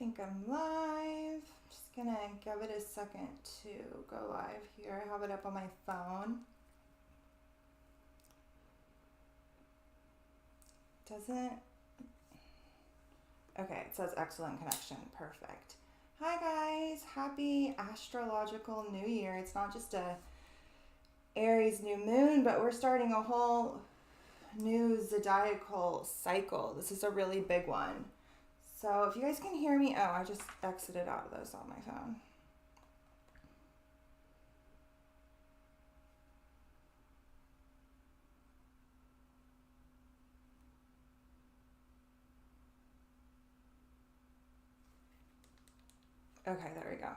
think I'm live. Just gonna give it a second to go live here. I have it up on my phone. Doesn't. Okay, it says excellent connection. Perfect. Hi guys, happy astrological new year. It's not just a Aries new moon, but we're starting a whole new zodiacal cycle. This is a really big one. So if you guys can hear me, oh, I just exited out of those on my phone. Okay, there we go.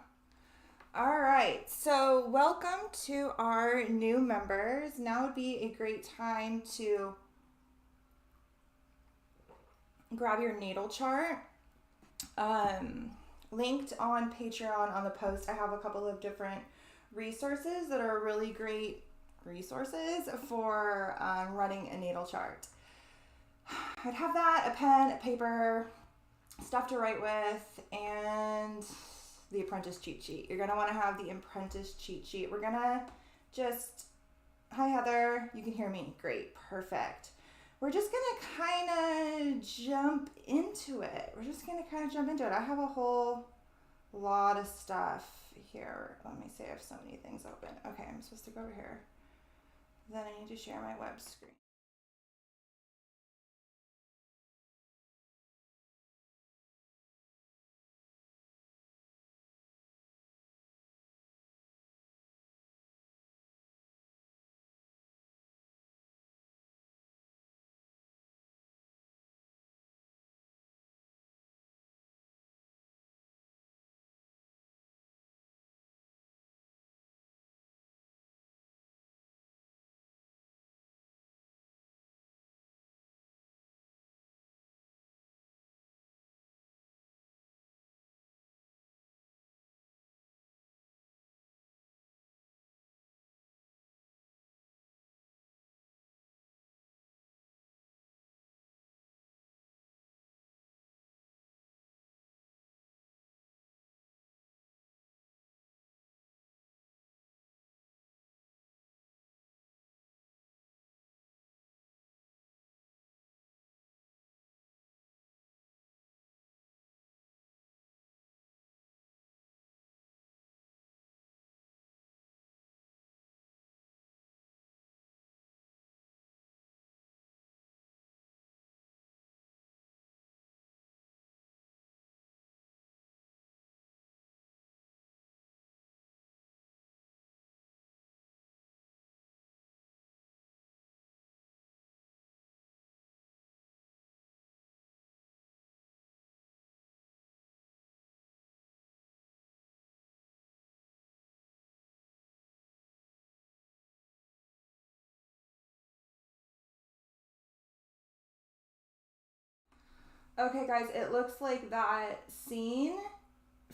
All right, so welcome to our new members. Now would be a great time to grab your natal chart. Linked on Patreon on the post, I have a couple of different resources that are really great resources for running a natal chart. I'd have that, a pen, a paper, stuff to write with, and the apprentice cheat sheet. You're going to want to have the apprentice cheat sheet. We're going to just, hi Heather, you can hear me. Great, perfect. We're just going to kind of jump into it. I have a whole lot of stuff here. Let me see, I have so many things open. Okay, I'm supposed to go over here. Then I need to share my web screen. Okay guys, it looks like that scene,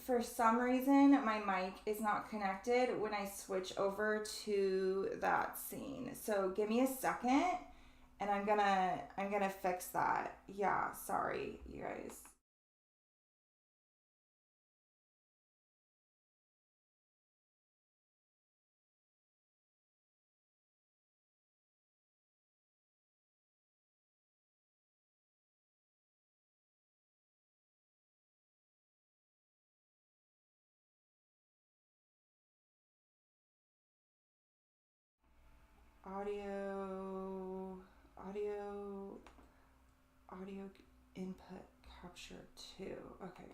for some reason my mic is not connected when I switch over to that scene. So give me a second and I'm gonna fix that. Yeah, sorry you guys. Audio input capture 2. Okay.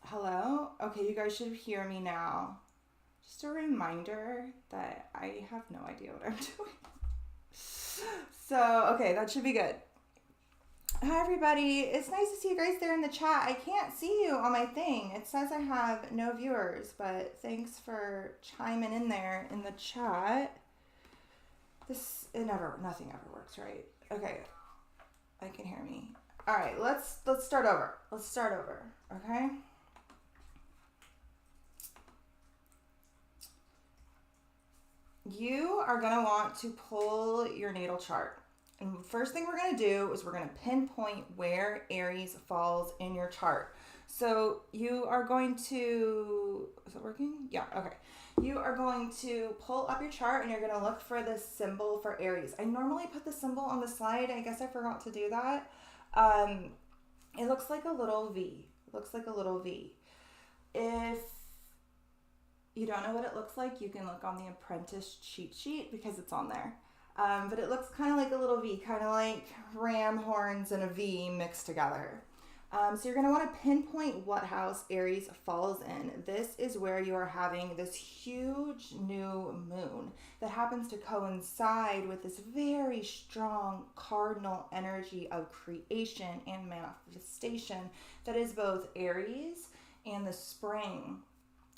Hello? Okay, you guys should hear me now. Just a reminder that I have no idea what I'm doing. So, okay, that should be good. Hi everybody, it's nice to see you guys there in the chat. I can't see you on my thing. It says I have no viewers, but thanks for chiming in there in the chat. Nothing ever works, right? Okay, I can hear me. All right, let's start over. Okay? you are going to want to pull your natal chart. And the first thing we're going to do is we're going to pinpoint where Aries falls in your chart. So you are going to, is it working? Yeah, okay. You are going to pull up your chart and you're going to look for the symbol for Aries. I normally put the symbol on the slide. I guess I forgot to do that. It looks like a little V. If you don't know what it looks like, you can look on the Apprentice cheat sheet because it's on there. But it looks kind of like a little V, kind of like ram horns and a V mixed together. So you're going to want to pinpoint what house Aries falls in. This is where you are having this huge new moon that happens to coincide with this very strong cardinal energy of creation and manifestation that is both Aries and the spring.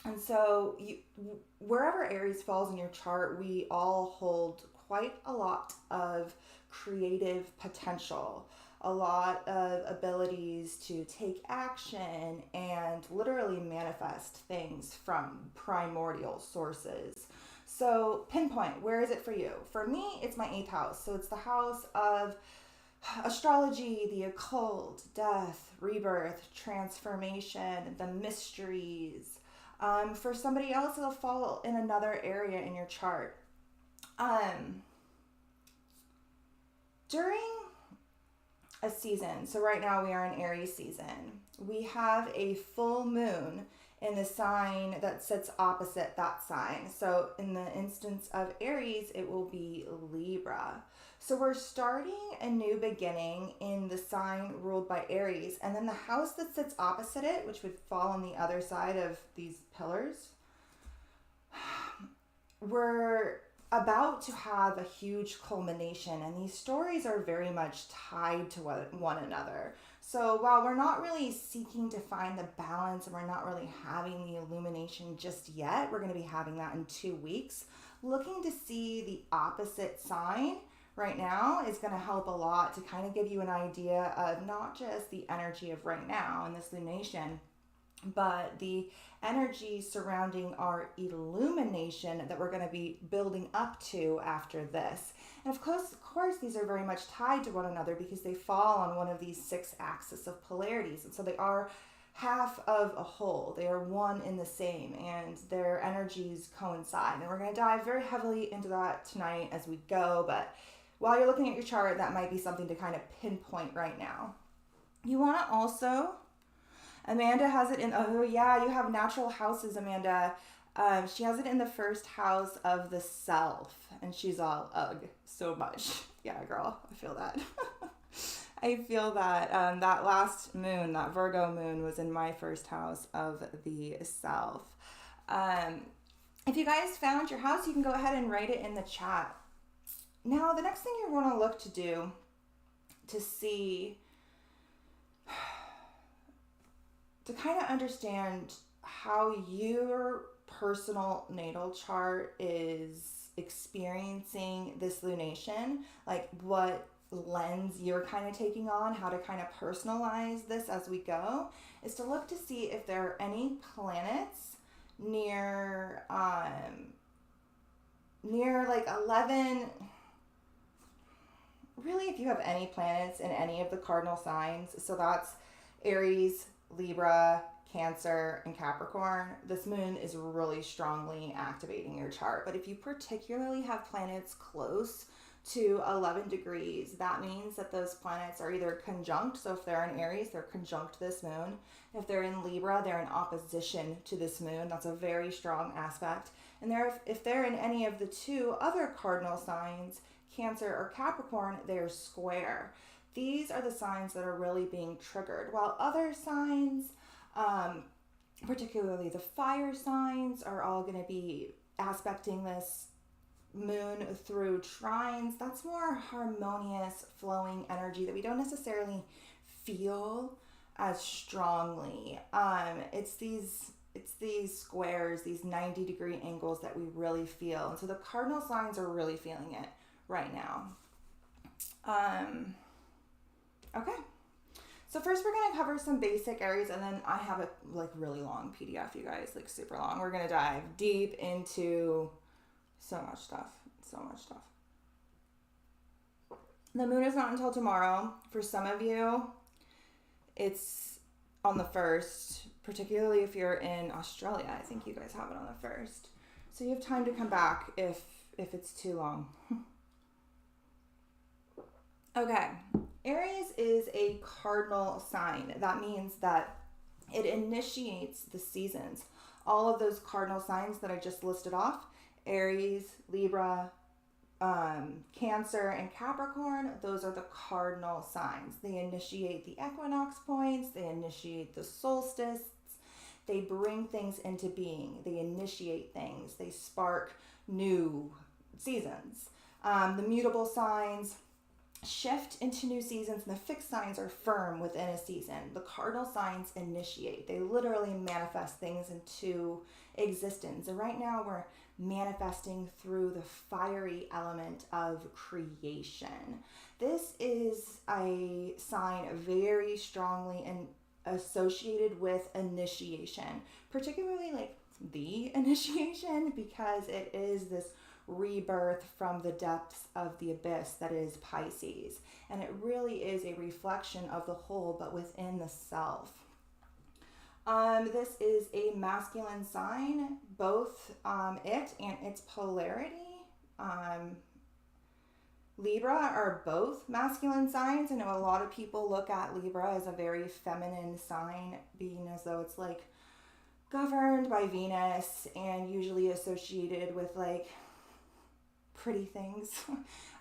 And so wherever Aries falls in your chart, we all hold quite a lot of creative potential, a lot of abilities to take action and literally manifest things from primordial sources. So pinpoint, where is it for you? For me, it's my 8th house. So it's the house of astrology, the occult, death, rebirth, transformation, the mysteries. For somebody else, it'll fall in another area in your chart. During a season, so right now we are in Aries season, we have a full moon in the sign that sits opposite that sign. So in the instance of Aries, it will be Libra. So we're starting a new beginning in the sign ruled by Aries, and then the house that sits opposite it, which would fall on the other side of these pillars, we're about to have a huge culmination, and these stories are very much tied to one another. So while we're not really seeking to find the balance and we're not really having the illumination just yet, we're going to be having that in 2 weeks. Looking to see the opposite sign right now is going to help a lot to kind of give you an idea of not just the energy of right now and this lunation, but the energy surrounding our illumination that we're going to be building up to after this. And of course, these are very much tied to one another because they fall on one of these 6 axes of polarities. And so they are half of a whole. They are one in the same, and their energies coincide. And we're going to dive very heavily into that tonight as we go. But while you're looking at your chart, that might be something to kind of pinpoint right now. You want to also, Amanda has it in, oh yeah, you have natural houses, Amanda. She has it in the 1st house of the self, and she's all, ugh, so much. Yeah, girl, I feel that. I feel that. That last moon, that Virgo moon, was in my 1st house of the self. If you guys found your house, you can go ahead and write it in the chat. Now, the next thing you're going to look to do to see, to kind of understand how your personal natal chart is experiencing this lunation, like what lens you're kind of taking on, how to kind of personalize this as we go, is to look to see if there are any planets near like 11. Really, if you have any planets in any of the cardinal signs, so that's Aries, Libra, Cancer, and Capricorn, this moon is really strongly activating your chart. But if you particularly have planets close to 11 degrees, that means that those planets are either conjunct. So if they're in Aries, they're conjunct this moon. If they're in Libra, they're in opposition to this moon. That's a very strong aspect. And if they're in any of the 2 other cardinal signs, Cancer or Capricorn, they're square. These are the signs that are really being triggered, while other signs, particularly the fire signs, are all going to be aspecting this moon through trines. That's more harmonious, flowing energy that we don't necessarily feel as strongly. It's these squares, these 90-degree angles that we really feel. And so the cardinal signs are really feeling it right now. Okay. So first we're going to cover some basic Aries, and then I have a really long PDF, you guys, super long. We're going to dive deep into So much stuff. So much stuff. The moon is not until tomorrow. For some of you, it's on the 1st, particularly if you're in Australia. I think you guys have it on the 1st. So you have time to come back if it's too long. Okay. Aries is a cardinal sign. That means that it initiates the seasons. All of those cardinal signs that I just listed off, Aries, Libra, Cancer, and Capricorn, those are the cardinal signs. They initiate the equinox points, they initiate the solstice, they bring things into being, they initiate things, they spark new seasons. The mutable signs shift into new seasons, and the fixed signs are firm within a season. The cardinal signs initiate. They literally manifest things into existence. And right now we're manifesting through the fiery element of creation. This is a sign very strongly associated with initiation, particularly like the initiation, because it is this rebirth from the depths of the abyss that is Pisces, and it really is a reflection of the whole but within the self. This is a masculine sign, both it and its polarity. Libra are both masculine signs. I know a lot of people look at Libra as a very feminine sign, being as though it's like governed by Venus and usually associated with like pretty things.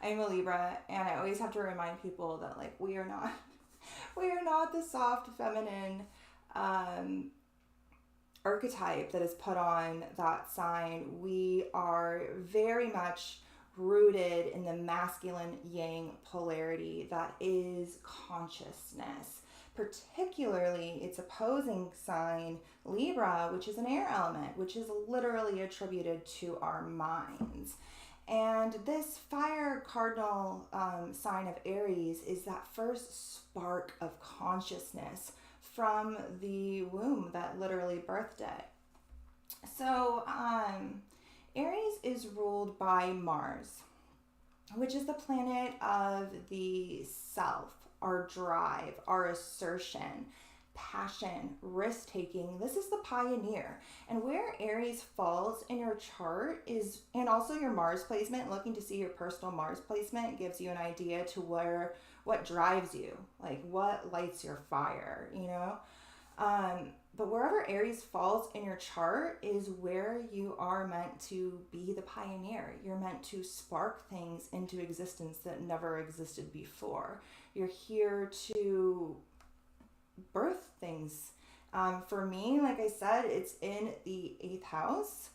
I'm a Libra, and I always have to remind people that like we are not the soft feminine archetype that is put on that sign. We are very much rooted in the masculine yang polarity that is consciousness, particularly its opposing sign Libra, which is an air element, which is literally attributed to our minds. And this fire cardinal sign of Aries is that first spark of consciousness from the womb that literally birthed it. So Aries is ruled by Mars, which is the planet of the self, our drive, our assertion, passion, risk-taking. This is the pioneer. And where Aries falls in your chart is, and also your Mars placement, looking to see your personal Mars placement gives you an idea to what drives you, like what lights your fire, you know? But wherever Aries falls in your chart is where you are meant to be the pioneer. You're meant to spark things into existence that never existed before. You're here to birth things. For me, like I said, it's in the 8th house,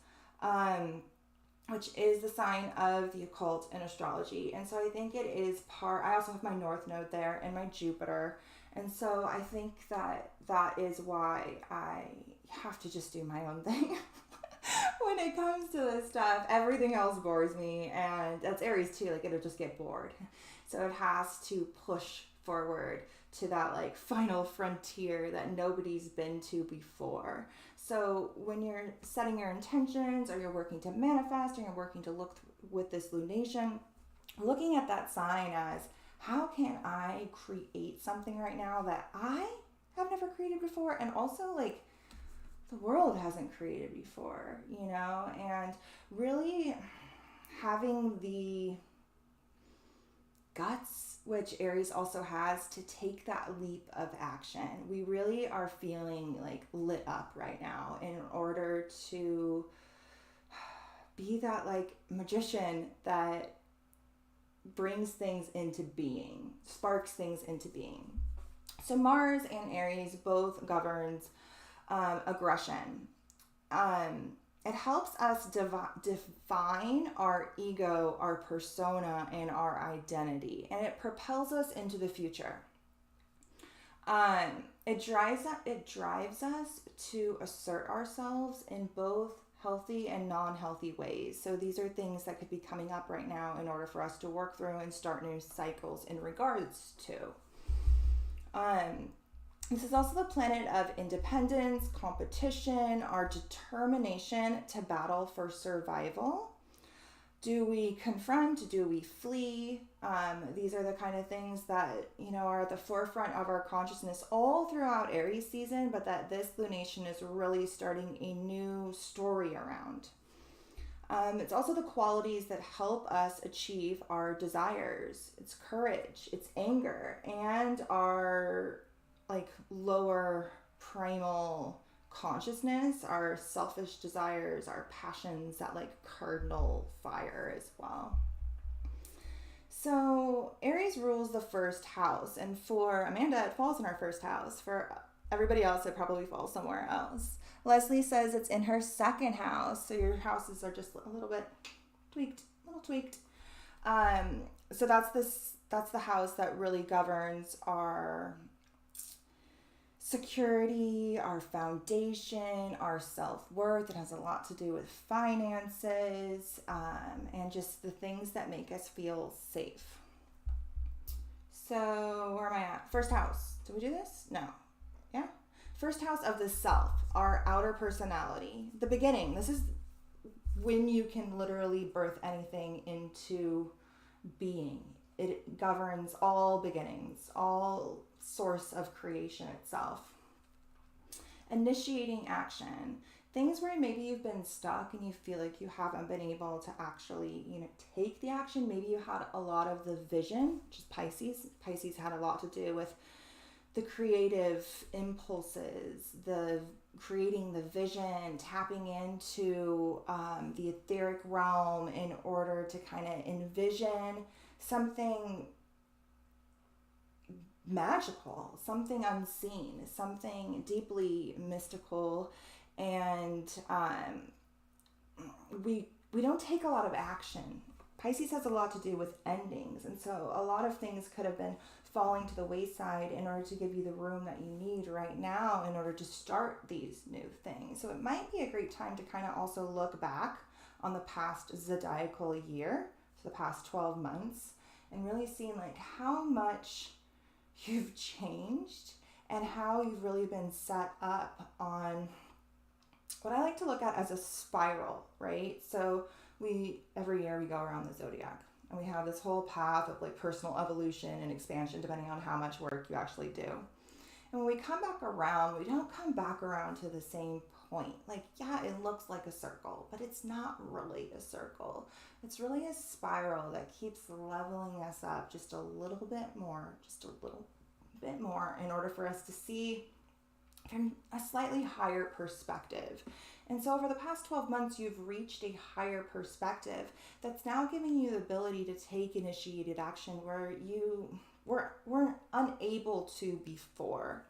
which is the sign of the occult and astrology. And so I think it is I also have my North Node there and my Jupiter. And so I think that is why I have to just do my own thing. When it comes to this stuff, everything else bores me, and that's Aries too, like it'll just get bored. So it has to push forward to that like final frontier that nobody's been to before. So when you're setting your intentions, or you're working to manifest, or you're working to look with this lunation, looking at that sign as, how can I create something right now that I have never created before, and also like the world hasn't created before, you know? And really having the guts, which Aries also has, to take that leap of action. We really are feeling like lit up right now in order to be that like magician that brings things into being, sparks things into being. So Mars and Aries both governs aggression. It helps us define our ego, our persona, and our identity, and it propels us into the future. It drives us to assert ourselves in both healthy and non-healthy ways. So these are things that could be coming up right now in order for us to work through and start new cycles in regards to. This is also the planet of independence, competition, our determination to battle for survival. Do we confront? Do we flee? These are the kind of things that, are at the forefront of our consciousness all throughout Aries season, but that this lunation is really starting a new story around. It's also the qualities that help us achieve our desires. It's courage, it's anger, and our lower primal consciousness, our selfish desires, our passions, that cardinal fire as well. So Aries rules the first house, and for Amanda, it falls in her first house. For everybody else, it probably falls somewhere else. Leslie says it's in her second house, so your houses are just a little bit tweaked. So that's the house that really governs our security, our foundation, our self-worth. It has a lot to do with finances, and just the things that make us feel safe. So where am I at? First house. Did we do this? No. Yeah? First house of the self, our outer personality, the beginning. This is when you can literally birth anything into being. It governs all beginnings, all source of creation itself. Initiating action. Things where maybe you've been stuck and you feel like you haven't been able to actually, take the action. Maybe you had a lot of the vision, which is Pisces. Pisces had a lot to do with the creative impulses, the creating the vision, tapping into the etheric realm in order to kind of envision something magical, something unseen, something deeply mystical, and we don't take a lot of action. Pisces has a lot to do with endings, and so a lot of things could have been falling to the wayside in order to give you the room that you need right now in order to start these new things. So it might be a great time to kind of also look back on the past zodiacal year, so the past 12 months, and really seeing how much you've changed and how you've really been set up on what I like to look at as a spiral, right? So every year we go around the zodiac and we have this whole path of personal evolution and expansion depending on how much work you actually do. And when we come back around, we don't come back around to the same point. It looks like a circle, but it's not really a circle. It's really a spiral that keeps leveling us up just a little bit more, in order for us to see from a slightly higher perspective. And so over the past 12 months, you've reached a higher perspective that's now giving you the ability to take initiated action where you weren't unable to before.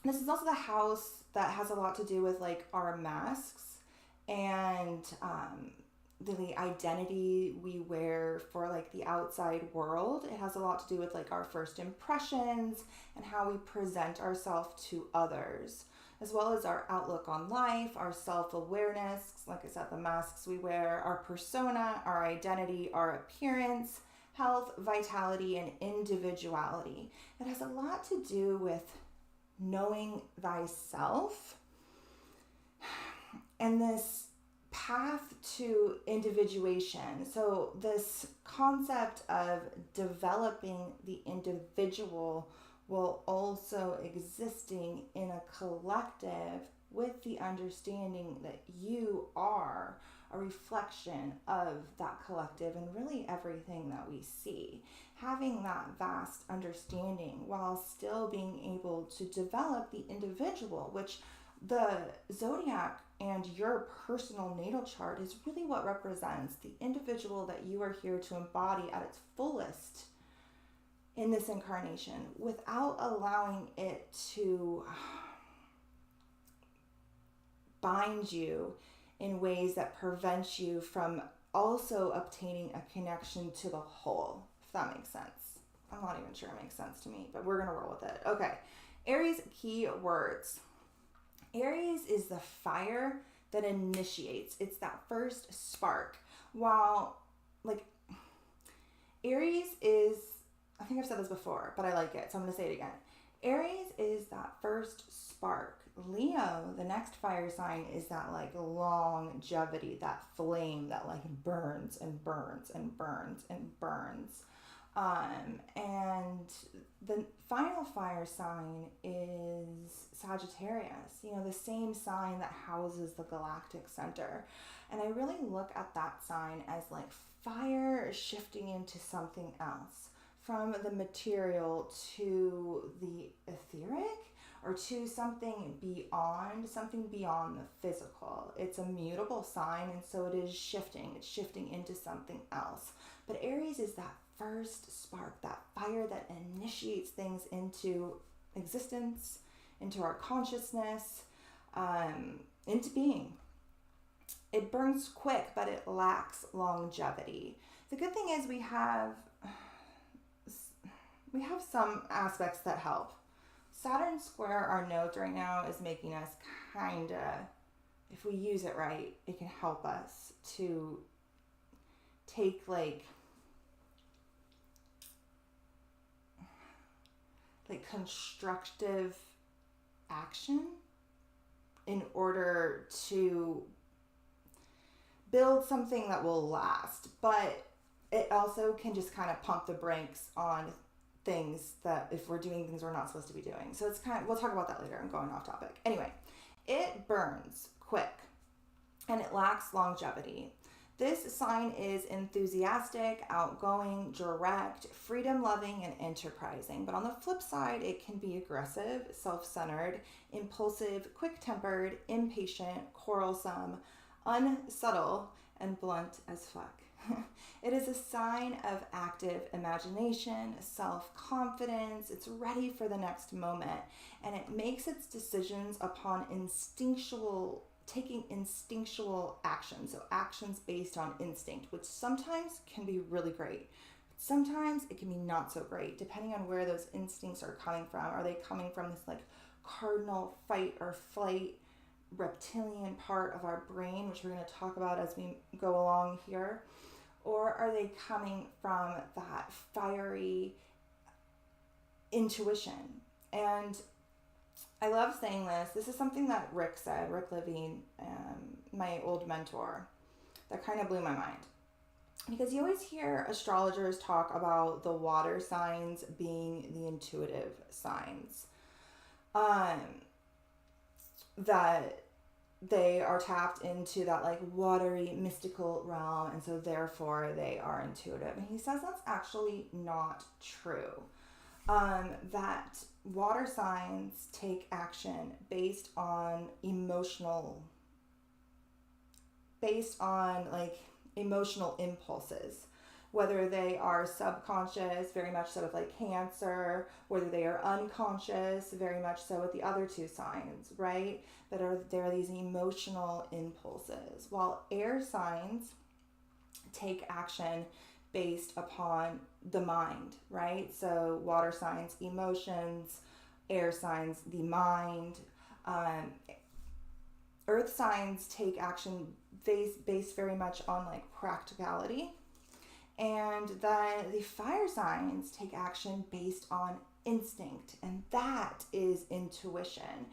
This is also the house that has a lot to do with our masks and the identity we wear for the outside world. It has a lot to do with our first impressions and how we present ourselves to others, as well as our outlook on life, our self-awareness, like I said, the masks we wear, our persona, our identity, our appearance, health, vitality, and individuality. It has a lot to do with knowing thyself and this path to individuation. So this concept of developing the individual while also existing in a collective with the understanding that you are a reflection of that collective and really everything that we see. Having that vast understanding while still being able to develop the individual, which the zodiac and your personal natal chart is really what represents the individual that you are here to embody at its fullest in this incarnation without allowing it to bind you in ways that prevent you from also obtaining a connection to the whole, if that makes sense. I'm not even sure it makes sense to me, but we're going to roll with it. Okay. Aries key words. Aries is the fire that initiates. It's that first spark. While Aries is, I think I've said this before, but I like it, so I'm going to say it again. Aries is that first spark. Leo, the next fire sign, is that like longevity, that flame that like burns and burns and burns and burns. And the final fire sign is Sagittarius, you know, the same sign that houses the galactic center. And I really look at that sign as like fire shifting into something else, from the material to the etheric, or to something beyond the physical. It's a mutable sign, and so it is shifting. It's shifting into something else. But Aries is that first spark, that fire that initiates things into existence, into our consciousness, into being. It burns quick, but it lacks longevity. The good thing is we have some aspects that help. Saturn square our nodes right now is making us if we use it right, it can help us to take like constructive action in order to build something that will last. But it also can just kind of pump the brakes on things that if we're doing things we're not supposed to be doing. So it's we'll talk about that later. I'm going off topic. Anyway, it burns quick and it lacks longevity. This sign is enthusiastic, outgoing, direct, freedom-loving, and enterprising. But on the flip side, it can be aggressive, self-centered, impulsive, quick-tempered, impatient, quarrelsome, unsubtle, and blunt as fuck. It is a sign of active imagination, self-confidence. It's ready for the next moment, and it makes its decisions upon taking instinctual action. So actions based on instinct, which sometimes can be really great. Sometimes it can be not so great, depending on where those instincts are coming from. Are they coming from this like cardinal fight or flight reptilian part of our brain, which we're going to talk about as we go along here? Or are they coming from that fiery intuition? And I love saying this. This is something that Rick said, Rick Levine, my old mentor, that kind of blew my mind. Because you always hear astrologers talk about the water signs being the intuitive signs. That they are tapped into that like watery mystical realm, and so therefore they are intuitive. And he says that's actually not true. That water signs take action based on emotional impulses, whether they are subconscious, very much so with like Cancer, whether they are unconscious, very much so with the other two signs, right? There are these emotional impulses, while air signs take action based upon the mind, right? So water signs, emotions, air signs, the mind. Earth signs take action based very much on like practicality. And then the fire signs take action based on instinct, and that is intuition.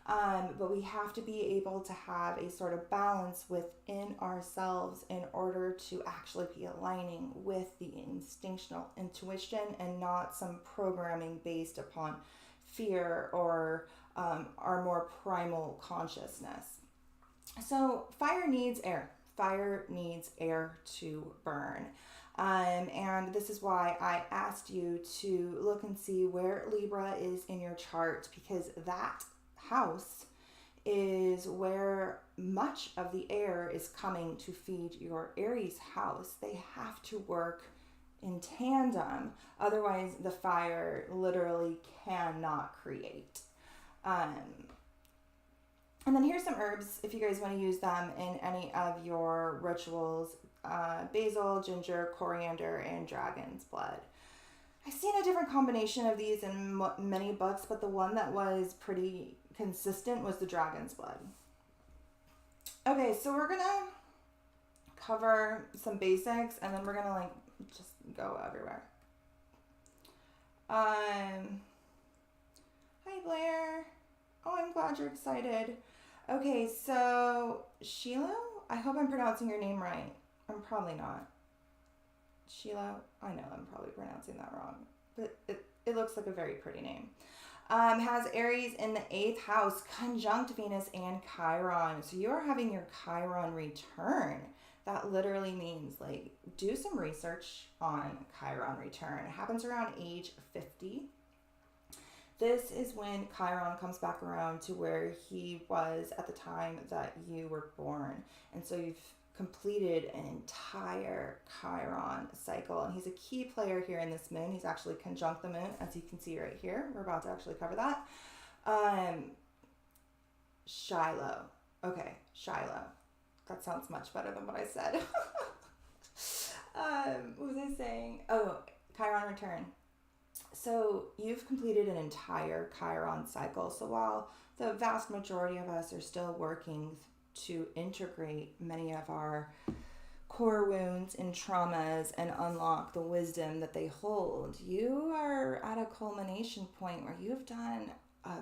But we have to be able to have a sort of balance within ourselves in order to actually be aligning with the instinctual intuition and not some programming based upon fear or our more primal consciousness. So fire needs air. Fire needs air to burn. And this is why I asked you to look and see where Libra is in your chart, because that house is where much of the air is coming to feed your Aries house. They have to work in tandem, otherwise the fire literally cannot create. And then here's some herbs if you guys want to use them in any of your rituals. Basil, ginger, coriander, and dragon's blood. I've seen a different combination of these in many books, but the one that was pretty consistent was the dragon's blood. Okay, so we're gonna cover some basics, and then we're gonna like just go everywhere. Blair. Oh, I'm glad you're excited. Okay, so Sheila, I hope I'm pronouncing your name right. I'm probably not. Sheila, I know I'm probably pronouncing that wrong, but it looks like a very pretty name. Has Aries in the 8th house, conjunct Venus and Chiron. So you are having your Chiron return. That literally means, like, do some research on Chiron return. It happens around age 50. This is when Chiron comes back around to where he was at the time that you were born. And so you've completed an entire Chiron cycle. And he's a key player here in this moon. He's actually conjunct the moon, as you can see right here. We're about to actually cover that. Shiloh. Okay, Shiloh. That sounds much better than what I said. What was I saying? Oh, Chiron return. So you've completed an entire Chiron cycle. So while the vast majority of us are still working to integrate many of our core wounds and traumas and unlock the wisdom that they hold, you are at a culmination point where you've done a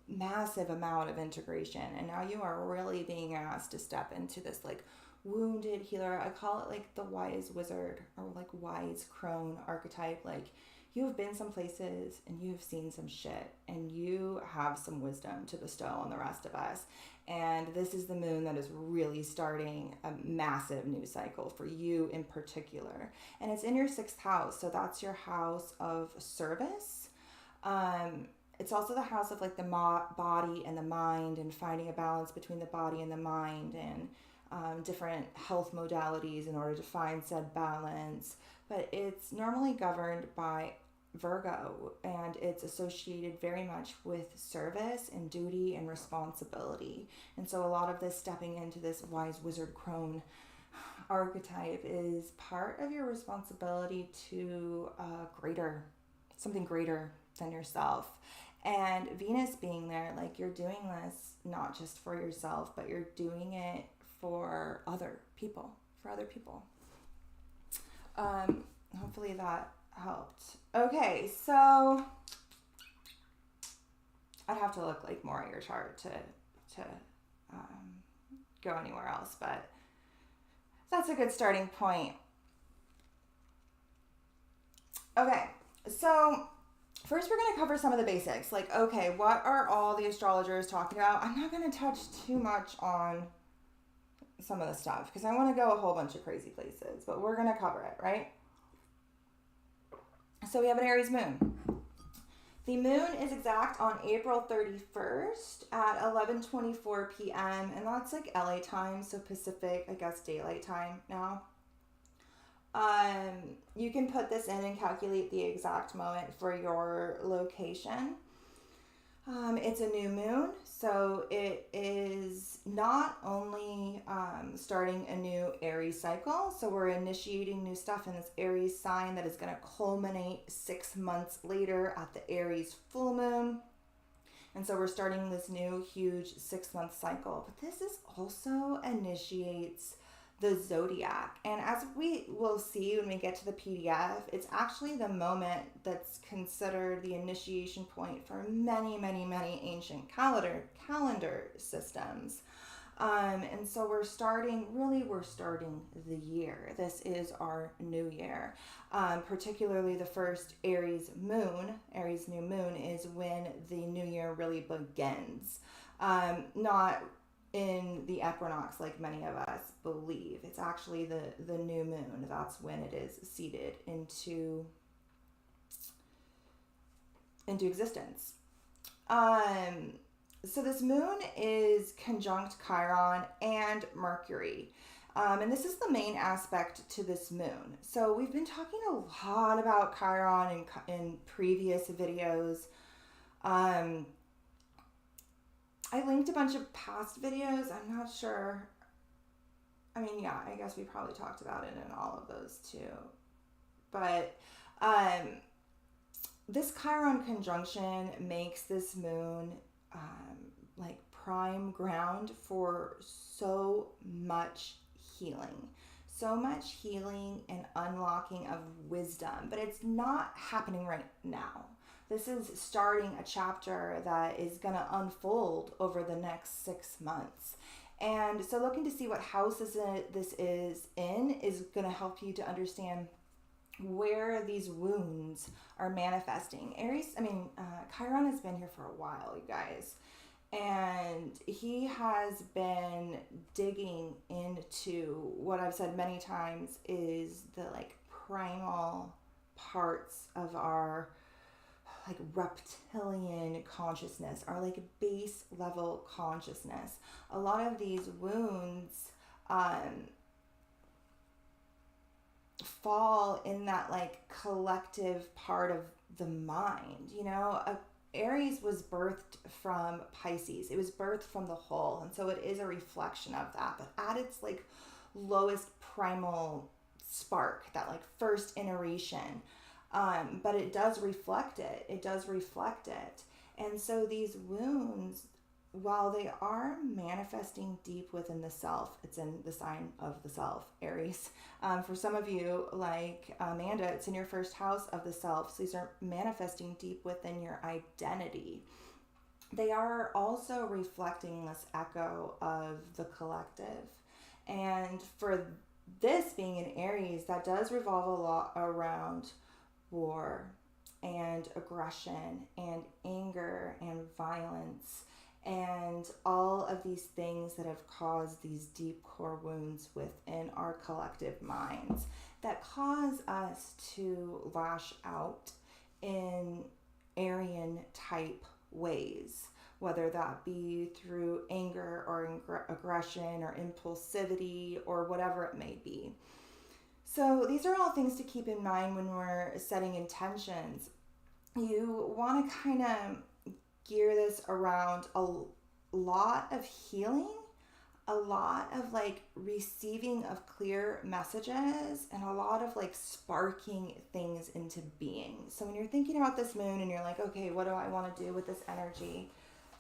massive amount of integration, and now you are really being asked to step into this like wounded healer. I call it like the wise wizard or like wise crone archetype. Like, you've been some places and you've seen some shit and you have some wisdom to bestow on the rest of us. And this is the moon that is really starting a massive new cycle for you in particular. And it's in your 6th house. So that's your house of service. It's also the house of like the body and the mind, and finding a balance between the body and the mind, and different health modalities in order to find said balance. But it's normally governed by Virgo, and it's associated very much with service and duty and responsibility. And so a lot of this stepping into this wise wizard crone archetype is part of your responsibility to something greater than yourself. And Venus being there, like, you're doing this not just for yourself, but you're doing it for other people. Hopefully that helped. Okay, so I'd have to look like more at your chart to go anywhere else, but that's a good starting point. Okay, so first we're going to cover some of the basics. Like, okay, what are all the astrologers talking about? I'm not going to touch too much on some of the stuff because I want to go a whole bunch of crazy places, but we're going to cover it, right? So we have an Aries moon. The moon is exact on April 31st at 11:24 p.m. and that's like LA time, so Pacific, I guess, daylight time now. You can put this in and calculate the exact moment for your location. It's a new moon, so it is not only starting a new Aries cycle, so we're initiating new stuff in this Aries sign that is going to culminate 6 months later at the Aries full moon. And so we're starting this new huge 6-month cycle. But this is also initiates the zodiac. And as we will see when we get to the PDF, it's actually the moment that's considered the initiation point for many, many, many ancient calendar systems. And so we're starting the year. This is our new year. Particularly the first Aries new moon is when the new year really begins. Not in the equinox like many of us believe. It's actually the new moon. That's when it is seeded into existence. So this moon is conjunct Chiron and Mercury. And this is the main aspect to this moon. So we've been talking a lot about Chiron in previous videos. I linked a bunch of past videos. I'm not sure. I mean, yeah, I guess we probably talked about it in all of those too. But this Chiron conjunction makes this moon like prime ground for so much healing and unlocking of wisdom. But it's not happening right now. This is starting a chapter that is going to unfold over the next 6 months. And so looking to see what house this is in is going to help you to understand where these wounds are manifesting. Chiron has been here for a while, you guys. And he has been digging into what I've said many times is the like primal parts of our like reptilian consciousness, our like base level consciousness. A lot of these wounds fall in that like collective part of the mind. Aries was birthed from Pisces. It was birthed from the whole, and so it is a reflection of that, but at its like lowest primal spark, that like first iteration. But it does reflect it. And so these wounds, while they are manifesting deep within the self, it's in the sign of the self, Aries. For some of you, like Amanda, it's in your first house of the self. So these are manifesting deep within your identity. They are also reflecting this echo of the collective. And for this being in Aries, that does revolve a lot around war and aggression and anger and violence and all of these things that have caused these deep core wounds within our collective minds that cause us to lash out in Aryan type ways, whether that be through anger or aggression or impulsivity or whatever it may be. So these are all things to keep in mind when we're setting intentions. You want to kind of gear this around a lot of healing, a lot of like receiving of clear messages, and a lot of like sparking things into being. So when you're thinking about this moon and you're like, okay, what do I want to do with this energy?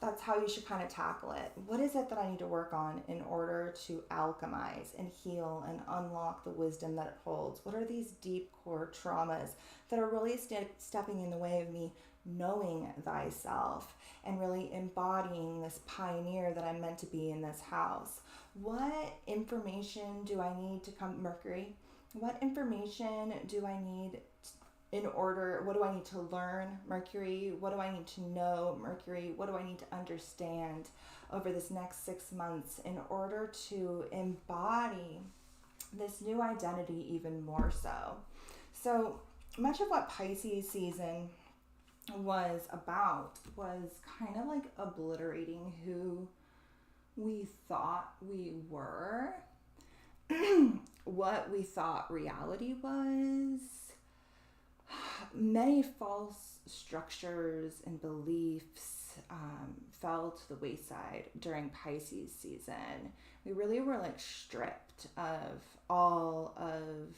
That's how you should kind of tackle it. What is it that I need to work on in order to alchemize and heal and unlock the wisdom that it holds? What are these deep core traumas that are really stepping in the way of me knowing thyself and really embodying this pioneer that I'm meant to be in this house? What information do I need to come, Mercury? What information do I need what do I need to learn, Mercury? What do I need to know, Mercury? What do I need to understand over this next 6 months in order to embody this new identity even more so? So much of what Pisces season was about was kind of like obliterating who we thought we were, what we thought reality was. Many false structures and beliefs fell to the wayside during Pisces season. We really were like stripped of all of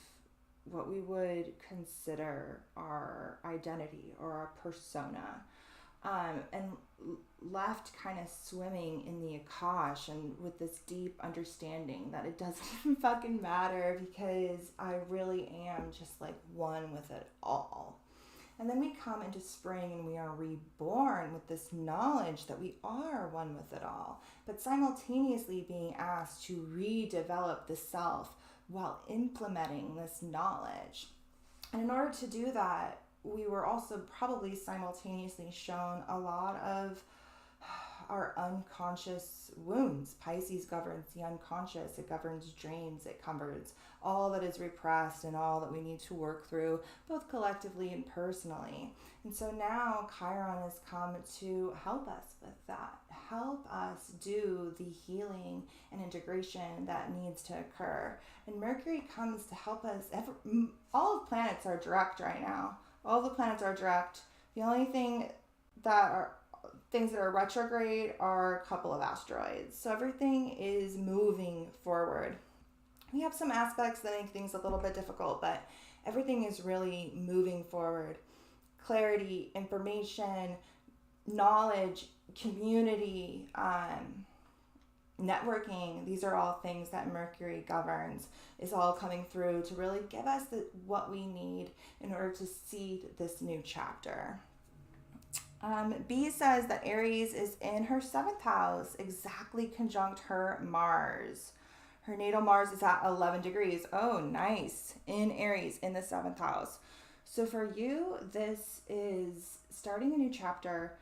what we would consider our identity or our persona, and left kind of swimming in the Akash and with this deep understanding that it doesn't even fucking matter because I really am just like one with it all. And then we come into spring and we are reborn with this knowledge that we are one with it all, but simultaneously being asked to redevelop the self while implementing this knowledge. And in order to do that, we were also probably simultaneously shown a lot of our unconscious wounds. Pisces governs the unconscious. It governs dreams. It covers all that is repressed and all that we need to work through, both collectively and personally. And so now Chiron has come to help us with that, help us do the healing and integration that needs to occur. And Mercury comes to help us. All the planets are direct right now. All the planets are direct. The only things that are retrograde are a couple of asteroids. So everything is moving forward. We have some aspects that make things a little bit difficult, but everything is really moving forward. Clarity, information, knowledge, community, networking, these are all things that Mercury governs, is all coming through to really give us what we need in order to seed this new chapter. B says that Aries is in her 7th house, exactly conjunct her Mars. Her natal Mars is at 11 degrees. Oh, nice. In Aries, in the 7th house. So for you, this is starting a new chapter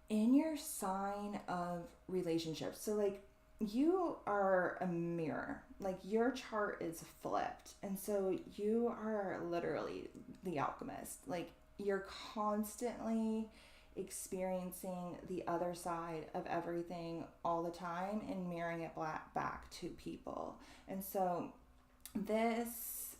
in your sign of relationships. So like you are a mirror. Like your chart is flipped. And so you are literally the alchemist. Like you're constantly experiencing the other side of everything all the time and mirroring it back to people. And so this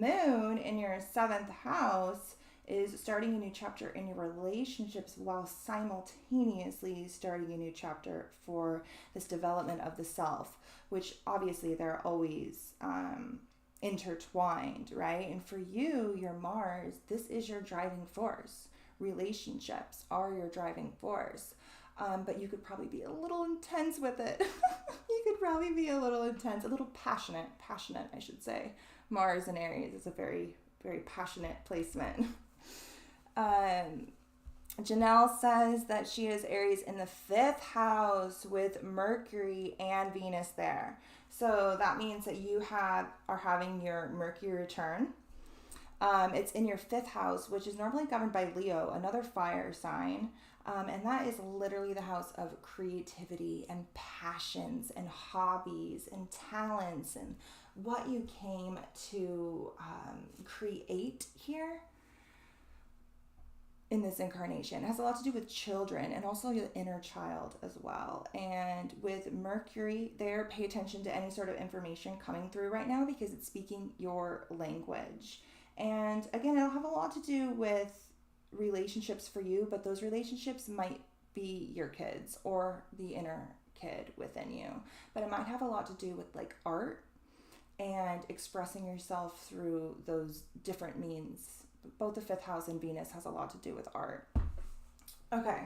moon in your 7th house is starting a new chapter in your relationships while simultaneously starting a new chapter for this development of the self, which obviously they're always intertwined, right? And for you, your Mars, this is your driving force. Relationships are your driving force. But you could probably be a little intense with it. You could probably be a little intense, a little passionate, I should say. Mars in Aries is a very, very passionate placement. Janelle says that she has Aries in the 5th house with Mercury and Venus there. So that means that you are having your Mercury return. It's in your 5th house, which is normally governed by Leo, another fire sign. And that is literally the house of creativity and passions and hobbies and talents and what you came to create here in this incarnation. It has a lot to do with children and also your inner child as well. And with Mercury there, pay attention to any sort of information coming through right now because it's speaking your language. And again, it'll have a lot to do with relationships for you, but those relationships might be your kids or the inner kid within you. But it might have a lot to do with like art and expressing yourself through those different means. Both the 5th house and Venus has a lot to do with art. Okay.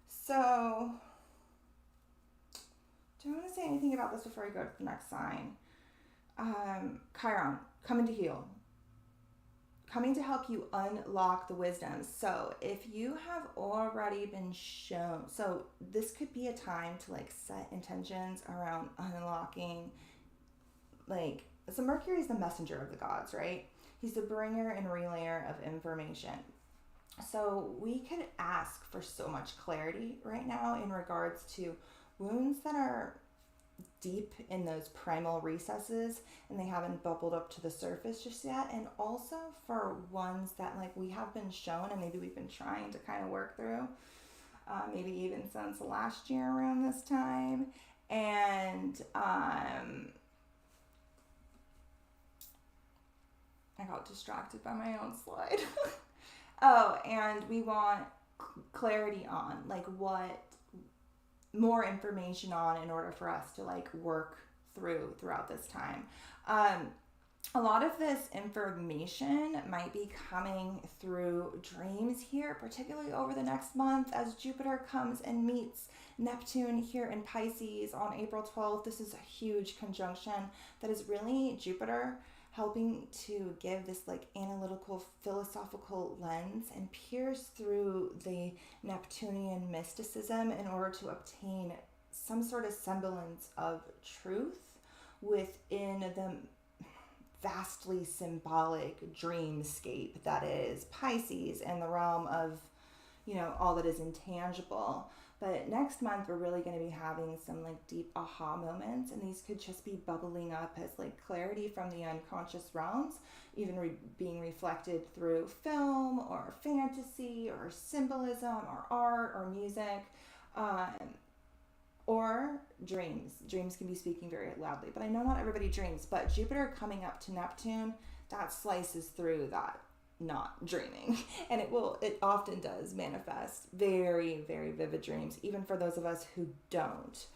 So, do I want to say anything about this before I go to the next sign? Chiron, coming to heal. Coming to help you unlock the wisdom. So if you have already been shown, so this could be a time to like set intentions around unlocking, like, so Mercury is the messenger of the gods, right? He's the bringer and relayer of information. So we could ask for so much clarity right now in regards to wounds that are deep in those primal recesses and they haven't bubbled up to the surface just yet, and also for ones that like we have been shown and maybe we've been trying to kind of work through, maybe even since last year around this time. And I got distracted by my own slide. Oh, and we want clarity on like what more information on in order for us to like work throughout this time. A lot of this information might be coming through dreams here, particularly over the next month as Jupiter comes and meets Neptune here in Pisces on April 12th. This is a huge conjunction that is really Jupiter helping to give this like analytical, philosophical lens and pierce through the Neptunian mysticism in order to obtain some sort of semblance of truth within the vastly symbolic dreamscape that is Pisces and the realm of, you know, all that is intangible. But next month, we're really going to be having some like deep aha moments, and these could just be bubbling up as like clarity from the unconscious realms, even being reflected through film or fantasy or symbolism or art or music, or dreams. Dreams can be speaking very loudly, but I know not everybody dreams, but Jupiter coming up to Neptune, that slices through that not dreaming, and it often does manifest very, very vivid dreams, even for those of us who don't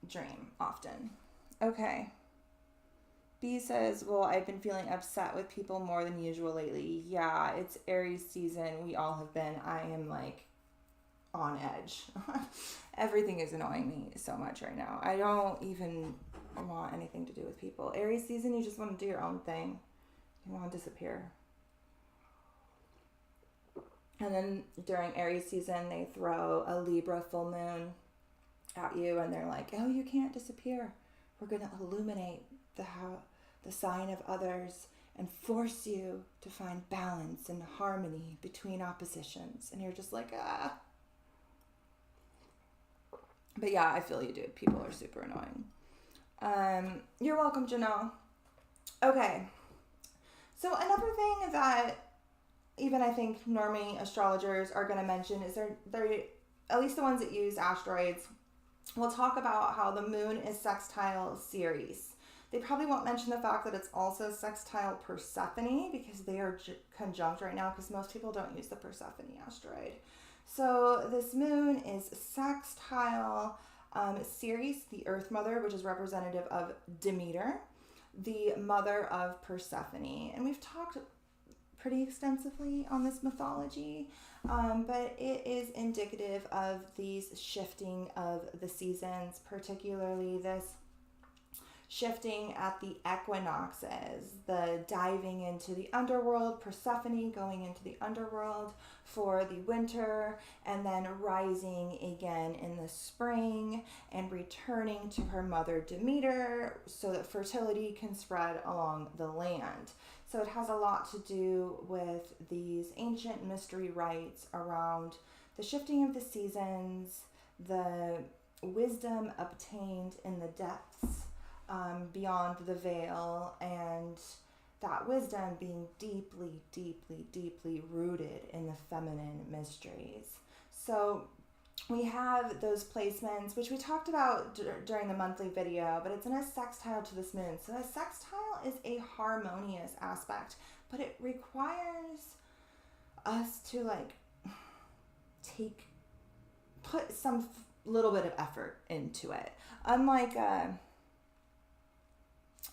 dream often. Okay. B says, well, I've been feeling upset with people more than usual lately. Yeah, it's Aries season. We all have been. I am like on edge. Everything is annoying me so much right now. I don't even want anything to do with people. Aries season, you just want to do your own thing. You want to disappear. And then during Aries season, they throw a Libra full moon at you, and they're like, oh, you can't disappear. We're going to illuminate the sign of others and force you to find balance and harmony between oppositions. And you're just like, ah. But yeah, I feel you, dude. People are super annoying. You're welcome, Janelle. Okay. So another thing that even I think normie astrologers are going to mention is they're at least the ones that use asteroids will talk about how the moon is sextile Ceres. They probably won't mention the fact that it's also sextile Persephone because they are conjunct right now, because most people don't use the Persephone asteroid. So this moon is sextile Ceres, the Earth Mother, which is representative of Demeter, the mother of Persephone. And we've talked pretty extensively on this mythology, but it is indicative of these shifting of the seasons, particularly this shifting at the equinoxes, the diving into the underworld, Persephone going into the underworld for the winter, and then rising again in the spring and returning to her mother Demeter so that fertility can spread along the land. So it has a lot to do with these ancient mystery rites around the shifting of the seasons, the wisdom obtained in the depths beyond the veil, and that wisdom being deeply, deeply, deeply rooted in the feminine mysteries. So we have those placements, which we talked about during the monthly video, but it's in a sextile to this moon. So a sextile is a harmonious aspect, but it requires us to put some little bit of effort into it. Unlike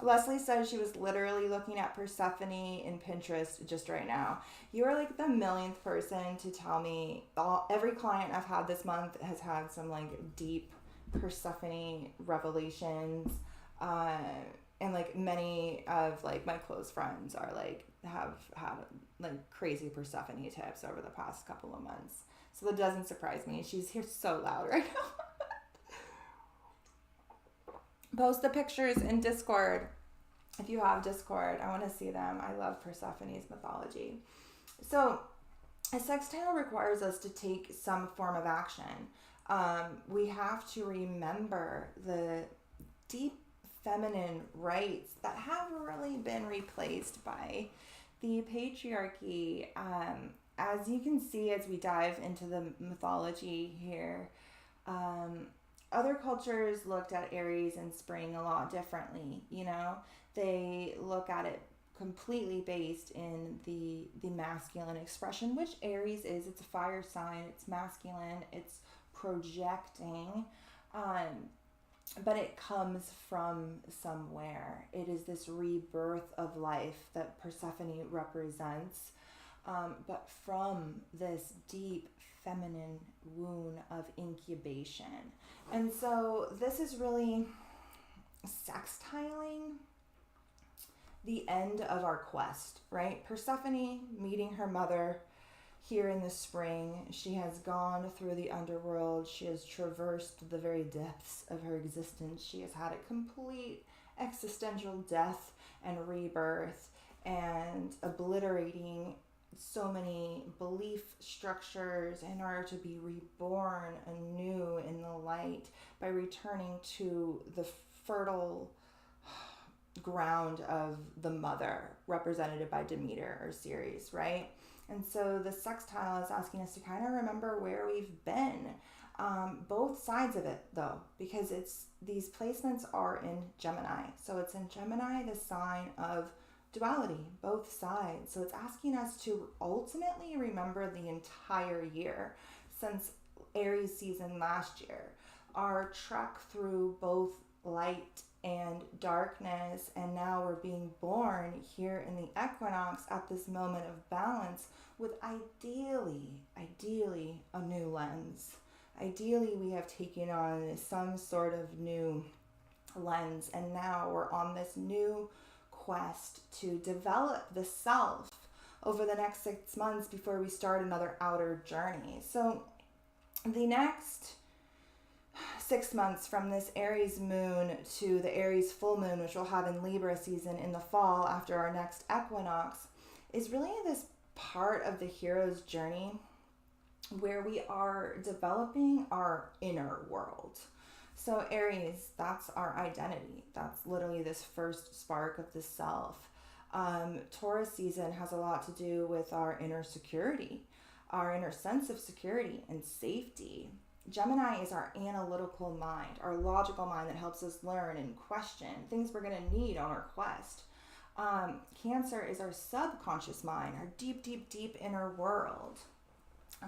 Leslie says she was literally looking at Persephone in Pinterest just right now. You are like the millionth person to tell me. Every client I've had this month has had some deep Persephone revelations, and many of my close friends are have had crazy Persephone tips over the past couple of months. So that doesn't surprise me. She's here so loud right now. Post the pictures in Discord. If you have Discord, I want to see them. I love Persephone's mythology. So a sextile requires us to take some form of action. We have to remember the deep feminine rights that have really been replaced by the patriarchy. As you can see, as we dive into the mythology here, other cultures looked at Aries and spring a lot differently. They look at it completely based in the masculine expression, which Aries is. It's a fire sign. It's masculine. It's projecting. But it comes from somewhere. It is this rebirth of life that Persephone represents, but from this deep feminine womb of incubation. And so this is really sextiling the end of our quest, right? Persephone meeting her mother here in the spring. She has gone through the underworld. She has traversed the very depths of her existence. She has had a complete existential death and rebirth, and obliterating so many belief structures in order to be reborn anew in the light by returning to the fertile ground of the mother, represented by Demeter or Ceres, right? And so the sextile is asking us to kind of remember where we've been. Both sides of it, though, because these placements are in Gemini. So it's in Gemini, the sign of duality, both sides. So it's asking us to ultimately remember the entire year since Aries season last year, our trek through both light and darkness, and now we're being born here in the equinox at this moment of balance with ideally a new lens. Ideally, we have taken on some sort of new lens, and now we're on this new quest to develop the self over the next 6 months before we start another outer journey. So the next 6 months from this Aries moon to the Aries full moon, which we'll have in Libra season in the fall after our next equinox, is really this part of the hero's journey where we are developing our inner world. So Aries, that's our identity. That's literally this first spark of the self. Taurus season has a lot to do with our inner security, our inner sense of security and safety. Gemini is our analytical mind, our logical mind that helps us learn and question things we're going to need on our quest. Cancer is our subconscious mind, our deep, deep, deep inner world.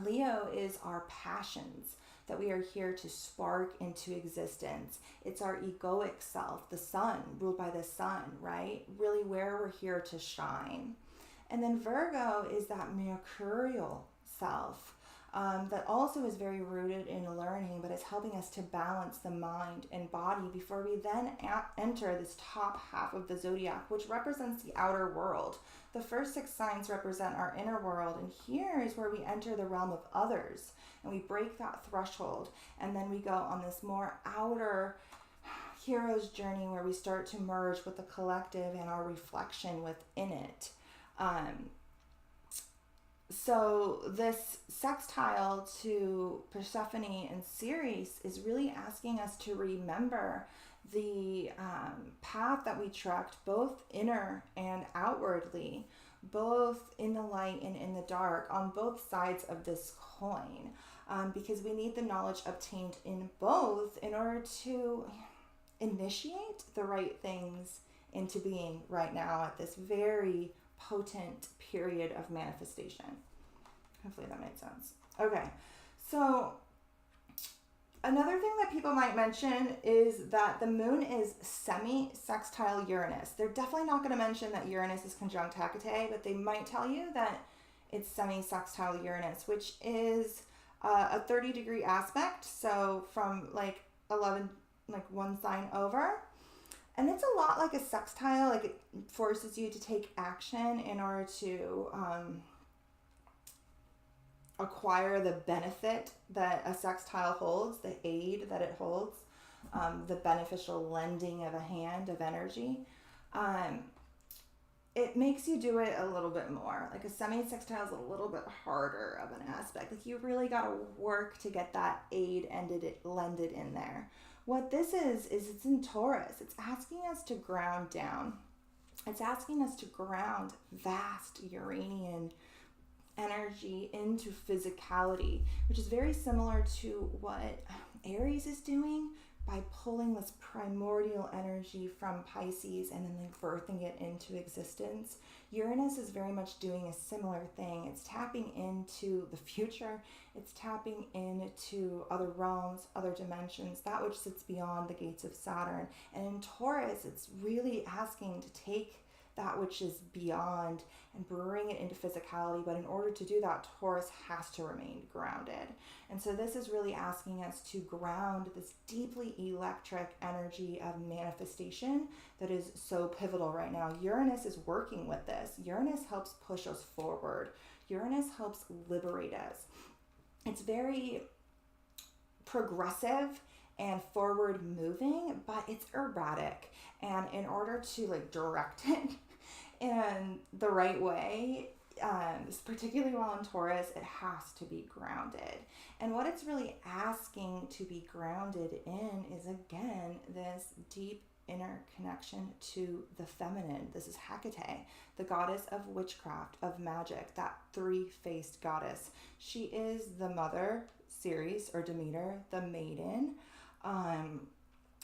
Leo is our passions that we are here to spark into existence. It's our egoic self, the sun, ruled by the sun, right? Really where we're here to shine. And then Virgo is that mercurial self that also is very rooted in learning, but it's helping us to balance the mind and body before we then enter this top half of the zodiac, which represents the outer world. The first 6 signs represent our inner world, and here is where we enter the realm of others, and we break that threshold, and then we go on this more outer hero's journey where we start to merge with the collective and our reflection within it. So this sextile to Persephone and Ceres is really asking us to remember the path that we trekked, both inner and outwardly, both in the light and in the dark, on both sides of this coin, because we need the knowledge obtained in both in order to initiate the right things into being right now at this very potent period of manifestation. Hopefully that made sense. Okay, so another thing that people might mention is that the moon is SemiSextile Uranus. They're definitely not going to mention that Uranus is conjunct Hecate, but they might tell you that it's SemiSextile Uranus, which is a 30-degree aspect, so from like 11, like one sign over. And it's a lot like a sextile, like it forces you to take action in order to acquire the benefit that a sextile holds, the aid that it holds, the beneficial lending of a hand of energy. It makes you do it a little bit more. Like a semi-sextile is a little bit harder of an aspect. Like you really got to work to get that aid lended in there. What this is it's in Taurus. It's asking us to ground down. It's asking us to ground vast Uranian energy into physicality, which is very similar to what Aries is doing by pulling this primordial energy from Pisces and then like birthing it into existence. Uranus is very much doing a similar thing. It's tapping into the future. It's tapping into other realms, other dimensions, that which sits beyond the gates of Saturn. And in Taurus, it's really asking to take that which is beyond and bring it into physicality. But in order to do that, Taurus has to remain grounded. And so this is really asking us to ground this deeply electric energy of manifestation that is so pivotal right now. Uranus is working with this. Uranus helps push us forward. Uranus helps liberate us. It's very progressive and forward moving, but it's erratic. And in order to like direct it in the right way, particularly while in Taurus, it has to be grounded. And what it's really asking to be grounded in is, again, this deep inner connection to the feminine. This is Hecate, the goddess of witchcraft, of magic, that three-faced goddess. She is the mother, Ceres or Demeter, the maiden,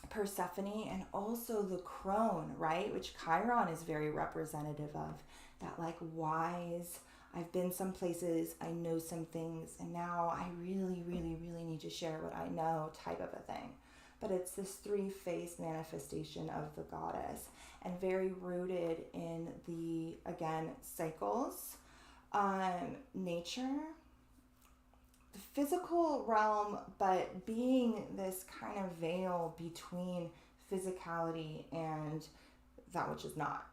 Persephone, and also the crone, right? Which Chiron is very representative of. That like wise, I've been some places, I know some things, and now I really, really, really need to share what I know type of a thing. But it's this three-faced manifestation of the goddess and very rooted in the, again, cycles, nature, the physical realm, but being this kind of veil between physicality and that which is not.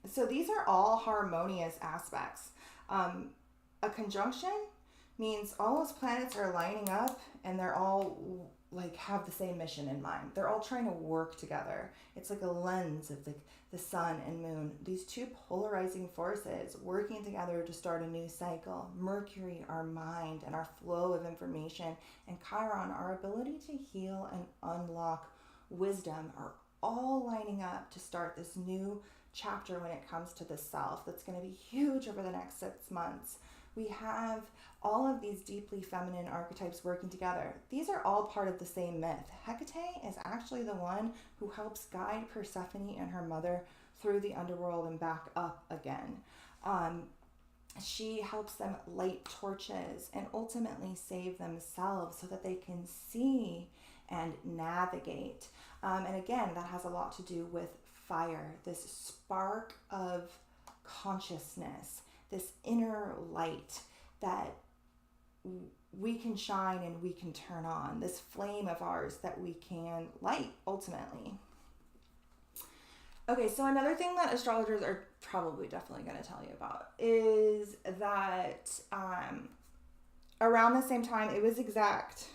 So these are all harmonious aspects. A conjunction means all those planets are lining up and they're all like have the same mission in mind. They're all trying to work together. It's like a lens of the sun and moon. These two polarizing forces working together to start a new cycle. Mercury, our mind and our flow of information, and Chiron, our ability to heal and unlock wisdom, are all lining up to start this new chapter when it comes to the self that's going to be huge over the next 6 months. We have all of these deeply feminine archetypes working together. These are all part of the same myth. Hecate is actually the one who helps guide Persephone and her mother through the underworld and back up again. She helps them light torches and ultimately save themselves so that they can see and navigate. And again, that has a lot to do with fire, this spark of consciousness, this inner light that we can shine and we can turn on, this flame of ours that we can light ultimately. Okay, so another thing that astrologers are probably definitely going to tell you about is that around the same time, it was exact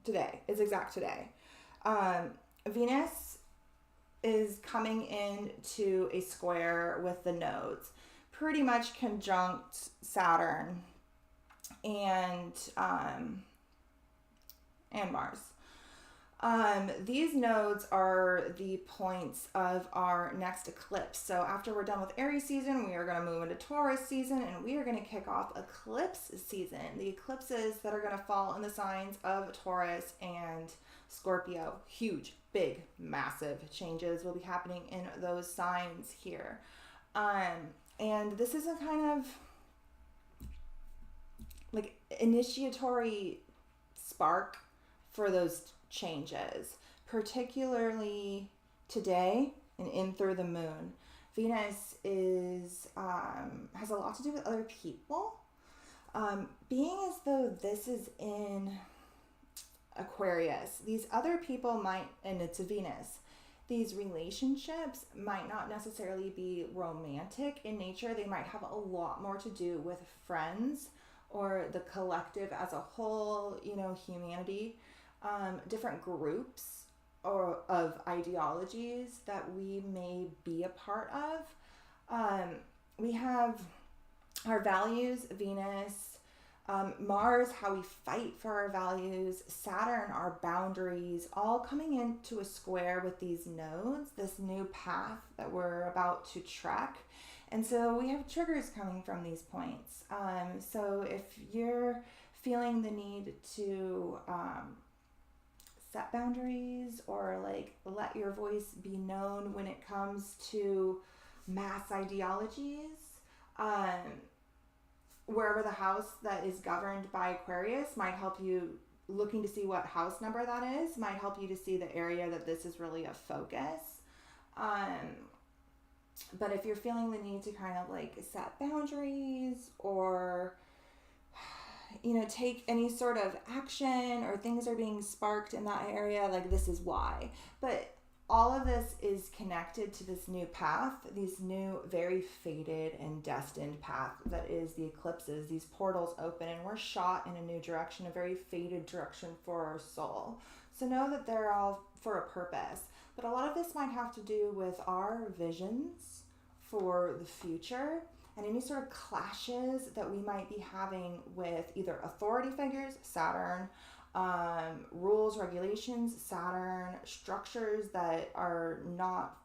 today. Venus is coming into a square with the nodes, pretty much conjunct Saturn and Mars. These nodes are the points of our next eclipse. So after we're done with Aries season, we are going to move into Taurus season, and we are going to kick off eclipse season. The eclipses that are going to fall in the signs of Taurus and Scorpio. Huge, big, massive changes will be happening in those signs here. And this is a kind of like initiatory spark for those changes, particularly today and in through the moon. Venus is has a lot to do with other people, being as though this is in Aquarius. These other people might, and it's a Venus, these relationships might not necessarily be romantic in nature. They might have a lot more to do with friends or the collective as a whole, humanity, different groups or of ideologies that we may be a part of. We have our values, Venus, Mars, how we fight for our values, Saturn, our boundaries, all coming into a square with these nodes, this new path that we're about to trek. And so we have triggers coming from these points. So if you're feeling the need to set boundaries or like let your voice be known when it comes to mass ideologies, wherever the house that is governed by Aquarius might help you, looking to see what house number that is, might help you to see the area that this is really a focus. But if you're feeling the need to kind of like set boundaries or, take any sort of action or things are being sparked in that area, like this is why. But all of this is connected to this new path, these new very fated and destined path that is the eclipses. These portals open and we're shot in a new direction, a very fated direction for our soul. So know that they're all for a purpose. But a lot of this might have to do with our visions for the future and any sort of clashes that we might be having with either authority figures, Saturn, rules, regulations, Saturn, structures that are not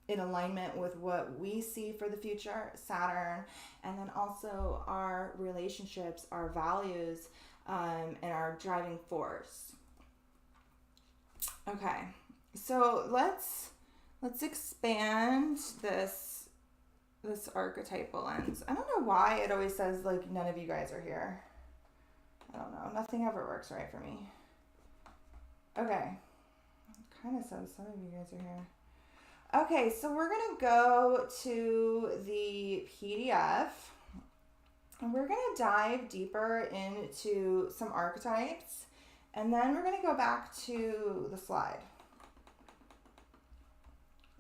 in alignment with what we see for the future, Saturn, and then also our relationships, our values, and our driving force. Okay, so let's expand this archetypal lens. I don't know why it always says like none of you guys are here. I don't know. Nothing ever works right for me. Okay. It kind of says some of you guys are here. Okay, so we're going to go to the PDF. And we're going to dive deeper into some archetypes. And then we're going to go back to the slide.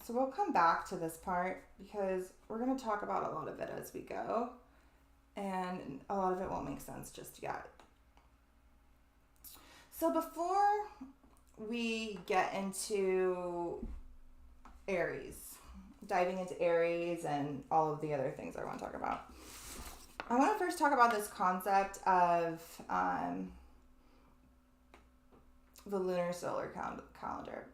So we'll come back to this part because we're going to talk about a lot of it as we go. And a lot of it won't make sense just yet. So before we get into Aries, diving into Aries and all of the other things I want to talk about, I want to first talk about this concept of the lunar solar calendar.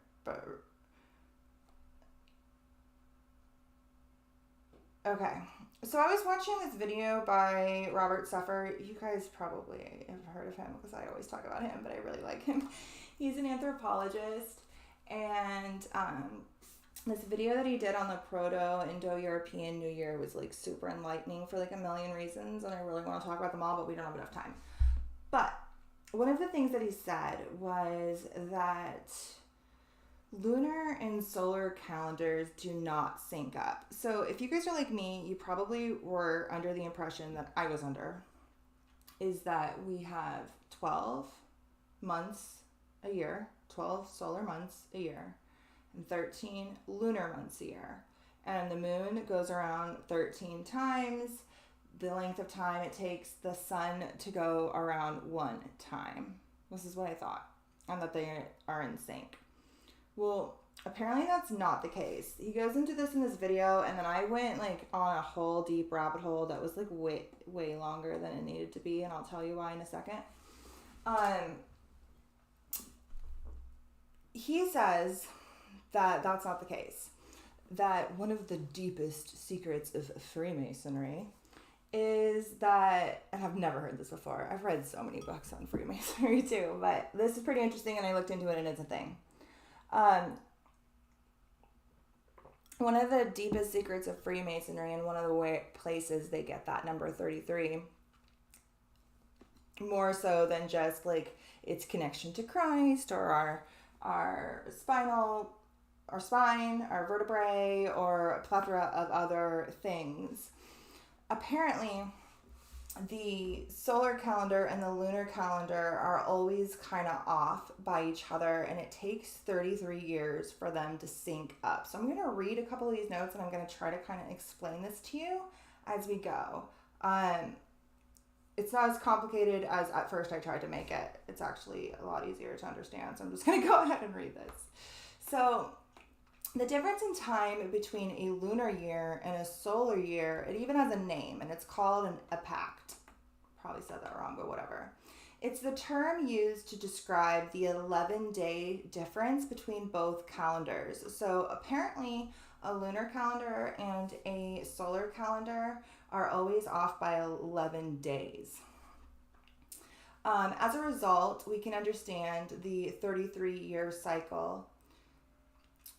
Okay, so I was watching this video by Robert Suffer. You guys probably have heard of him because I always talk about him, but I really like him. He's an anthropologist, and this video that he did on the Proto-Indo-European New Year was like super enlightening for like a million reasons, and I really want to talk about them all, but we don't have enough time. But one of the things that he said was that lunar and solar calendars do not sync up. So if you guys are like me, you probably were under the impression that I was under, is that we have 12 months a year, 12 solar months a year, and 13 lunar months a year. And the moon goes around 13 times the length of time it takes the sun to go around one time. This is what I thought, and that they are in sync. Well, apparently that's not the case. He goes into this in this video, and then I went like on a whole deep rabbit hole that was like way longer than it needed to be, and I'll tell you why in a second. He says that that's not the case. That one of the deepest secrets of Freemasonry is that, and I've never heard this before. I've read so many books on Freemasonry too, but this is pretty interesting, and I looked into it, and it's a thing. One of the deepest secrets of Freemasonry, and one of the places they get that number 33, more so than just like its connection to Christ or our spine, our vertebrae, or a plethora of other things. Apparently, the solar calendar and the lunar calendar are always kind of off by each other, and it takes 33 years for them to sync up. So I'm going to read a couple of these notes, and I'm going to try to kind of explain this to you as we go. It's not as complicated as at first I tried to make it. It's actually a lot easier to understand, so I'm just going to go ahead and read this. So the difference in time between a lunar year and a solar year, it even has a name, and it's called an epact. Probably said that wrong, but whatever. It's the term used to describe the 11-day difference between both calendars. So apparently a lunar calendar and a solar calendar are always off by 11 days. As a result, we can understand the 33-year cycle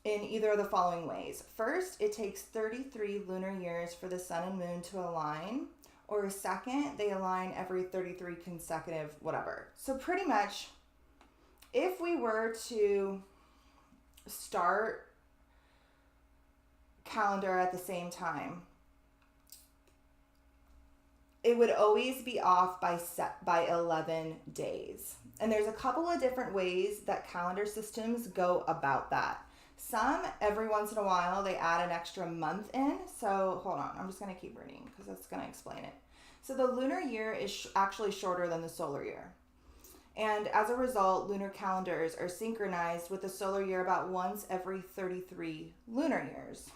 in either of the following ways. First, it takes 33 lunar years for the sun and moon to align, or second, they align every 33 consecutive whatever. So pretty much, if we were to start calendar at the same time, it would always be off by 11 days. And there's a couple of different ways that calendar systems go about that. Some, every once in a while, they add an extra month in. So hold on, I'm just going to keep reading because that's going to explain it. So the lunar year is actually shorter than the solar year. And as a result, lunar calendars are synchronized with the solar year about once every 33 lunar years.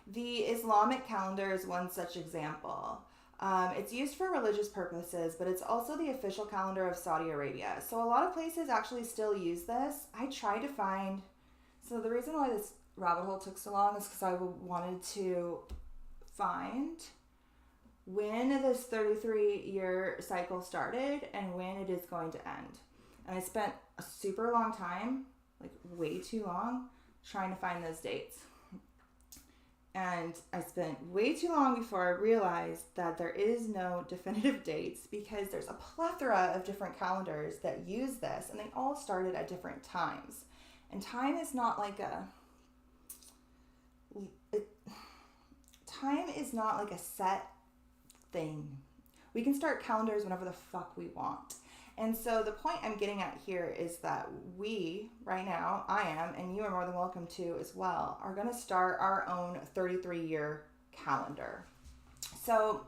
The Islamic calendar is one such example. It's used for religious purposes, but it's also the official calendar of Saudi Arabia. So a lot of places actually still use this. I tried to find... So the reason why this rabbit hole took so long is because I wanted to find when this 33-year cycle started and when it is going to end. And I spent a super long time, like way too long, trying to find those dates. And I spent way too long before I realized that there is no definitive dates, because there's a plethora of different calendars that use this, and they all started at different times. And time is not like a set thing. We can start calendars whenever the fuck we want. And so the point I'm getting at here is that we, right now, I am, and you are more than welcome to as well, are going to start our own 33-year calendar. So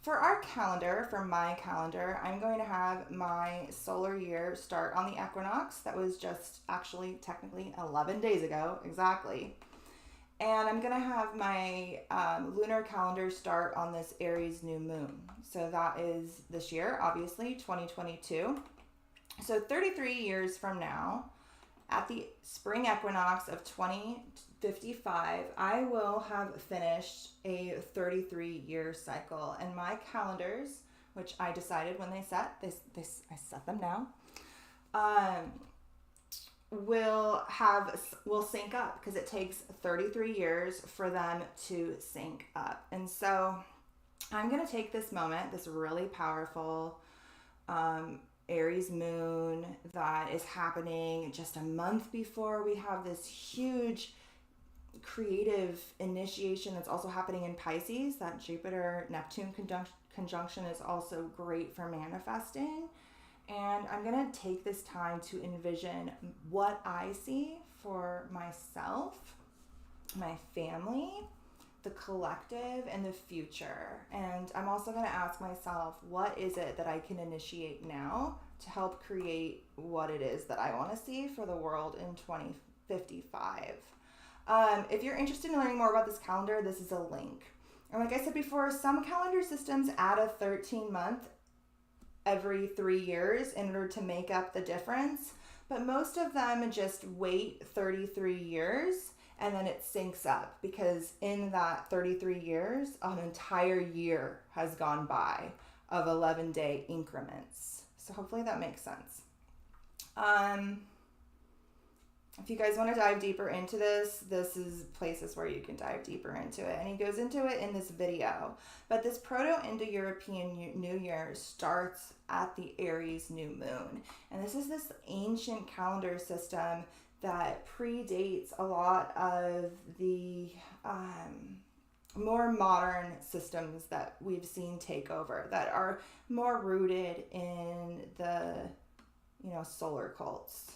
for our calendar, for my calendar, I'm going to have my solar year start on the equinox. That was just actually technically 11 days ago, exactly. And I'm going to have my lunar calendar start on this Aries new moon. So that is this year, obviously, 2022. So 33 years from now, at the spring equinox of 2055, I will have finished a 33-year cycle. And my calendars, which I decided when they set, I set them now, will sync up because it takes 33 years for them to sync up. And so I'm going to take this moment, this really powerful Aries moon that is happening just a month before we have this huge creative initiation that's also happening in Pisces. That Jupiter-Neptune conjunction is also great for manifesting. And I'm going to take this time to envision what I see for myself, my family, the collective, and the future. And I'm also going to ask myself, what is it that I can initiate now to help create what it is that I want to see for the world in 2055? If you're interested in learning more about this calendar, this is a link. And like I said before, some calendar systems add a 13-month every 3 years in order to make up the difference, but most of them just wait 33 years and then it syncs up, because in that 33 years an entire year has gone by of 11-day increments. So hopefully that makes sense. If you guys want to dive deeper into this is places where you can dive deeper into it. And he goes into it in this video. But this Proto-Indo-European New Year starts at the Aries new moon. And this is this ancient calendar system that predates a lot of the more modern systems that we've seen take over, that are more rooted in the, solar cults.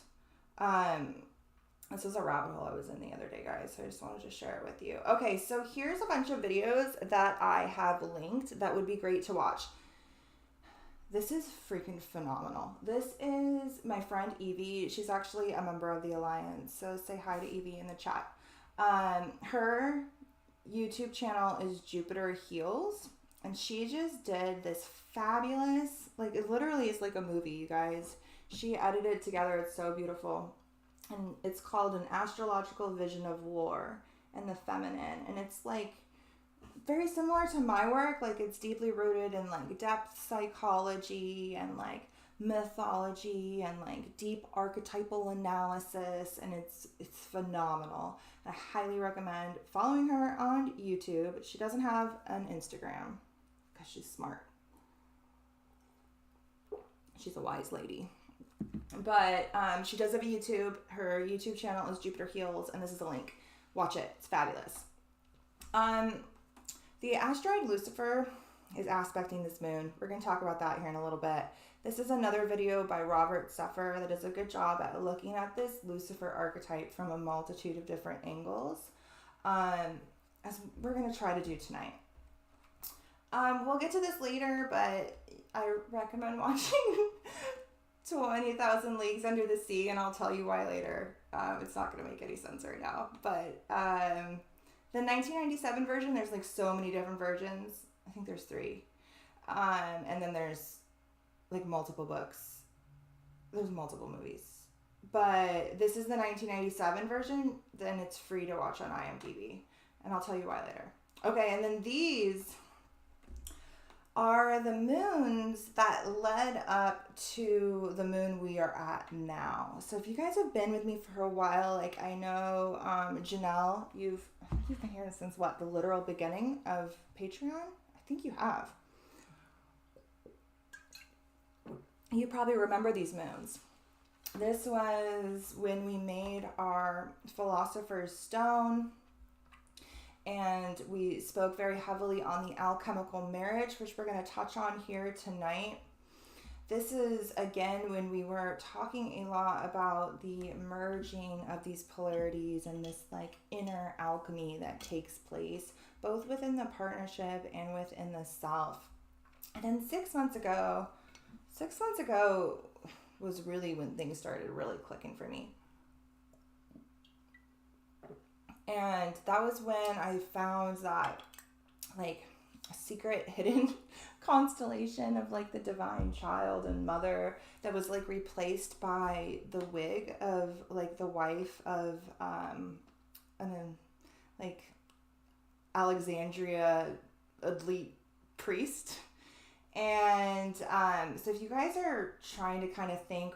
This was a rabbit hole I was in the other day, guys, so I just wanted to share it with you. Okay, so here's a bunch of videos that I have linked that would be great to watch. This is freaking phenomenal. This is my friend Evie. She's actually a member of the Alliance, so say hi to Evie in the chat. Her YouTube channel is Jupiter Heals, and she just did this fabulous, it literally is like a movie, you guys. She edited it together. It's so beautiful. And it's called An Astrological Vision of War and the Feminine. And it's very similar to my work. It's deeply rooted in depth psychology and mythology and deep archetypal analysis. And it's phenomenal. I highly recommend following her on YouTube. She doesn't have an Instagram because she's smart. She's a wise lady. But she does have a YouTube. Her YouTube channel is Jupiter Heals, and this is a link. Watch it. It's fabulous. The asteroid Lucifer is aspecting this moon. We're going to talk about that here in a little bit. This is another video by Robert Suffer that does a good job at looking at this Lucifer archetype from a multitude of different angles, as we're going to try to do tonight. We'll get to this later, but I recommend watching 20,000 Leagues Under the Sea, and I'll tell you why later. It's not going to make any sense right now. But the 1997 version, there's so many different versions. I think there's 3. And then there's multiple books. There's multiple movies. But this is the 1997 version, then it's free to watch on IMDb. And I'll tell you why later. Okay, and then these are the moons that led up to the moon we are at now. So if you guys have been with me for a while, I know Janelle, you've been here since the literal beginning of Patreon? I think you have. You probably remember these moons. This was when we made our Philosopher's Stone, and we spoke very heavily on the alchemical marriage, which we're going to touch on here tonight. this is, again, when we were talking a lot about the merging of these polarities and this like inner alchemy that takes place both within the partnership and within the self. And then 6 months ago was really when things started really clicking for me. And that was when I found that like a secret hidden constellation of like the divine child and mother that was like replaced by the wig of like the wife of like Alexandria elite priest. And so if you guys are trying to kind of think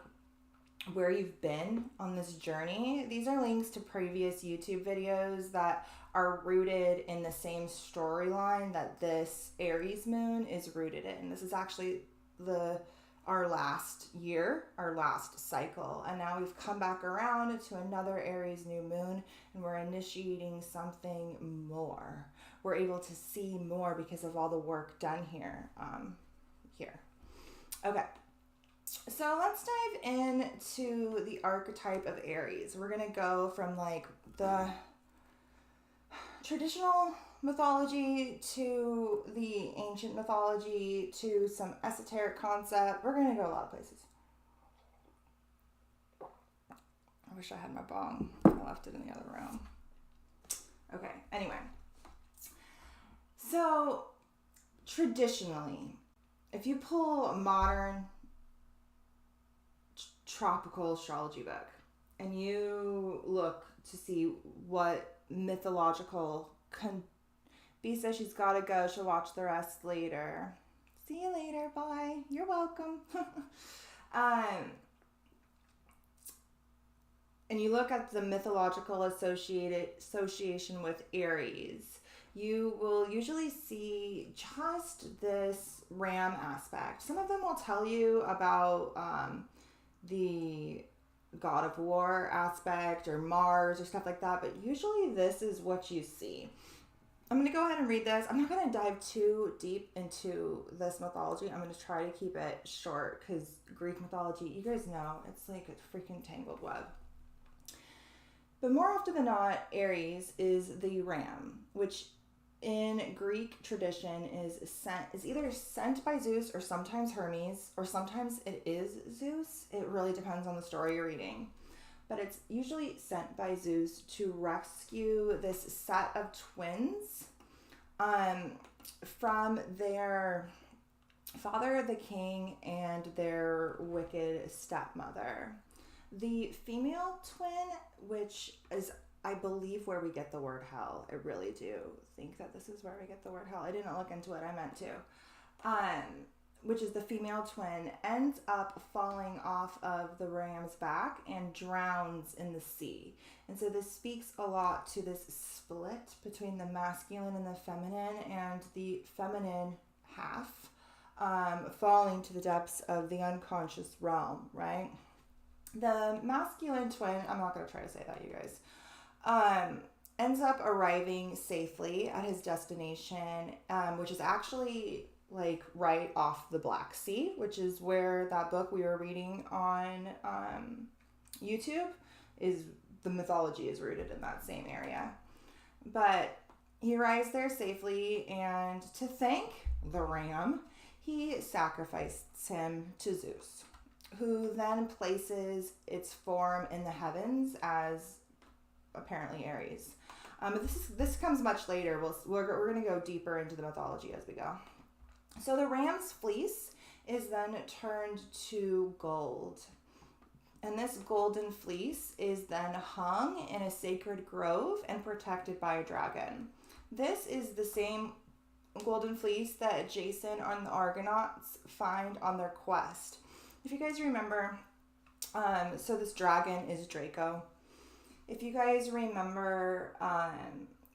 where you've been on this journey, these are links to previous YouTube videos that are rooted in the same storyline that this Aries moon is rooted in. This is actually our last year, our last cycle. And now we've come back around to another Aries new moon, and we're initiating something more. We're able to see more because of all the work done here. Okay. So let's dive into the archetype of Aries. We're going to go from like the traditional mythology to the ancient mythology to some esoteric concept. We're going to go a lot of places. I wish I had my bong. I left it in the other room. Okay, anyway. So traditionally, if you pull a modern tropical astrology book and you look to see what mythological B says she's gotta go, she'll watch the rest later. See you later, bye, you're welcome. And you look at the mythological association with Aries, you will usually see just this ram aspect. Some of them will tell you about the God of War aspect or Mars or stuff like that, but usually this is what you see. I'm going to go ahead and read this. I'm not going to dive too deep into this mythology. I'm going to try to keep it short because Greek mythology, you guys know, it's like a freaking tangled web. But more often than not, Aries is the ram, which in Greek tradition is either sent by Zeus or sometimes Hermes, or sometimes it is Zeus. It really depends on the story you're reading. But it's usually sent by Zeus to rescue this set of twins from their father, the king, and their wicked stepmother. The female twin, which is, I believe, where we get the word hell. I really do think that this is where we get the word hell. I didn't look into it. I meant to. Which is the female twin, ends up falling off of the ram's back and drowns in the sea. And so this speaks a lot to this split between the masculine and the feminine, and the feminine half falling to the depths of the unconscious realm, right? The masculine twin, I'm not going to try to say that, you guys, ends up arriving safely at his destination, which is actually like right off the Black Sea, which is where that book we were reading on YouTube is. The mythology is rooted in that same area. But he arrives there safely, and to thank the ram, he sacrificed him to Zeus, who then places its form in the heavens as apparently Aries. This comes much later. We're going to go deeper into the mythology as we go. So the ram's fleece is then turned to gold. And this golden fleece is then hung in a sacred grove and protected by a dragon. This is the same golden fleece that Jason and the Argonauts find on their quest. If you guys remember, so this dragon is Draco. If you guys remember,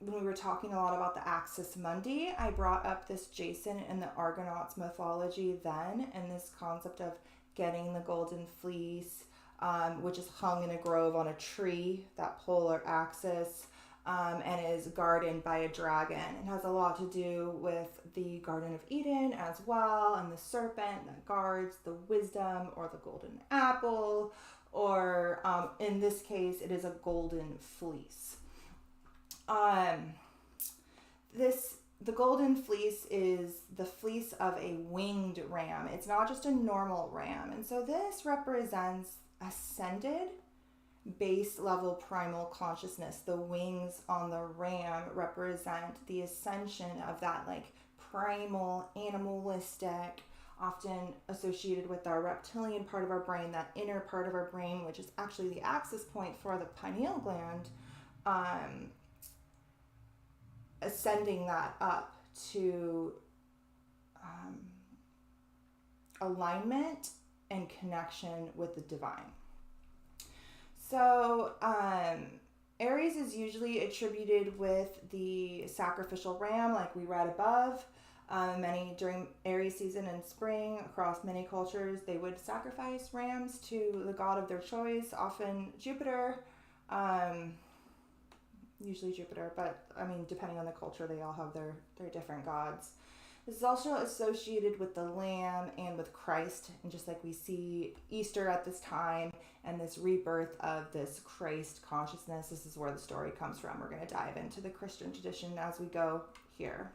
when we were talking a lot about the Axis Mundi, I brought up this Jason and the Argonauts mythology then, and this concept of getting the golden fleece, which is hung in a grove on a tree, that polar axis, and is guarded by a dragon. It has a lot to do with the Garden of Eden as well, and the serpent that guards the wisdom or the golden apple, or in this case, it is a golden fleece. The golden fleece is the fleece of a winged ram. It's not just a normal ram. And so this represents ascended base level primal consciousness. The wings on the ram represent the ascension of that like primal, animalistic, often associated with our reptilian part of our brain, that inner part of our brain, which is actually the axis point for the pineal gland, ascending that up to alignment and connection with the divine. So Aries is usually attributed with the sacrificial ram, like we read above. During Aries season in spring, across many cultures, they would sacrifice rams to the god of their choice, often Jupiter. Usually Jupiter, but I mean, depending on the culture, they all have their different gods. This is also associated with the Lamb and with Christ, and just like we see Easter at this time and this rebirth of this Christ consciousness, this is where the story comes from. We're going to dive into the Christian tradition as we go here.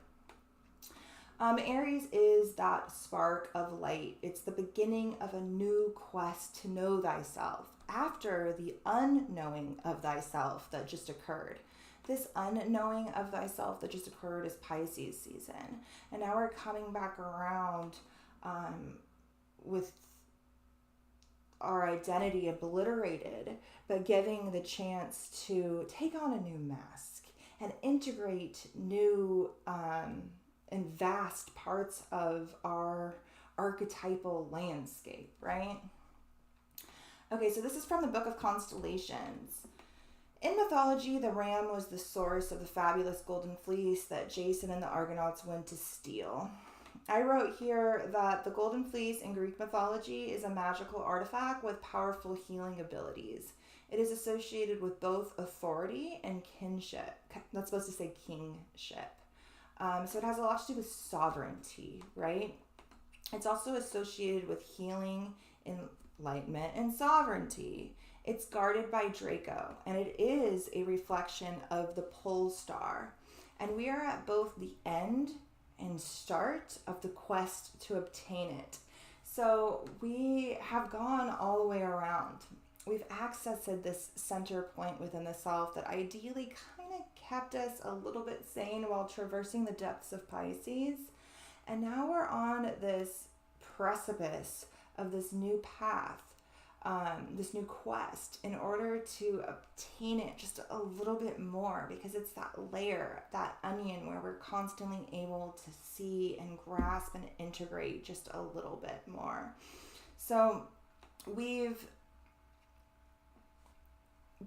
Aries is that spark of light. It's the beginning of a new quest to know thyself after the unknowing of thyself that just occurred. This unknowing of thyself that just occurred is Pisces season. And now we're coming back around with our identity obliterated, but giving the chance to take on a new mask and integrate new and vast parts of our archetypal landscape, right? Okay, so this is from the Book of Constellations. In mythology, the ram was the source of the fabulous golden fleece that Jason and the Argonauts went to steal. I wrote here that the golden fleece in Greek mythology is a magical artifact with powerful healing abilities. It is associated with both authority and kinship. That's supposed to say kingship. So it has a lot to do with sovereignty, right? It's also associated with healing, enlightenment, and sovereignty. It's guarded by Draco, and it is a reflection of the pole star. And we are at both the end and start of the quest to obtain it. So we have gone all the way around. We've accessed this center point within the self that ideally kind of kept us a little bit sane while traversing the depths of Pisces. And now we're on this precipice of this new path, this new quest, in order to obtain it just a little bit more, because it's that layer, that onion, where we're constantly able to see and grasp and integrate just a little bit more. So we've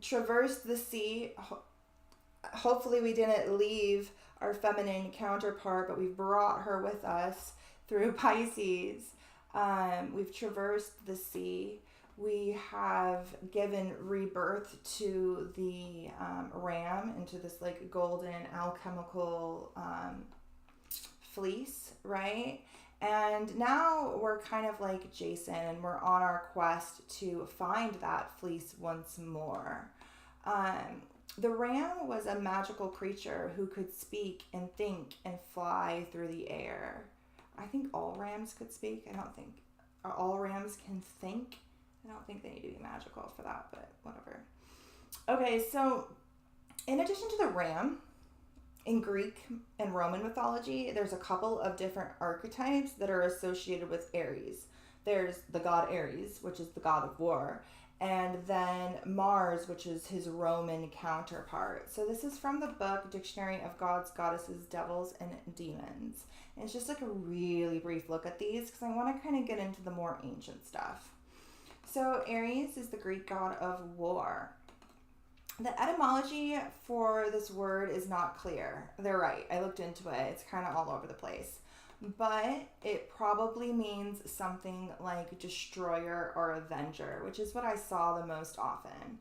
traversed the sea. Hopefully we didn't leave our feminine counterpart, but we've brought her with us through Pisces. We've traversed the sea. We have given rebirth to the ram into this like golden alchemical fleece, right? And now we're kind of like Jason, and we're on our quest to find that fleece once more. The ram was a magical creature who could speak and think and fly through the air. I think all rams could speak. I don't think all rams can think. I don't think they need to be magical for that, but whatever. Okay, so in addition to the ram, in Greek and Roman mythology, there's a couple of different archetypes that are associated with Aries. There's the god Ares, which is the god of war, and then Mars, which is his Roman counterpart. So this is from the book Dictionary of Gods, Goddesses, Devils, and Demons. And it's just like a really brief look at these because I want to kind of get into the more ancient stuff. So Aries is the Greek god of war. The etymology for this word is not clear. They're right. I looked into it. It's kind of all over the place. But it probably means something like destroyer or avenger, which is what I saw the most often.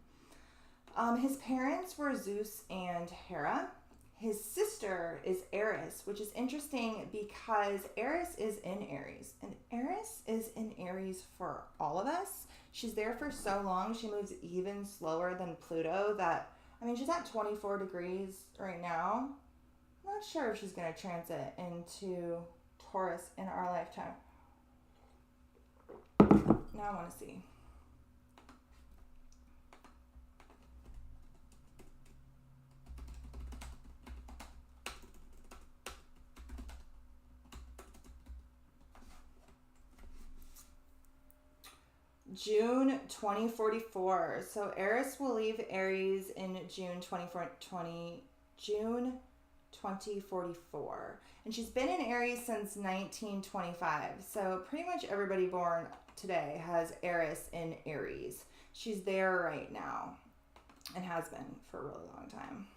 His parents were Zeus and Hera. His sister is Eris, which is interesting because Eris is in Aries. And Eris is in Aries for all of us. She's there for so long. She moves even slower than Pluto she's at 24 degrees right now. I'm not sure if she's going to transit into Taurus in our lifetime. Now I want to see. June 2044. So Eris will leave Aries in June 2044. And she's been in Aries since 1925. So pretty much everybody born today has Eris in Aries. She's there right now and has been for a really long time.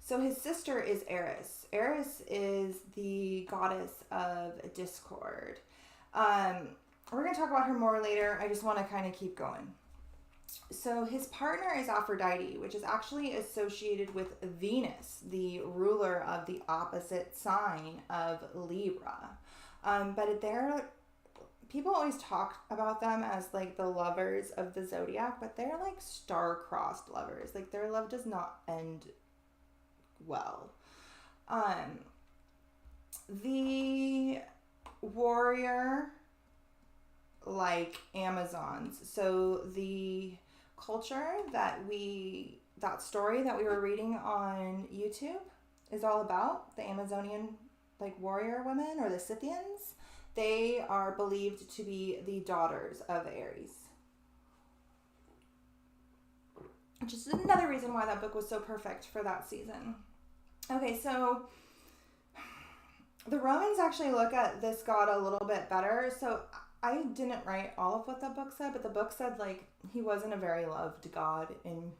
So his sister is Eris. Eris is the goddess of discord. We're going to talk about her more later. I just want to kind of keep going. So his partner is Aphrodite, which is actually associated with Venus, the ruler of the opposite sign of Libra. People always talk about them as like the lovers of the zodiac, but they're like star-crossed lovers. Like their love does not end well. The warrior, like Amazons. So the culture that story that we were reading on YouTube is all about the Amazonian like warrior women or the Scythians. They are believed to be the daughters of Aries. Which is another reason why that book was so perfect for that season. Okay, so the Romans actually look at this god a little bit better. So I didn't write all of what that book said, but the book said like he wasn't a very loved god in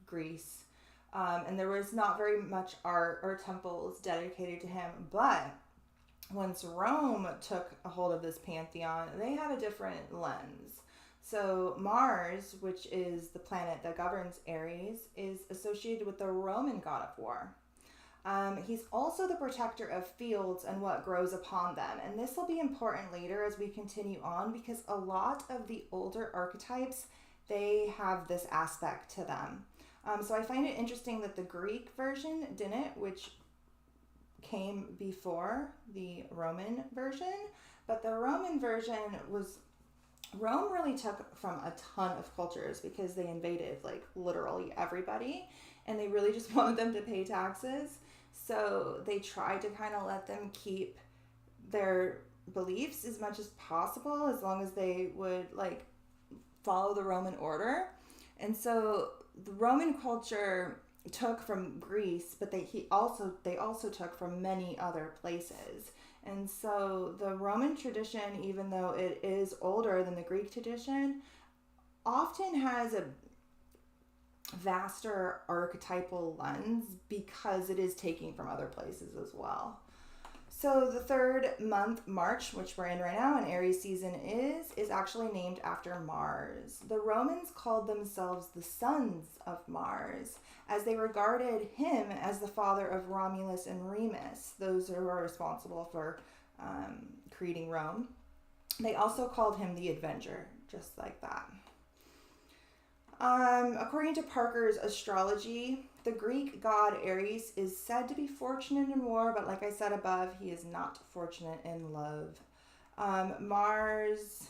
Greece. And there was not very much art or temples dedicated to him. But once Rome took a hold of this pantheon, they had a different lens. So Mars, which is the planet that governs Aries, is associated with the Roman god of war. He's also the protector of fields and what grows upon them. And this will be important later as we continue on because a lot of the older archetypes, they have this aspect to them. So I find it interesting that the Greek version didn't, which came before the Roman version. But the Roman version Rome really took from a ton of cultures because they invaded like literally everybody. And they really just wanted them to pay taxes. So they tried to kind of let them keep their beliefs as much as possible, as long as they would like follow the Roman order. And so the Roman culture took from Greece, but they also took from many other places. And so the Roman tradition, even though it is older than the Greek tradition, often has a vaster archetypal lens because it is taking from other places as well. So the third month, March, which we're in right now, and Aries season is actually named after Mars. The Romans called themselves the sons of Mars, as they regarded him as the father of Romulus and Remus, those who are responsible for creating Rome. They also called him the Avenger, just like that. According to Parker's astrology, the Greek god Aries is said to be fortunate in war, but like I said above, he is not fortunate in love. Mars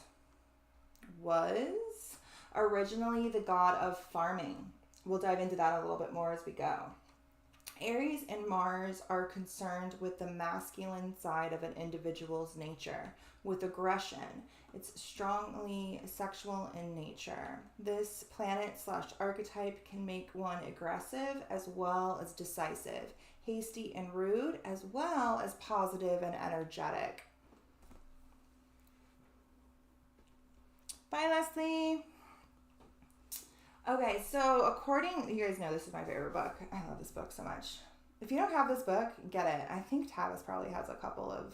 was originally the god of farming. We'll dive into that a little bit more as we go. Aries and Mars are concerned with the masculine side of an individual's nature, with aggression. It's strongly sexual in nature. This planet/archetype can make one aggressive as well as decisive, hasty and rude, as well as positive and energetic. Bye, Leslie. Okay, so you guys know this is my favorite book. I love this book so much. If you don't have this book, get it. I think Tavis probably has a couple of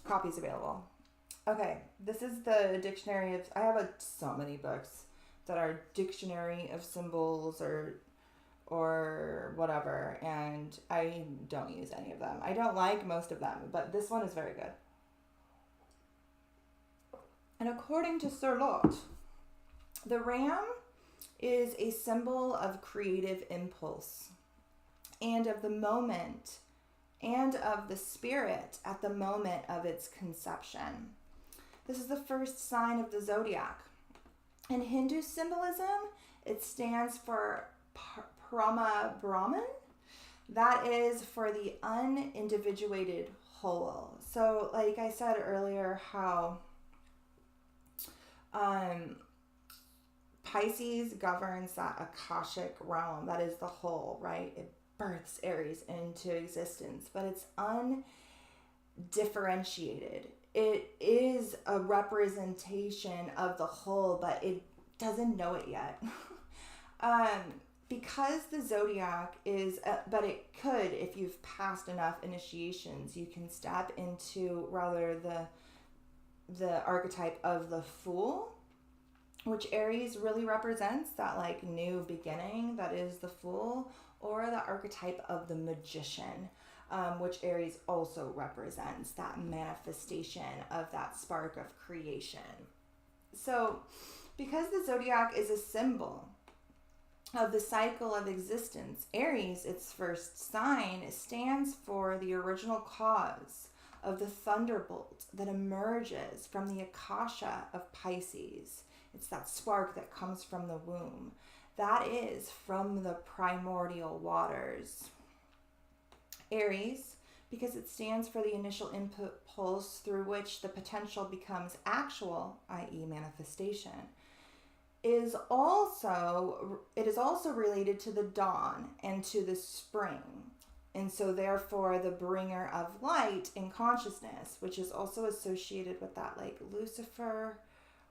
copies available. Okay, this is the dictionary of, I have so many books that are dictionary of symbols or whatever, and I don't use any of them. I don't like most of them, but this one is very good. And according to Sir Lot, the ram is a symbol of creative impulse and of the moment and of the spirit at the moment of its conception. This is the first sign of the zodiac. In Hindu symbolism, it stands for Brahma Brahman. That is for the unindividuated whole. So, like I said earlier, how Pisces governs that Akashic realm. That is the whole, right? It births Aries into existence, but it's undifferentiated. It is a representation of the whole, but it doesn't know it yet. Because the zodiac is, but it could, if you've passed enough initiations, you can step into rather the archetype of the Fool, which Aries really represents, that like new beginning that is the Fool, or the archetype of the Magician, which Aries also represents, that manifestation of that spark of creation. So because the zodiac is a symbol of the cycle of existence, Aries, its first sign, stands for the original cause of the thunderbolt that emerges from the akasha of Pisces. It's that spark that comes from the womb. That is from the primordial waters. Aries, because it stands for the initial impulse through which the potential becomes actual, i.e. manifestation, it is also related to the dawn and to the spring. And so therefore the bringer of light in consciousness, which is also associated with that like Lucifer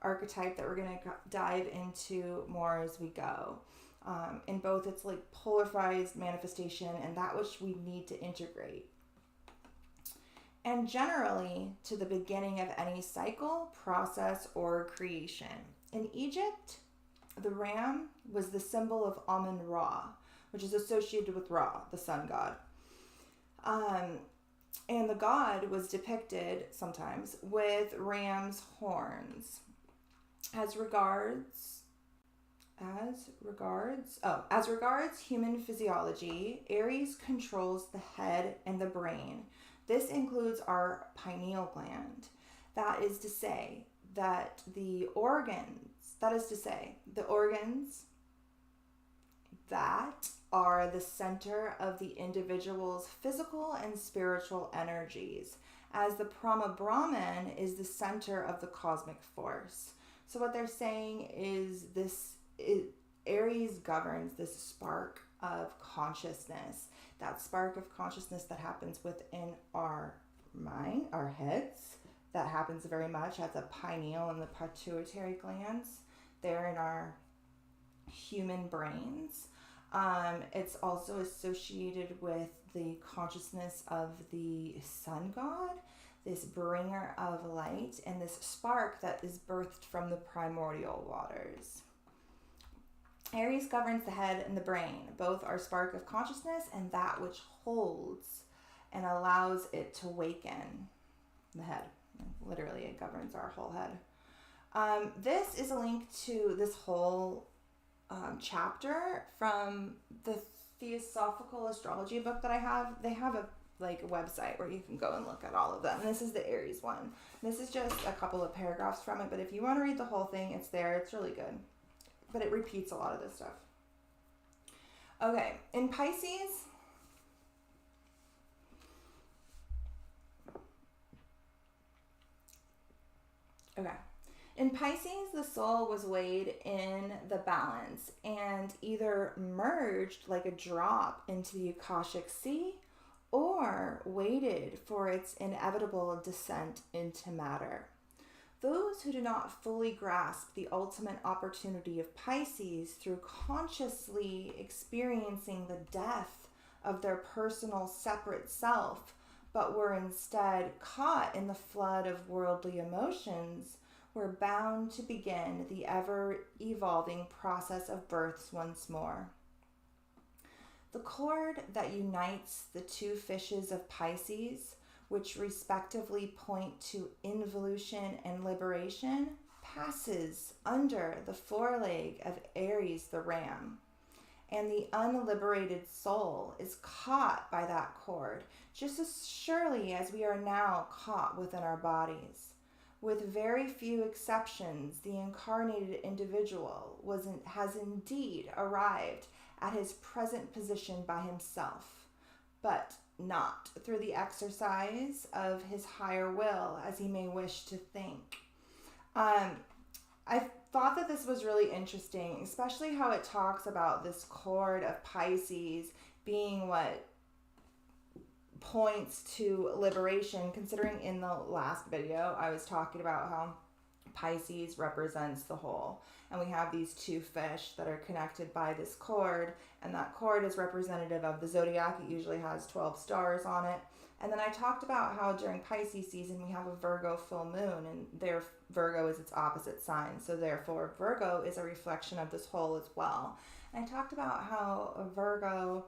archetype that we're going to dive into more as we go. In both its like polarized manifestation and that which we need to integrate. And generally to the beginning of any cycle, process, or creation. In Egypt, the ram was the symbol of Amun-Ra, which is associated with Ra, the sun god. And the god was depicted sometimes with ram's horns. As regards human physiology, Aries controls the head and the brain. This includes our pineal gland. That is to say that the organs that are the center of the individual's physical and spiritual energies, as the Brahma Brahman is the center of the cosmic force. So what they're saying is Aries governs this spark of consciousness, that spark of consciousness that happens within our mind, our heads, that happens very much at the pineal and the pituitary glands. They're in our human brains. It's also associated with the consciousness of the sun god, this bringer of light, and this spark that is birthed from the primordial waters. Aries governs the head and the brain. Both are spark of consciousness and that which holds and allows it to waken the head. Literally, it governs our whole head. This is a link to this whole chapter from the Theosophical Astrology book that I have. They have a website where you can go and look at all of them. And this is the Aries one. This is just a couple of paragraphs from it, but if you want to read the whole thing, it's there. It's really good. But it repeats a lot of this stuff. Okay, in Pisces, the soul was weighed in the balance and either merged like a drop into the Akashic Sea or waited for its inevitable descent into matter. Those who do not fully grasp the ultimate opportunity of Pisces through consciously experiencing the death of their personal separate self, but were instead caught in the flood of worldly emotions, were bound to begin the ever-evolving process of births once more. The cord that unites the two fishes of Pisces, which respectively point to involution and liberation, passes under the foreleg of Aries the ram, and the unliberated soul is caught by that cord just as surely as we are now caught within our bodies. With very few exceptions, the incarnated individual has indeed arrived at his present position by himself, but not through the exercise of his higher will, as he may wish to think. I thought that this was really interesting, especially how it talks about this cord of Pisces being what points to liberation, considering in the last video I was talking about how Pisces represents the whole, and we have these two fish that are connected by this cord, and that cord is representative of the zodiac. It usually has 12 stars on it. And then I talked about how during Pisces season we have a Virgo full moon, and there Virgo is its opposite sign, so therefore Virgo is a reflection of this whole as well. And I talked about how a Virgo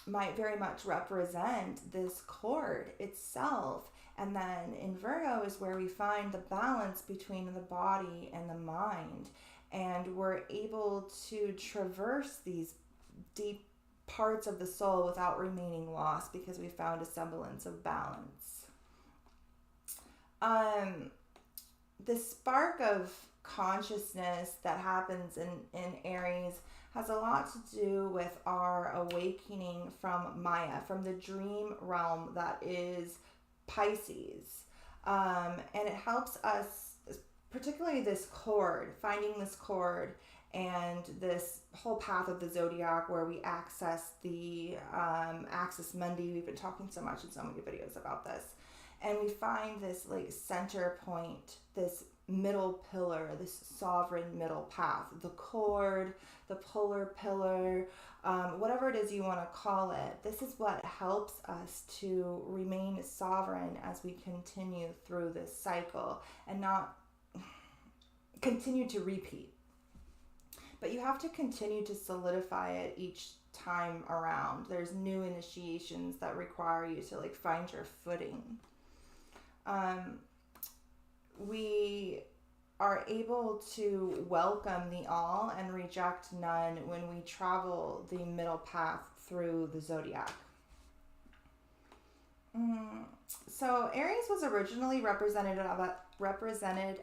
might very much represent this cord itself. And then in Virgo is where we find the balance between the body and the mind. And we're able to traverse these deep parts of the soul without remaining lost because we found a semblance of balance. The spark of consciousness that happens in Aries has a lot to do with our awakening from Maya, from the dream realm that is Pisces. And it helps us, particularly this cord, finding this cord and this whole path of the zodiac where we access the axis mundi. We've been talking so much in so many videos about this. And we find this like center point, this middle pillar, this sovereign middle path, the cord, the polar pillar, whatever it is you want to call it. This is what helps us to remain sovereign as we continue through this cycle and not continue to repeat. But you have to continue to solidify it each time around. There's new initiations that require you to like find your footing. We are able to welcome the all and reject none when we travel the middle path through the zodiac. So Aries was originally represented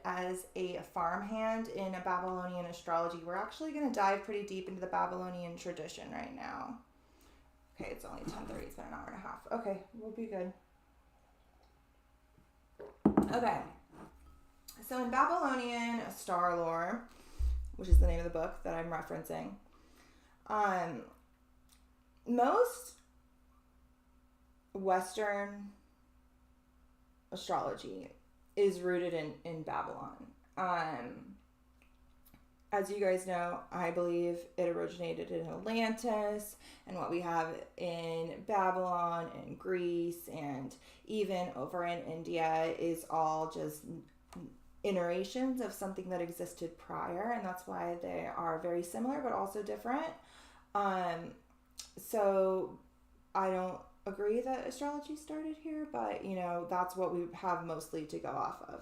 as a farmhand in a Babylonian astrology. We're actually going to dive pretty deep into the Babylonian tradition right now. Okay, it's only 10:30. It's been an hour and a half. Okay, we'll be good. Okay. So in Babylonian star lore, which is the name of the book that I'm referencing, most Western astrology is rooted in Babylon. As you guys know, I believe it originated in Atlantis, and what we have in Babylon and Greece and even over in India is all just iterations of something that existed prior, and that's why they are very similar but also different. So I don't agree that astrology started here, but you know, that's what we have mostly to go off of.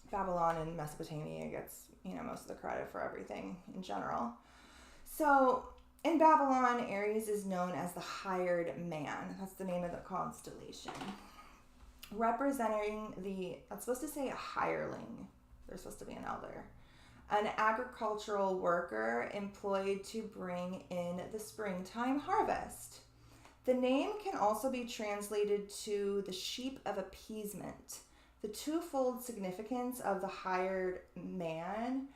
Babylon and Mesopotamia gets, you know, most of the credit for everything in general. So in Babylon, Aries is known as the hired man. That's the name of the constellation. Representing that's supposed to say a hireling. There's supposed to be an elder. An agricultural worker employed to bring in the springtime harvest. The name can also be translated to the sheep of appeasement. The twofold significance of the hired man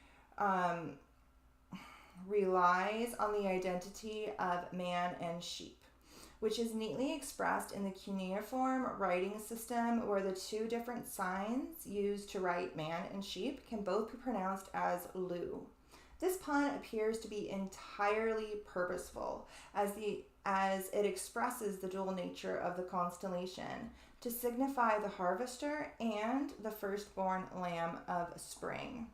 relies on the identity of man and sheep, which is neatly expressed in the cuneiform writing system, where the two different signs used to write man and sheep can both be pronounced as lu. This pun appears to be entirely purposeful, as it expresses the dual nature of the constellation to signify the harvester and the firstborn lamb of spring.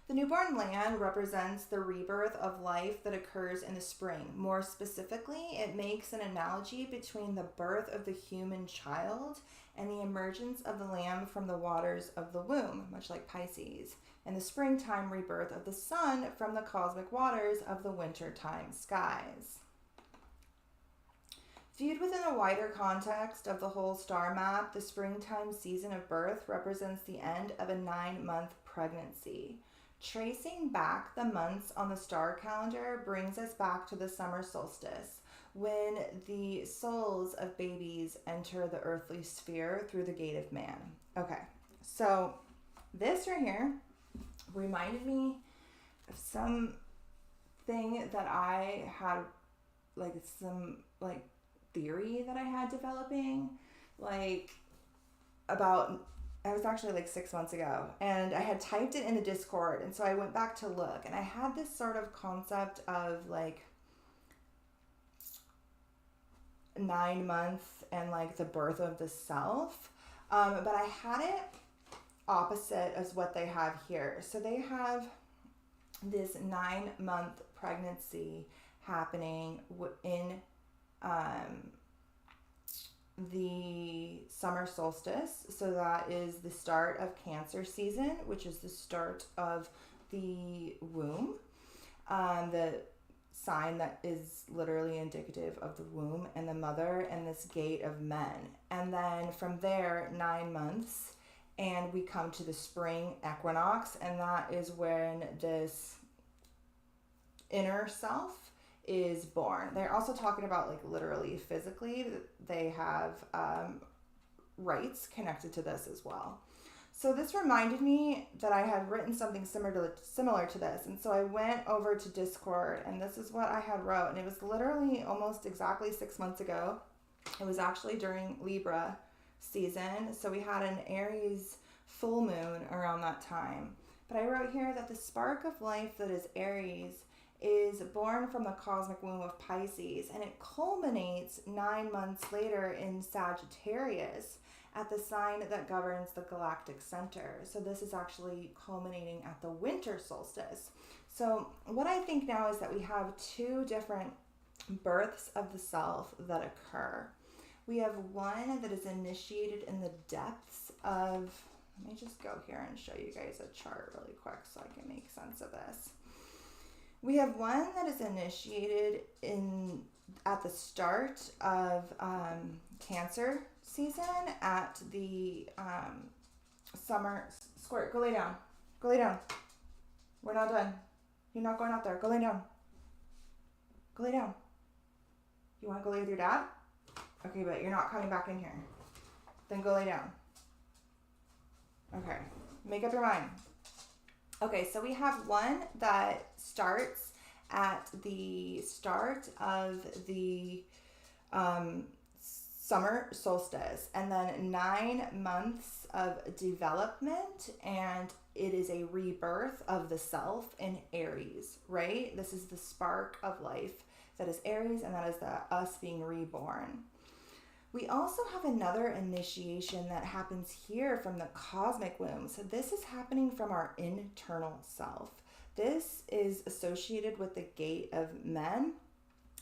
The newborn lamb represents the rebirth of life that occurs in the spring. More specifically, it makes an analogy between the birth of the human child and the emergence of the lamb from the waters of the womb, much like Pisces, and the springtime rebirth of the sun from the cosmic waters of the wintertime skies. Viewed within a wider context of the whole star map, the springtime season of birth represents the end of a 9-month pregnancy. Tracing back the months on the star calendar brings us back to the summer solstice, when the souls of babies enter the earthly sphere through the gate of man. Okay, so this right here reminded me of something that I had, like some like theory that I had developing, like about, I was actually like 6 months ago, and I had typed it in the Discord, and so I went back to look, and I had this sort of concept of like 9 months and like the birth of the self, but I had it opposite as what they have here. So they have this 9-month pregnancy happening in the summer solstice. So that is the start of Cancer season, which is the start of the womb, the sign that is literally indicative of the womb and the mother and this gate of men. And then from there, 9 months, and we come to the spring equinox, and that is when this inner self is born. They're also talking about like literally physically, they have rights connected to this as well. So this reminded me that I had written something similar to this. And so I went over to Discord, and this is what I had wrote. And it was literally almost exactly 6 months ago. It was actually during Libra season. So we had an Aries full moon around that time. But I wrote here that the spark of life that is Aries is born from the cosmic womb of Pisces, and it culminates 9 months later in Sagittarius at the sign that governs the galactic center. So this is actually culminating at the winter solstice. So what I think now is that we have 2 different births of the self that occur. We have one that is initiated in the depths of, let me just go here and show you guys a chart really quick so I can make sense of this. We have one that is initiated at the start of Cancer season at the summer squirt. Go lay down. Go lay down. We're not done. You're not going out there. Go lay down. Go lay down. You want to go lay with your dad? Okay, but you're not coming back in here. Then go lay down. Okay. Make up your mind. Okay, so we have one that starts at the start of the summer solstice, and then 9 months of development, and it is a rebirth of the self in Aries, right? This is the spark of life that is Aries, and that is us being reborn. We also have another initiation that happens here from the cosmic womb. So this is happening from our internal self. This is associated with the gate of men.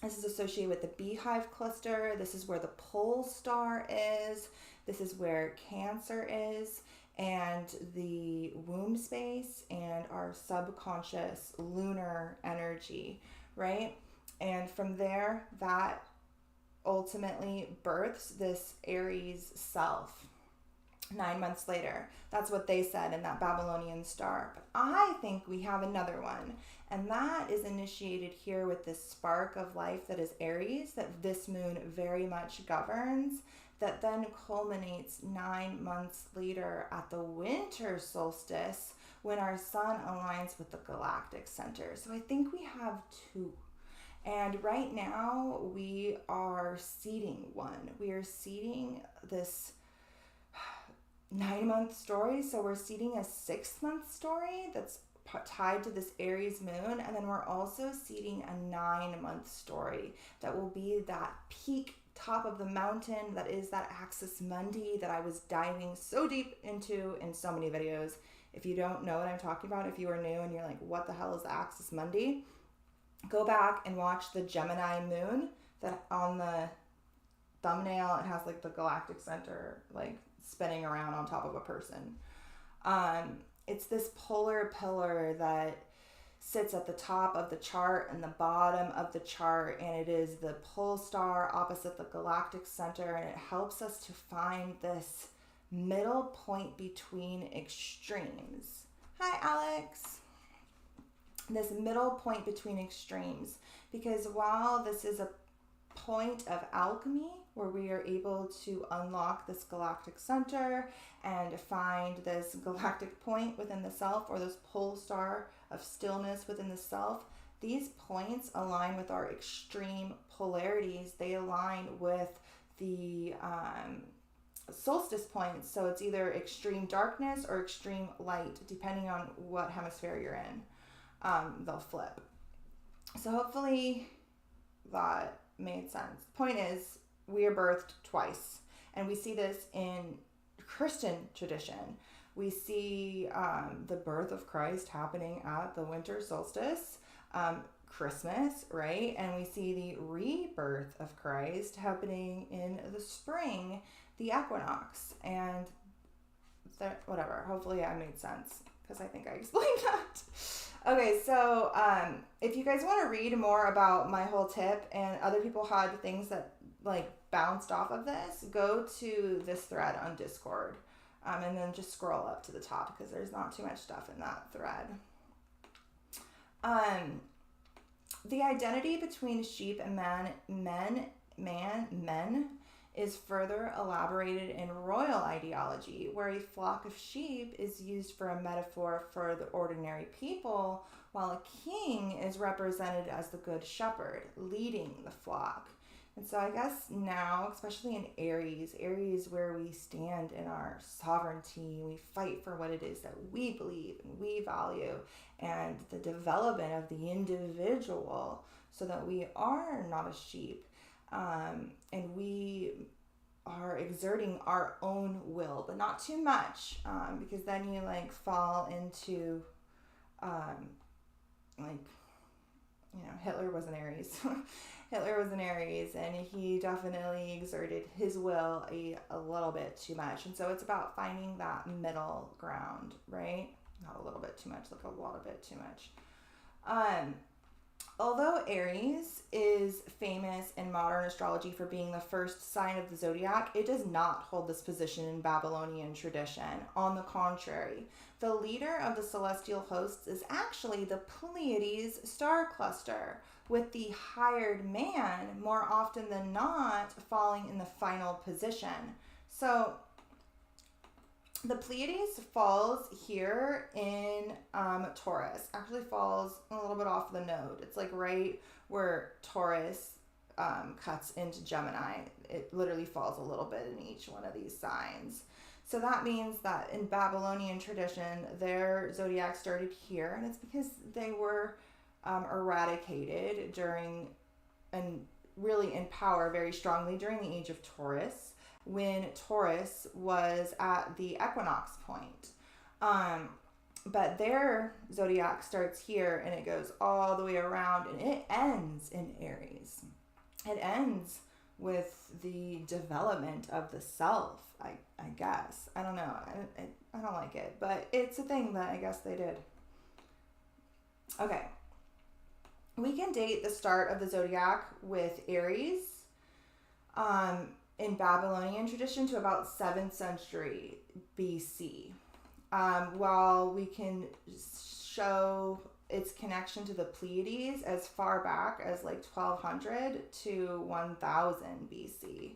This is associated with the beehive cluster. This is where the pole star is. This is where Cancer is, and the womb space and our subconscious lunar energy, right? And from there, that ultimately births this Aries self 9 months later. That's what they said in that Babylonian star. But I think we have another one, and that is initiated here with this spark of life that is Aries, that this moon very much governs, that then culminates 9 months later at the winter solstice when our sun aligns with the galactic center. So I think we have 2. And right now we are seeding one. We are seeding this 9-month story. So we're seeding a 6-month story that's tied to this Aries moon. And then we're also seeding a 9-month story that will be that peak top of the mountain that is that Axis Mundi that I was diving so deep into in so many videos. If you don't know what I'm talking about, if you are new and you're like, what the hell is the Axis Mundi? Go back and watch the Gemini moon that on the thumbnail, it has like the galactic center like spinning around on top of a person. It's this polar pillar that sits at the top of the chart and the bottom of the chart, and it is the pole star opposite the galactic center, and it helps us to find this middle point between extremes. Hi, Alex. This middle point between extremes, because while this is a point of alchemy where we are able to unlock this galactic center and find this galactic point within the self, or this pole star of stillness within the self, these points align with our extreme polarities. They align with the solstice points. So it's either extreme darkness or extreme light, depending on what hemisphere you're in. They'll flip. So hopefully that made sense. Point is, we are birthed twice, and we see this in Christian tradition. We see the birth of Christ happening at the winter solstice, Christmas, right? And we see the rebirth of Christ happening in the spring, the equinox, and whatever. Hopefully I made sense, because I think I explained that. Okay, so if you guys want to read more about my whole tip, and other people had things that like bounced off of this, go to this thread on Discord, and then just scroll up to the top, because there's not too much stuff in that thread. The identity between sheep and men is further elaborated in royal ideology, where a flock of sheep is used for a metaphor for the ordinary people, while a king is represented as the good shepherd leading the flock. And so I guess now, especially in Aries where we stand in our sovereignty, we fight for what it is that we believe and we value, and the development of the individual, so that we are not a sheep. And we are exerting our own will, but not too much, because then you like fall into, Hitler was an Aries. Hitler was an Aries, and he definitely exerted his will a little bit too much. And so it's about finding that middle ground, right? Not a little bit too much, like a lot of bit too much. Although Aries is famous in modern astrology for being the first sign of the zodiac, it does not hold this position in Babylonian tradition. On the contrary, the leader of the celestial hosts is actually the Pleiades star cluster, with the hired man more often than not falling in the final position. So the Pleiades falls here in Taurus. Actually falls a little bit off the node. It's like right where Taurus cuts into Gemini. It literally falls a little bit in each one of these signs. So that means that in Babylonian tradition, their zodiac started here, and it's because they were eradicated during, and really in power very strongly during the age of Taurus, when Taurus was at the equinox point. But their zodiac starts here and it goes all the way around, and it ends in Aries. It ends with the development of the self, I guess. I don't know. I don't like it, but it's a thing that I guess they did. Okay. We can date the start of the zodiac with Aries in Babylonian tradition to about 7th century BC. While we can show its connection to the Pleiades as far back as like 1200 to 1000 BC.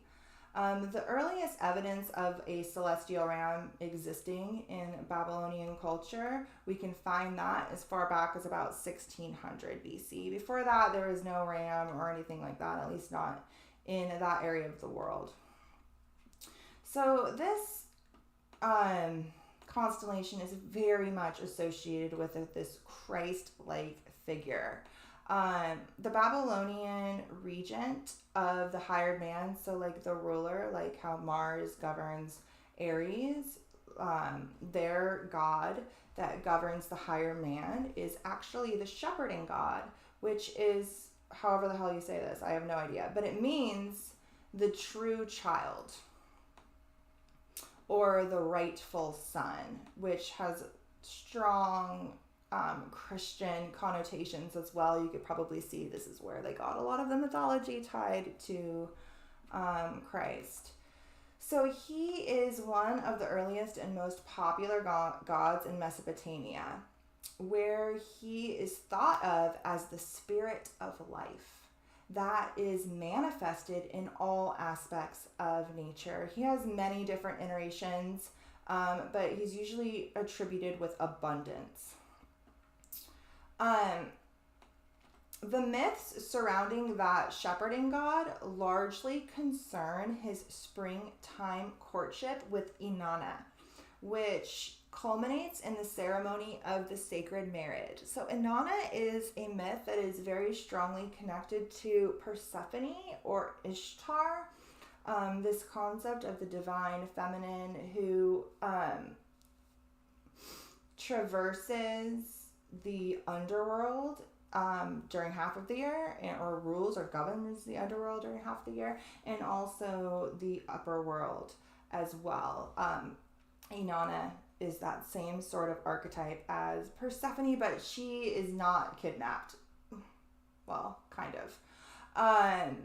The earliest evidence of a celestial ram existing in Babylonian culture, we can find that as far back as about 1600 BC. Before that, there was no ram or anything like that, at least not in that area of the world. So this constellation is very much associated with this Christ-like figure. The Babylonian regent of the hired man, so like the ruler, like how Mars governs Aries, their god that governs the higher man is actually the shepherding god, which is, however the hell you say this, I have no idea, but it means the true child or the rightful son, which has strong Christian connotations as well. You could probably see this is where they got a lot of the mythology tied to Christ. So he is one of the earliest and most popular gods in Mesopotamia, where he is thought of as the spirit of life that is manifested in all aspects of nature. He has many different iterations, but he's usually attributed with abundance. The myths surrounding that shepherding god largely concern his springtime courtship with Inanna, which culminates in the ceremony of the sacred marriage. So Inanna is a myth that is very strongly connected to Persephone or Ishtar, this concept of the divine feminine who traverses the underworld during half of the year, or rules or governs the underworld during half the year, and also the upper world as well. Inanna is that same sort of archetype as Persephone, but she is not kidnapped. Well, kind of.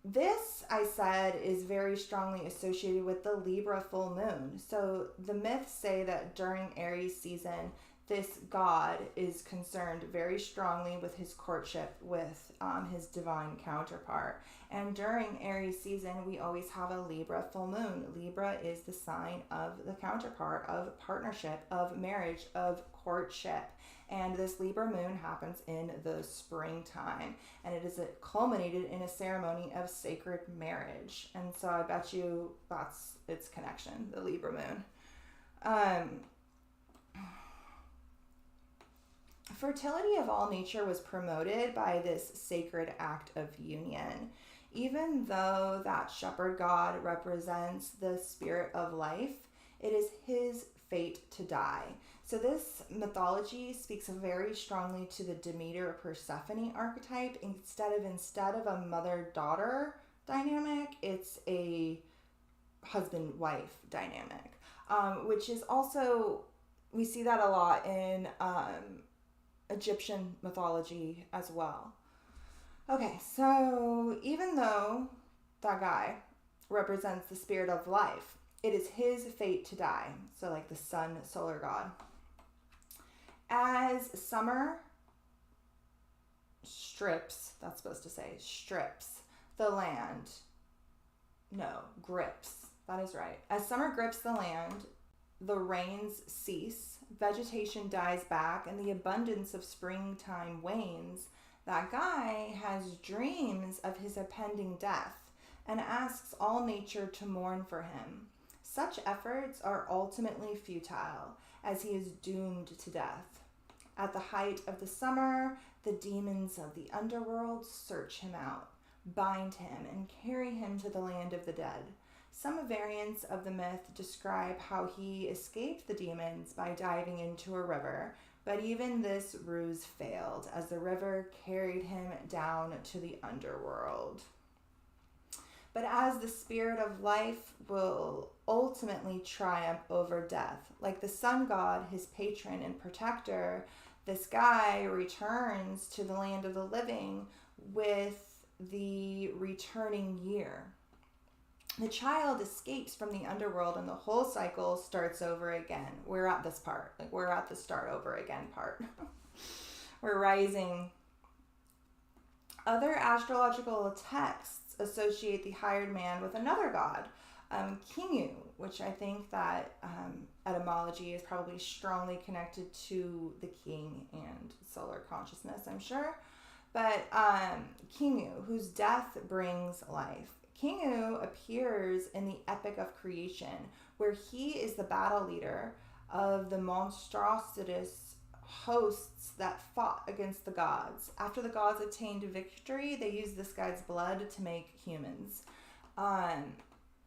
This, I said, is very strongly associated with the Libra full moon. So the myths say that during Aries season, this god is concerned very strongly with his courtship with his divine counterpart. And during Aries season, we always have a Libra full moon. Libra is the sign of the counterpart, of partnership, of marriage, of courtship. And this Libra moon happens in the springtime. And it is culminated in a ceremony of sacred marriage. And so I bet you that's its connection, the Libra moon. Fertility of all nature was promoted by this sacred act of union. Even though that shepherd god represents the spirit of life, it is his fate to die. So this mythology speaks very strongly to the Demeter Persephone archetype. Instead of a mother-daughter dynamic, it's a husband-wife dynamic, which is also, we see that a lot in Egyptian mythology as well. Okay, so even though that guy represents the spirit of life, it is his fate to die. So like the sun, solar god. As summer strips the land. No, grips. That is right. As summer grips the land, the rains cease, vegetation dies back, and the abundance of springtime wanes. That guy has dreams of his impending death and asks all nature to mourn for him. Such efforts are ultimately futile, as he is doomed to death. At the height of the summer, the demons of the underworld search him out, bind him, and carry him to the land of the dead. Some variants of the myth describe how he escaped the demons by diving into a river, but even this ruse failed, as the river carried him down to the underworld. But as the spirit of life will ultimately triumph over death, like the sun god, his patron and protector, this guy returns to the land of the living with the returning year. The child escapes from the underworld and the whole cycle starts over again. We're at this part. We're at the start over again part. We're rising. Other astrological texts associate the hired man with another god, Kingu, which I think that etymology is probably strongly connected to the king and solar consciousness, I'm sure. But Kingu, whose death brings life. Kingu appears in the epic of creation, where he is the battle leader of the monstrous hosts that fought against the gods. After the gods attained victory, they used this guy's blood to make humans.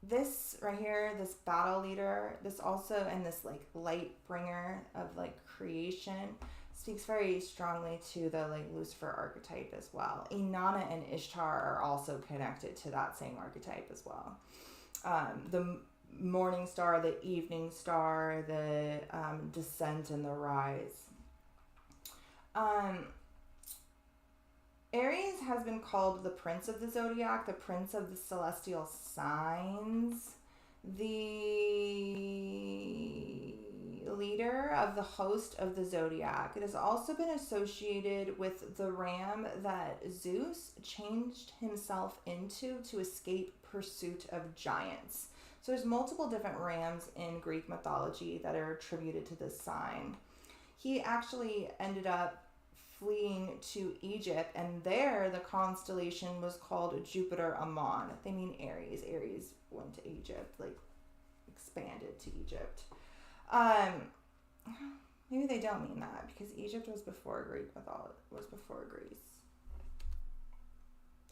This right here, this battle leader, this also, and this like light bringer of like creation, speaks very strongly to the like Lucifer archetype as well. Inanna and Ishtar are also connected to that same archetype as well. The morning star, the evening star, the descent and the rise. Aries has been called the prince of the zodiac, the prince of the celestial signs, the leader of the host of the zodiac. It has also been associated with the ram that Zeus changed himself into to escape pursuit of giants. So there's multiple different rams in Greek mythology that are attributed to this sign. He actually ended up fleeing to Egypt, and there the constellation was called Jupiter Ammon. They mean Aries. Aries went to Egypt, like expanded to Egypt. Maybe they don't mean that because Egypt was before Greek mythology, was before Greece.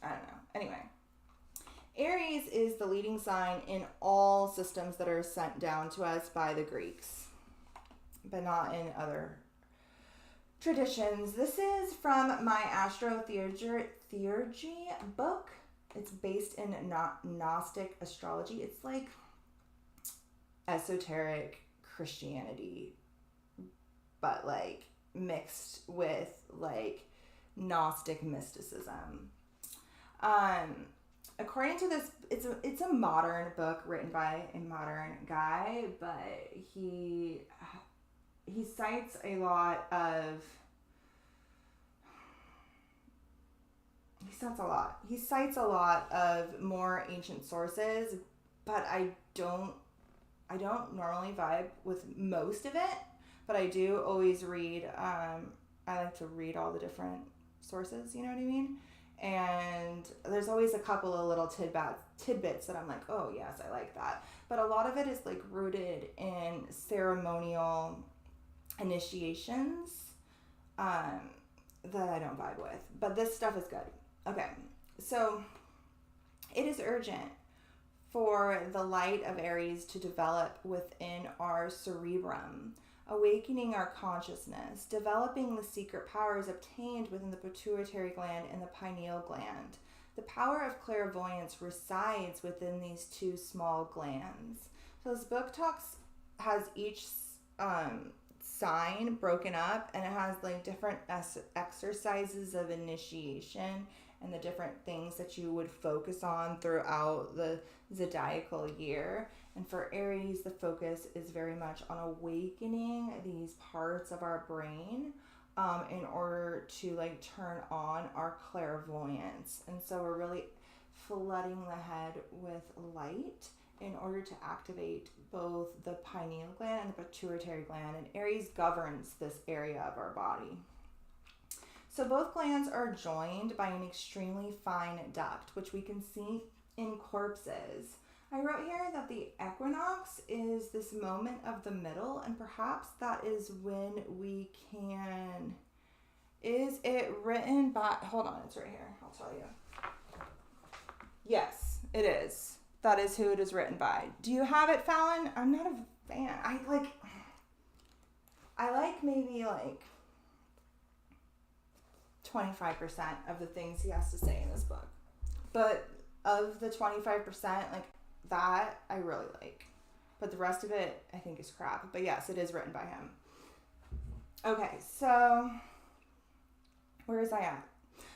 I don't know. Anyway, Aries is the leading sign in all systems that are sent down to us by the Greeks, but not in other traditions. This is from my astrotheurgy book. It's based in Gnostic astrology. It's like esoteric Christianity, but like mixed with like Gnostic mysticism. According to this, it's a modern book written by a modern guy, but he cites a lot of He cites a lot of more ancient sources, but I don't normally vibe with most of it, but I do always read, I like to read all the different sources, you know what I mean? And there's always a couple of little tidbits that I'm like, oh yes, I like that. But a lot of it is like rooted in ceremonial initiations that I don't vibe with. But this stuff is good. Okay, so it is urgent for the light of Aries to develop within our cerebrum, awakening our consciousness, developing the secret powers obtained within the pituitary gland and the pineal gland. The power of clairvoyance resides within these two small glands. So this book has each sign broken up, and it has like different exercises of initiation and the different things that you would focus on throughout the zodiacal year. And for Aries, the focus is very much on awakening these parts of our brain in order to like turn on our clairvoyance. And so we're really flooding the head with light in order to activate both the pineal gland and the pituitary gland. And Aries governs this area of our body. So both glands are joined by an extremely fine duct, which we can see in corpses. I wrote here that the equinox is this moment of the middle, and perhaps that is when we can... Is it written by... Hold on, it's right here. I'll tell you. Yes, it is. That is who it is written by. Do you have it, Fallon? I'm not a fan. I like maybe like 25% of the things he has to say in this book. But of the 25%, like that I really like. But the rest of it I think is crap. But yes, it is written by him. Okay, so where is I at?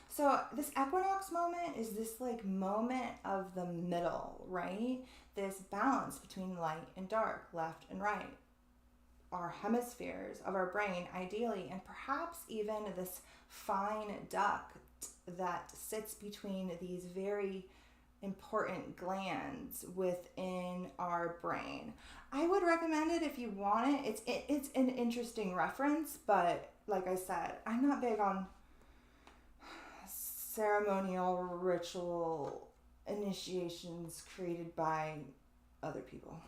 So this equinox moment is this like moment of the middle, right? This balance between light and dark, left and right. Our hemispheres of our brain, ideally, and perhaps even this fine duct that sits between these very important glands within our brain. I would recommend it if you want it. It's an interesting reference, but like I said, I'm not big on ceremonial ritual initiations created by other people.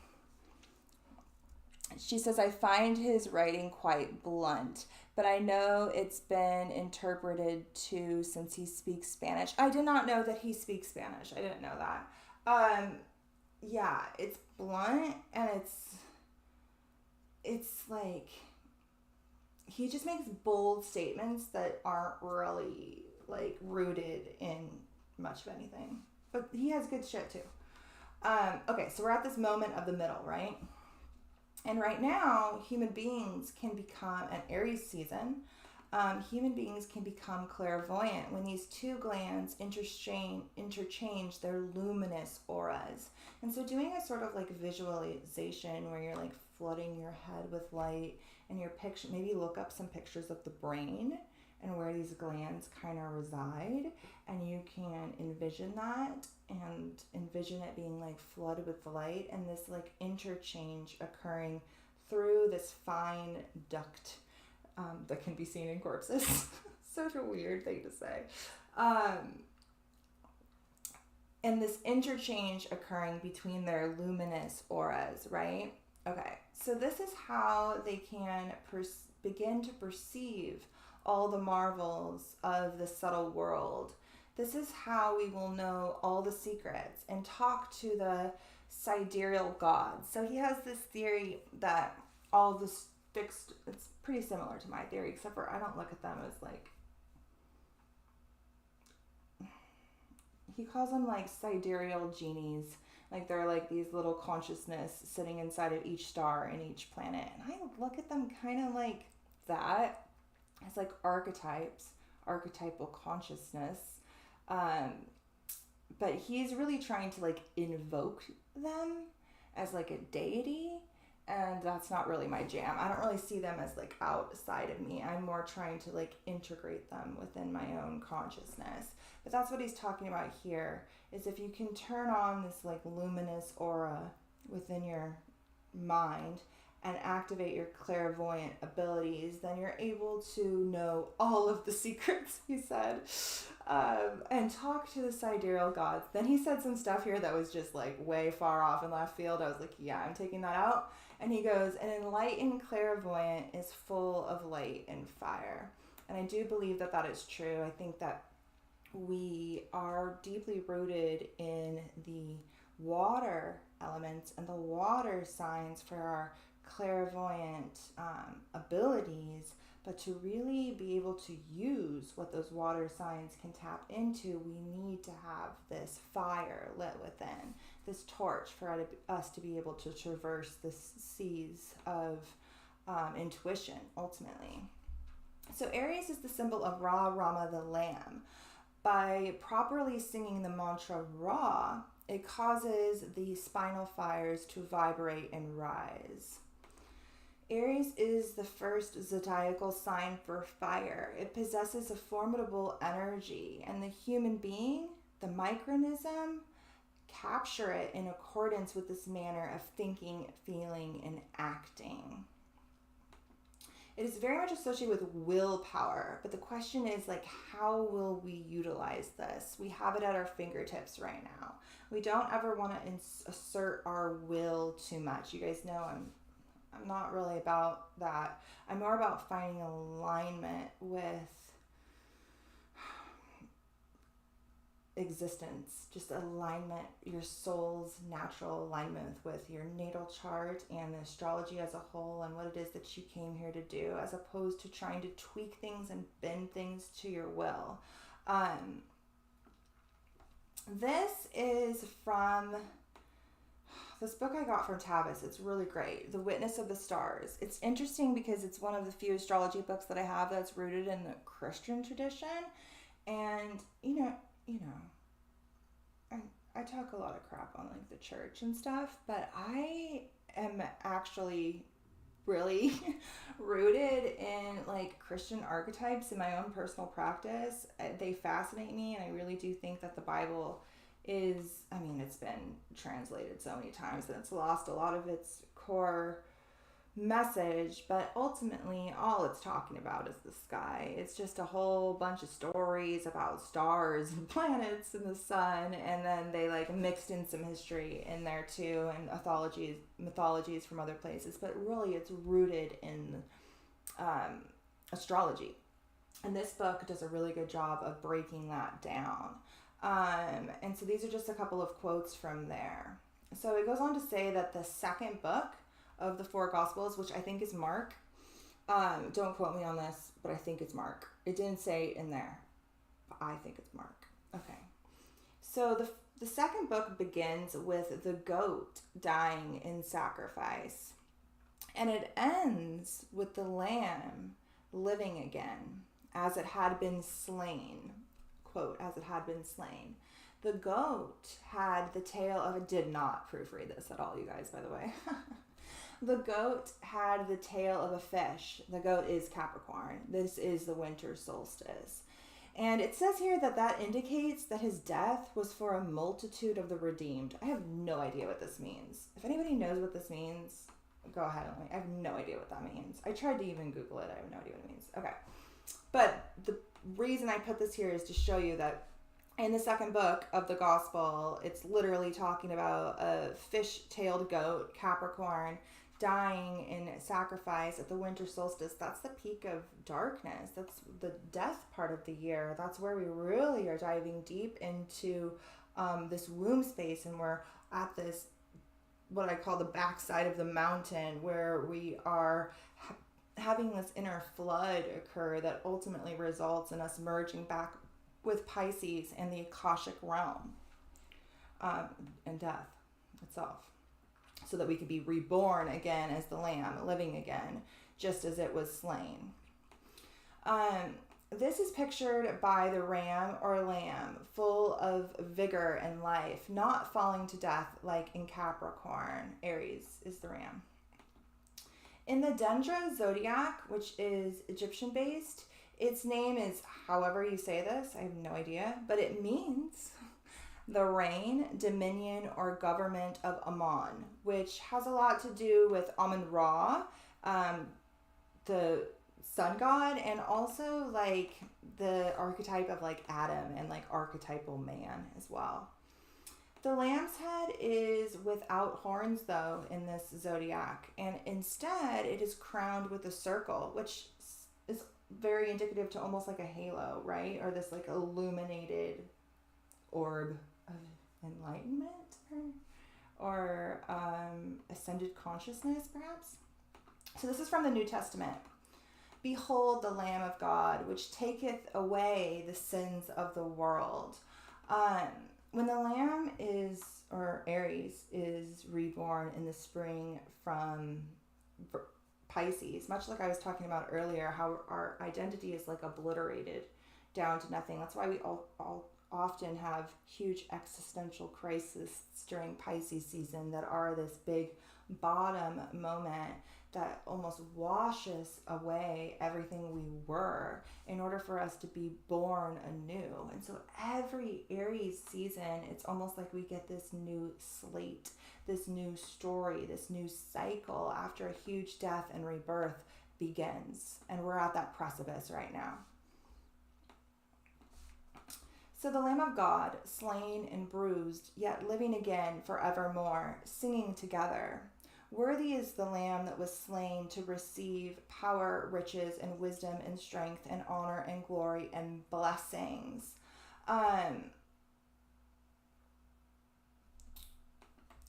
She says, I find his writing quite blunt, but I know it's been interpreted too since he speaks Spanish. I did not know that he speaks Spanish. I didn't know that. Yeah, it's blunt, and it's like he just makes bold statements that aren't really like rooted in much of anything. But he has good shit too. Okay, so we're at this moment of the middle, right? And right now, human beings can become, an Aries season, human beings can become clairvoyant when these two glands interchange their luminous auras. And so doing a sort of like visualization where you're like flooding your head with light and your picture, maybe look up some pictures of the brain and where these glands kind of reside, and you can envision that and envision it being like flooded with light and this like interchange occurring through this fine duct that can be seen in corpses. Such a weird thing to say. And this interchange occurring between their luminous auras, right? Okay, so this is how they can begin to perceive all the marvels of the subtle world. This is how we will know all the secrets and talk to the sidereal gods. So he has this theory that all of this fixed, it's pretty similar to my theory, except for I don't look at them as like, he calls them like sidereal genies. Like they're like these little consciousness sitting inside of each star and each planet. And I look at them kind of like that. It's like archetypal consciousness. But he's really trying to like invoke them as like a deity, and that's not really my jam. I don't really see them as like outside of me. I'm more trying to like integrate them within my own consciousness. But that's what he's talking about here, is if you can turn on this like luminous aura within your mind and activate your clairvoyant abilities, then you're able to know all of the secrets, he said, and talk to the sidereal gods. Then he said some stuff here that was just like way far off in left field. I was like, yeah, I'm taking that out. And he goes, an enlightened clairvoyant is full of light and fire. And I do believe that that is true. I think that we are deeply rooted in the water elements and the water signs for our clairvoyant abilities, but to really be able to use what those water signs can tap into, we need to have this fire lit within, this torch for us to be able to traverse this seas of intuition ultimately. So Aries is the symbol of Ra, Rama, the lamb. By properly singing the mantra Ra, it causes the spinal fires to vibrate and rise. Aries is the first zodiacal sign for fire. It possesses a formidable energy, and the human being, the micronism, capture it in accordance with this manner of thinking, feeling, and acting. It is very much associated with willpower, but the question is like, how will we utilize this? We have it at our fingertips right now. We don't ever want to assert our will too much. You guys know I'm not really about that. I'm more about finding alignment with existence, just alignment, your soul's natural alignment with your natal chart and the astrology as a whole and what it is that you came here to do, as opposed to trying to tweak things and bend things to your will. This is from this book I got from Tavis. It's really great. The Witness of the Stars. It's interesting because it's one of the few astrology books that I have that's rooted in the Christian tradition. And, I talk a lot of crap on like the church and stuff, but I am actually really rooted in like Christian archetypes in my own personal practice. They fascinate me, and I really do think that the Bible is, it's been translated so many times that it's lost a lot of its core message, but ultimately all it's talking about is the sky. It's just a whole bunch of stories about stars and planets and the sun, and then they like mixed in some history in there too, and mythologies from other places, but really it's rooted in astrology. And this book does a really good job of breaking that down. And so these are just a couple of quotes from there. So it goes on to say that the second book of the four Gospels, which I think is Mark, don't quote me on this, but I think it's Mark. It didn't say in there, but I think it's Mark. Okay. So the second book begins with the goat dying in sacrifice, and it ends with the lamb living again as it had been slain. Quote, as it had been slain. The goat had the tail of did not proofread this at all, you guys, by the way. The goat had the tail of a fish. The goat is Capricorn. This is the winter solstice. And it says here that indicates that his death was for a multitude of the redeemed. I have no idea what this means. If anybody knows what this means, go ahead and I have no idea what that means. I tried to even Google it. I have no idea what it means. Okay. But the reason I put this here is to show you that in the second book of the gospel, it's literally talking about a fish-tailed goat, Capricorn, dying in sacrifice at the winter solstice. That's the peak of darkness. That's the death part of the year. That's where we really are diving deep into this womb space, and we're at this, what I call the backside of the mountain, where we are having this inner flood occur that ultimately results in us merging back with Pisces and the Akashic realm, and death itself, so that we could be reborn again as the lamb, living again, just as it was slain. This is pictured by the ram or lamb, full of vigor and life, not falling to death like in Capricorn. Aries is the ram. In the Dendra zodiac, which is Egyptian based, its name is, however you say this, I have no idea, but it means the reign, dominion, or government of Amun, which has a lot to do with Amun-Ra, the sun god, and also like the archetype of like Adam and like archetypal man as well. The lamb's head is without horns though in this zodiac, and instead it is crowned with a circle, which is very indicative to almost like a halo, right? Or this like illuminated orb of enlightenment or ascended consciousness, perhaps. So this is from the New Testament. Behold the Lamb of God, which taketh away the sins of the world. When the Lamb is, or Aries, is reborn in the spring from Pisces, much like I was talking about earlier, how our identity is like obliterated down to nothing. That's why we all often have huge existential crises during Pisces season that are this big bottom moment that almost washes away everything we were in order for us to be born anew. And so every Aries season, it's almost like we get this new slate, this new story, this new cycle after a huge death and rebirth begins. And we're at that precipice right now. So the Lamb of God, slain and bruised, yet living again forevermore, singing together. Worthy is the Lamb that was slain to receive power, riches, and wisdom, and strength, and honor, and glory, and blessings. I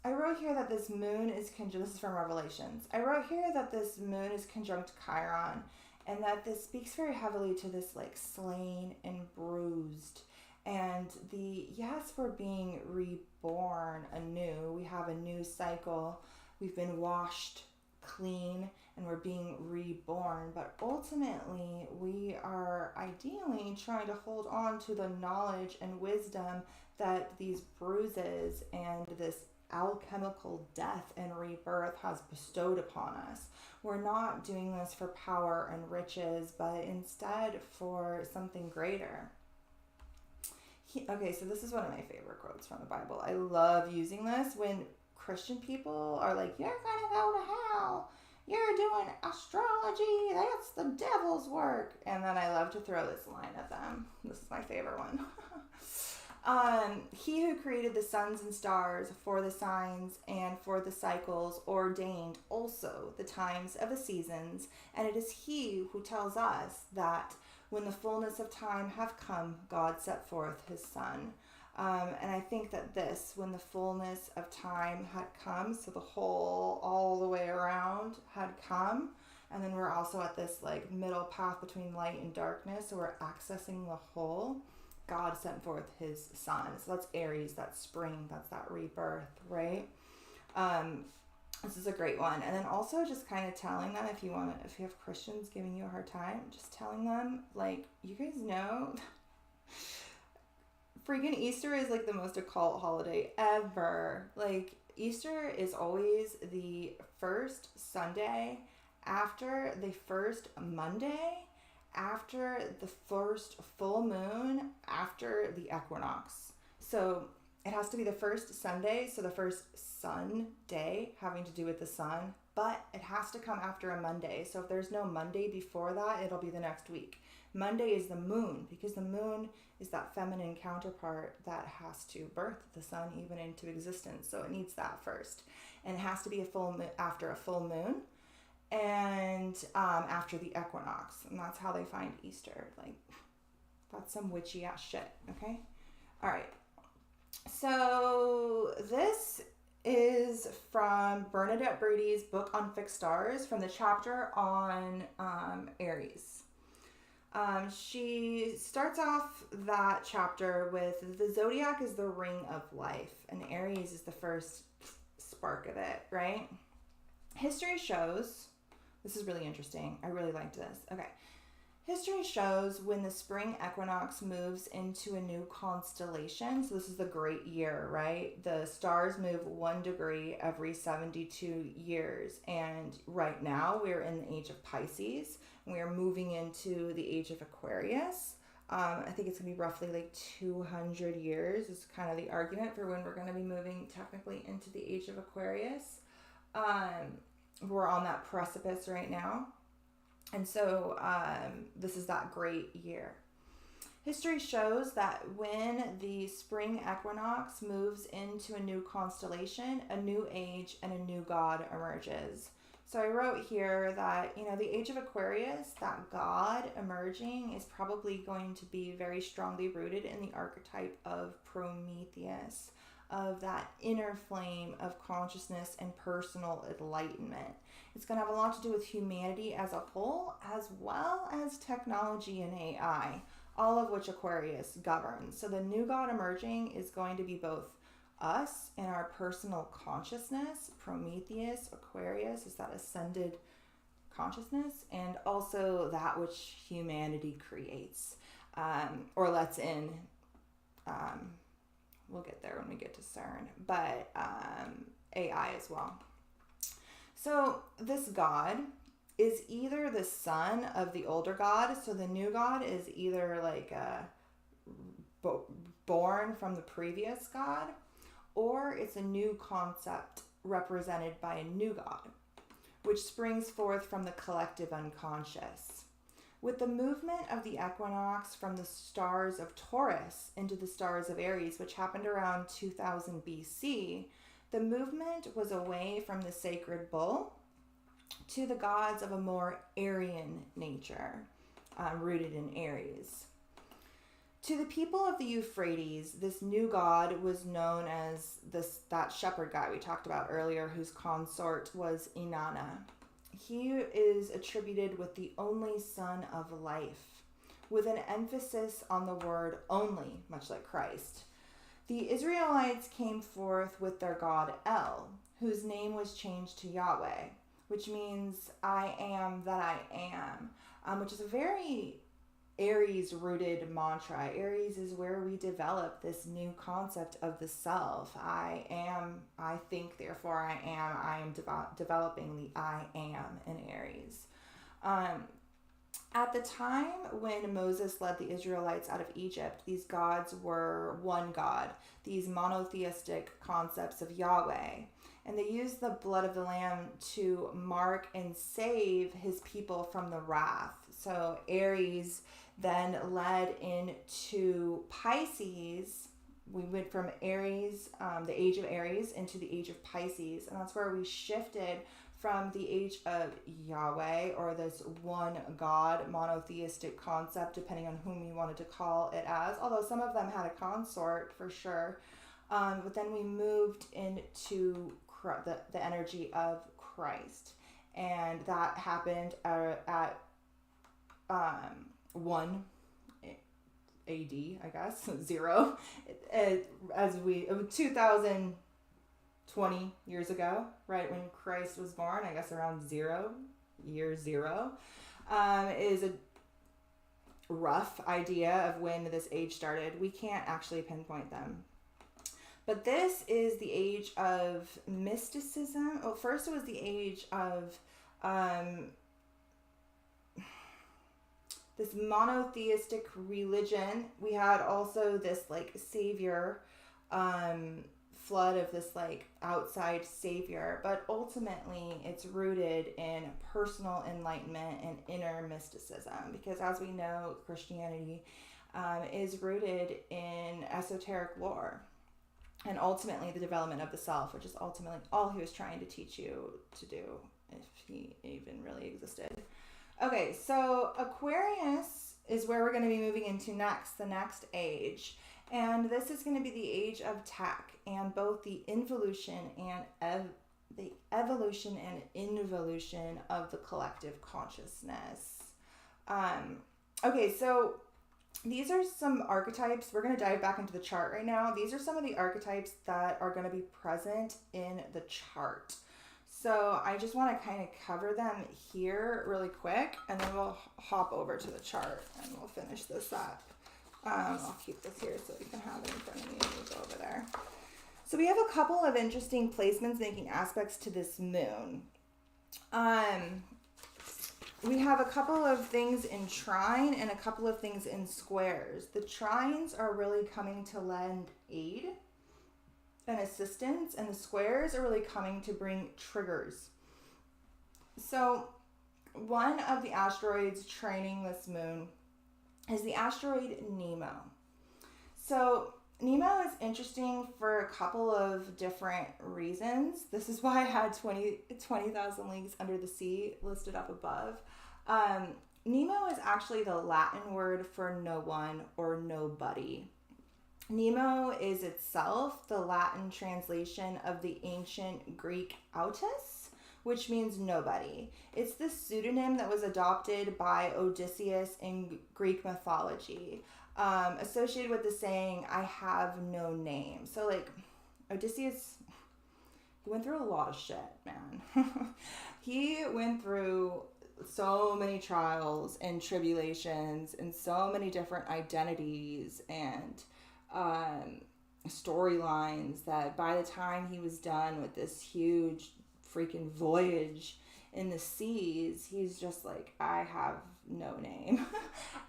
wrote here that this moon is conjunct, this is from Revelations. I wrote here that this moon is conjunct Chiron, and that this speaks very heavily to this like slain and bruised. And yes, we're being reborn anew. We have a new cycle. We've been washed clean and we're being reborn. But ultimately, we are ideally trying to hold on to the knowledge and wisdom that these bruises and this alchemical death and rebirth has bestowed upon us. We're not doing this for power and riches, but instead for something greater. Okay, so this is one of my favorite quotes from the Bible. I love using this when Christian people are like, you're gonna go to hell. you're doing astrology, that's the devil's work. And then I love to throw this line at them. This is my favorite one. He who created the suns and stars for the signs and for the cycles ordained also the times of the seasons, and it is he who tells us that when the fullness of time have come, God set forth his son. And I think that this, when the fullness of time had come, so the whole, all the way around had come, and then we're also at this like middle path between light and darkness, so we're accessing the whole. God sent forth his son. So that's Aries, that's spring, that's that rebirth, right? This is a great one. And then also just kind of telling them, if you have Christians giving you a hard time, just telling them, like, you guys know, freaking Easter is like the most occult holiday ever. Like, Easter is always the first Sunday after the first Monday, after the first full moon, after the equinox. So it has to be the first Sunday, so the first sun day having to do with the sun, but it has to come after a Monday. So if there's no Monday before that, it'll be the next week. Monday is the moon, because the moon is that feminine counterpart that has to birth the sun even into existence. So it needs that first. And it has to be a full moon, after a full moon, and after the equinox. And that's how they find Easter. Like, that's some witchy ass shit, okay? All right. So this is from Bernadette Brady's book on fixed stars, from the chapter on Aries. She starts off that chapter with the zodiac is the ring of life, and Aries is the first spark of it, right? History shows, this is really interesting. I really liked this. Okay. History shows when the spring equinox moves into a new constellation. So this is the great year, right? The stars move 1 degree every 72 years. And right now we're in the age of Pisces. We are moving into the age of Aquarius. I think it's going to be roughly like 200 years is kind of the argument for when we're going to be moving technically into the age of Aquarius. We're on that precipice right now. And so this is that great year. History shows that when the spring equinox moves into a new constellation, a new age and a new god emerges. So I wrote here that, the age of Aquarius, that god emerging is probably going to be very strongly rooted in the archetype of Prometheus, of that inner flame of consciousness and personal enlightenment. It's going to have a lot to do with humanity as a whole, as well as technology and AI, all of which Aquarius governs. So the new god emerging is going to be both us and our personal consciousness. Prometheus, Aquarius is that ascended consciousness, and also that which humanity creates or lets in. We'll get there when we get to CERN, but AI as well. So this god is either the son of the older god, so the new god is either like born from the previous god, or it's a new concept represented by a new god, which springs forth from the collective unconscious. With the movement of the equinox from the stars of Taurus into the stars of Aries, which happened around 2000 BC, the movement was away from the sacred bull to the gods of a more Aryan nature, rooted in Aries. To the people of the Euphrates, this new god was known as that shepherd guy we talked about earlier, whose consort was Inanna. He is attributed with the only son of life, with an emphasis on the word only, much like Christ. The Israelites came forth with their god El, whose name was changed to Yahweh, which means I am that I am, which is a very Aries-rooted mantra. Aries is where we develop this new concept of the self. I am, I think, therefore I am. I am developing the I am in Aries. At the time when Moses led the Israelites out of Egypt, these gods were one god, these monotheistic concepts of Yahweh. And they used the blood of the lamb to mark and save his people from the wrath. So Aries then led into Pisces. We went from Aries, the age of Aries, into the age of Pisces. And that's where we shifted from the age of Yahweh, or this one God monotheistic concept, depending on whom you wanted to call it as. Although some of them had a consort for sure. But then we moved into the energy of Christ. And that happened at 1 AD, I guess, 0, as 2020 years ago, right when Christ was born, I guess around 0, year 0, is a rough idea of when this age started. We can't actually pinpoint them. But this is the age of mysticism. Well, first it was the age of this monotheistic religion. We had also this like savior, flood of this like outside savior, but ultimately it's rooted in personal enlightenment and inner mysticism, because as we know, Christianity is rooted in esoteric lore and ultimately the development of the self, which is ultimately all he was trying to teach you to do, if he even really existed. Okay, so Aquarius is where we're going to be moving into next, the next age. And this is going to be the age of tech, and both the involution and the evolution and involution of the collective consciousness. Okay, so these are some archetypes. We're going to dive back into the chart right now. These are some of the archetypes that are going to be present in the chart. So I just want to kind of cover them here really quick, and then we'll hop over to the chart and we'll finish this up. I'll keep this here so you can have it in front of me and we'll go over there. So we have a couple of interesting placements making aspects to this moon. We have a couple of things in trine and a couple of things in squares. The trines are really coming to lend aid and assistance, and the squares are really coming to bring triggers. So one of the asteroids trining this moon is the asteroid Nemo. So Nemo is interesting for a couple of different reasons. This is why I had 20,000 Leagues Under the Sea listed up above. Nemo is actually the Latin word for no one or nobody. Nemo is itself the Latin translation of the ancient Greek autos, which means nobody. It's the pseudonym that was adopted by Odysseus in Greek mythology, associated with the saying, I have no name. So like Odysseus, he went through a lot of shit, man. He went through so many trials and tribulations and so many different identities and storylines that by the time he was done with this huge freaking voyage in the seas, he's just like, I have no name.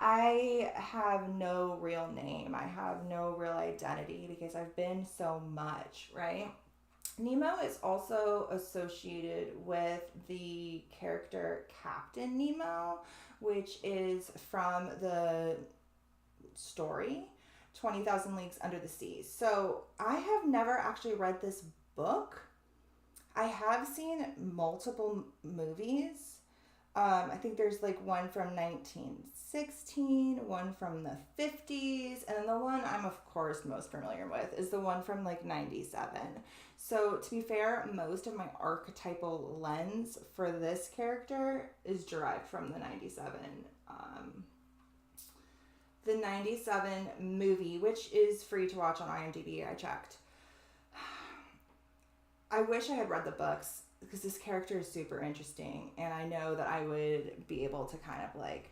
I have no real name. I have no real identity because I've been so much, right? Nemo is also associated with the character Captain Nemo, which is from the story 20,000 Leagues Under the Sea. So I have never actually read this book. I have seen multiple movies. I think there's like one from 1916, one from the 50s, and then the one I'm of course most familiar with is the one from like 97. So to be fair, most of my archetypal lens for this character is derived from the 97 movie, which is free to watch on IMDb. I checked. I wish I had read the books because this character is super interesting, and I know that I would be able to kind of like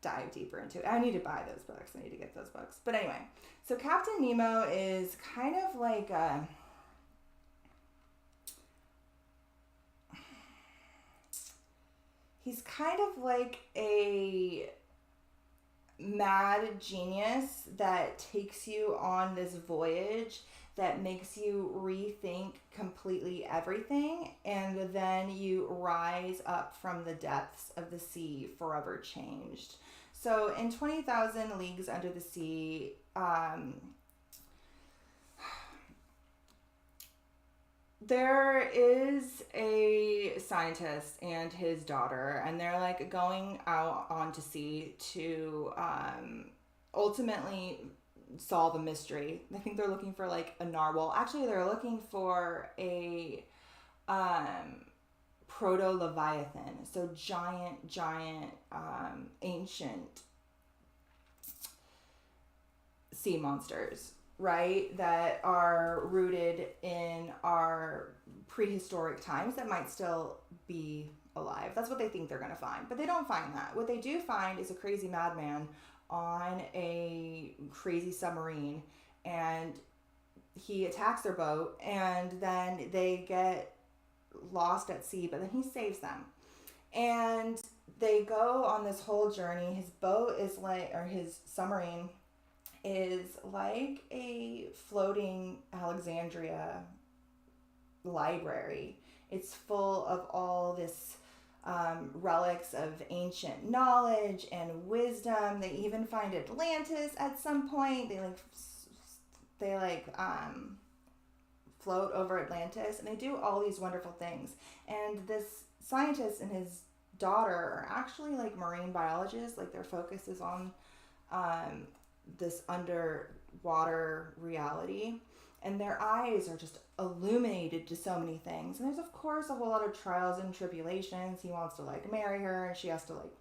dive deeper into it. I need to buy those books. I need to get those books. But anyway, so Captain Nemo is kind of like he's kind of like a mad genius that takes you on this voyage that makes you rethink completely everything, and then you rise up from the depths of the sea forever changed. So in 20,000 Leagues Under the Sea, there is a scientist and his daughter, and they're like going out onto sea to ultimately solve a mystery. I think they're looking for like a narwhal. Actually, they're looking for a proto leviathan. So giant, ancient sea monsters, right? That are rooted in our prehistoric times that might still be alive. That's what they think they're going to find. But they don't find that. What they do find is a crazy madman on a crazy submarine, and he attacks their boat, and then they get lost at sea, but then he saves them. And they go on this whole journey. His boat is like, or his submarine is like a floating Alexandria library. It's full of all this relics of ancient knowledge and wisdom. They even find Atlantis at some point. They float over Atlantis, and they do all these wonderful things. And this scientist and his daughter are actually like marine biologists. Like their focus is on this underwater reality, and their eyes are just illuminated to so many things. And there's of course a whole lot of trials and tribulations. He wants to like marry her, and she has to like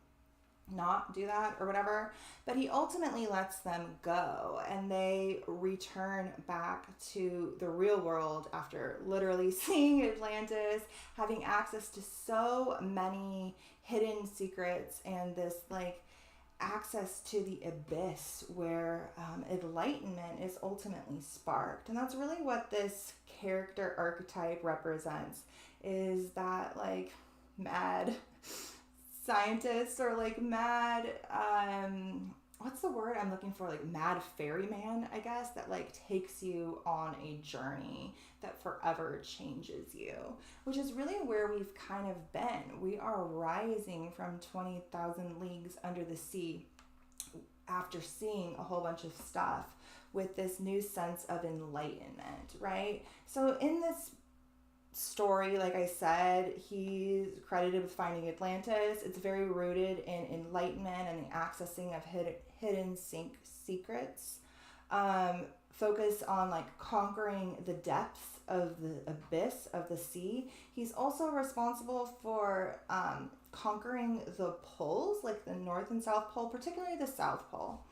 not do that or whatever, but he ultimately lets them go, and they return back to the real world after literally seeing Atlantis, having access to so many hidden secrets, and this like access to the abyss where enlightenment is ultimately sparked. And that's really what this character archetype represents, is that like mad scientist, or like mad what's the word I'm looking for, like mad ferryman, I guess, that like takes you on a journey that forever changes you, which is really where we've kind of been. We are rising from 20,000 Leagues Under the Sea after seeing a whole bunch of stuff with this new sense of enlightenment, right? So in this story, like I said, he's credited with finding Atlantis. It's very rooted in enlightenment and the accessing of hidden secrets. Focus on like conquering the depths of the abyss of the sea. He's also responsible for conquering the poles, like the North and South Pole, particularly the South Pole.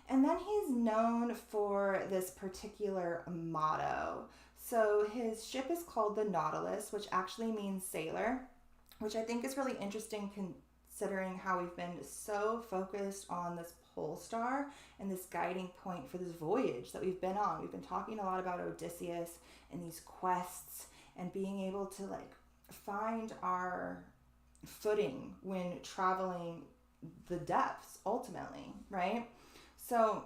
And then he's known for this particular motto. So his ship is called the Nautilus, which actually means sailor, which I think is really interesting considering how we've been so focused on this pole star and this guiding point for this voyage that we've been on. We've been talking a lot about Odysseus and these quests and being able to like find our footing when traveling the depths ultimately, right? So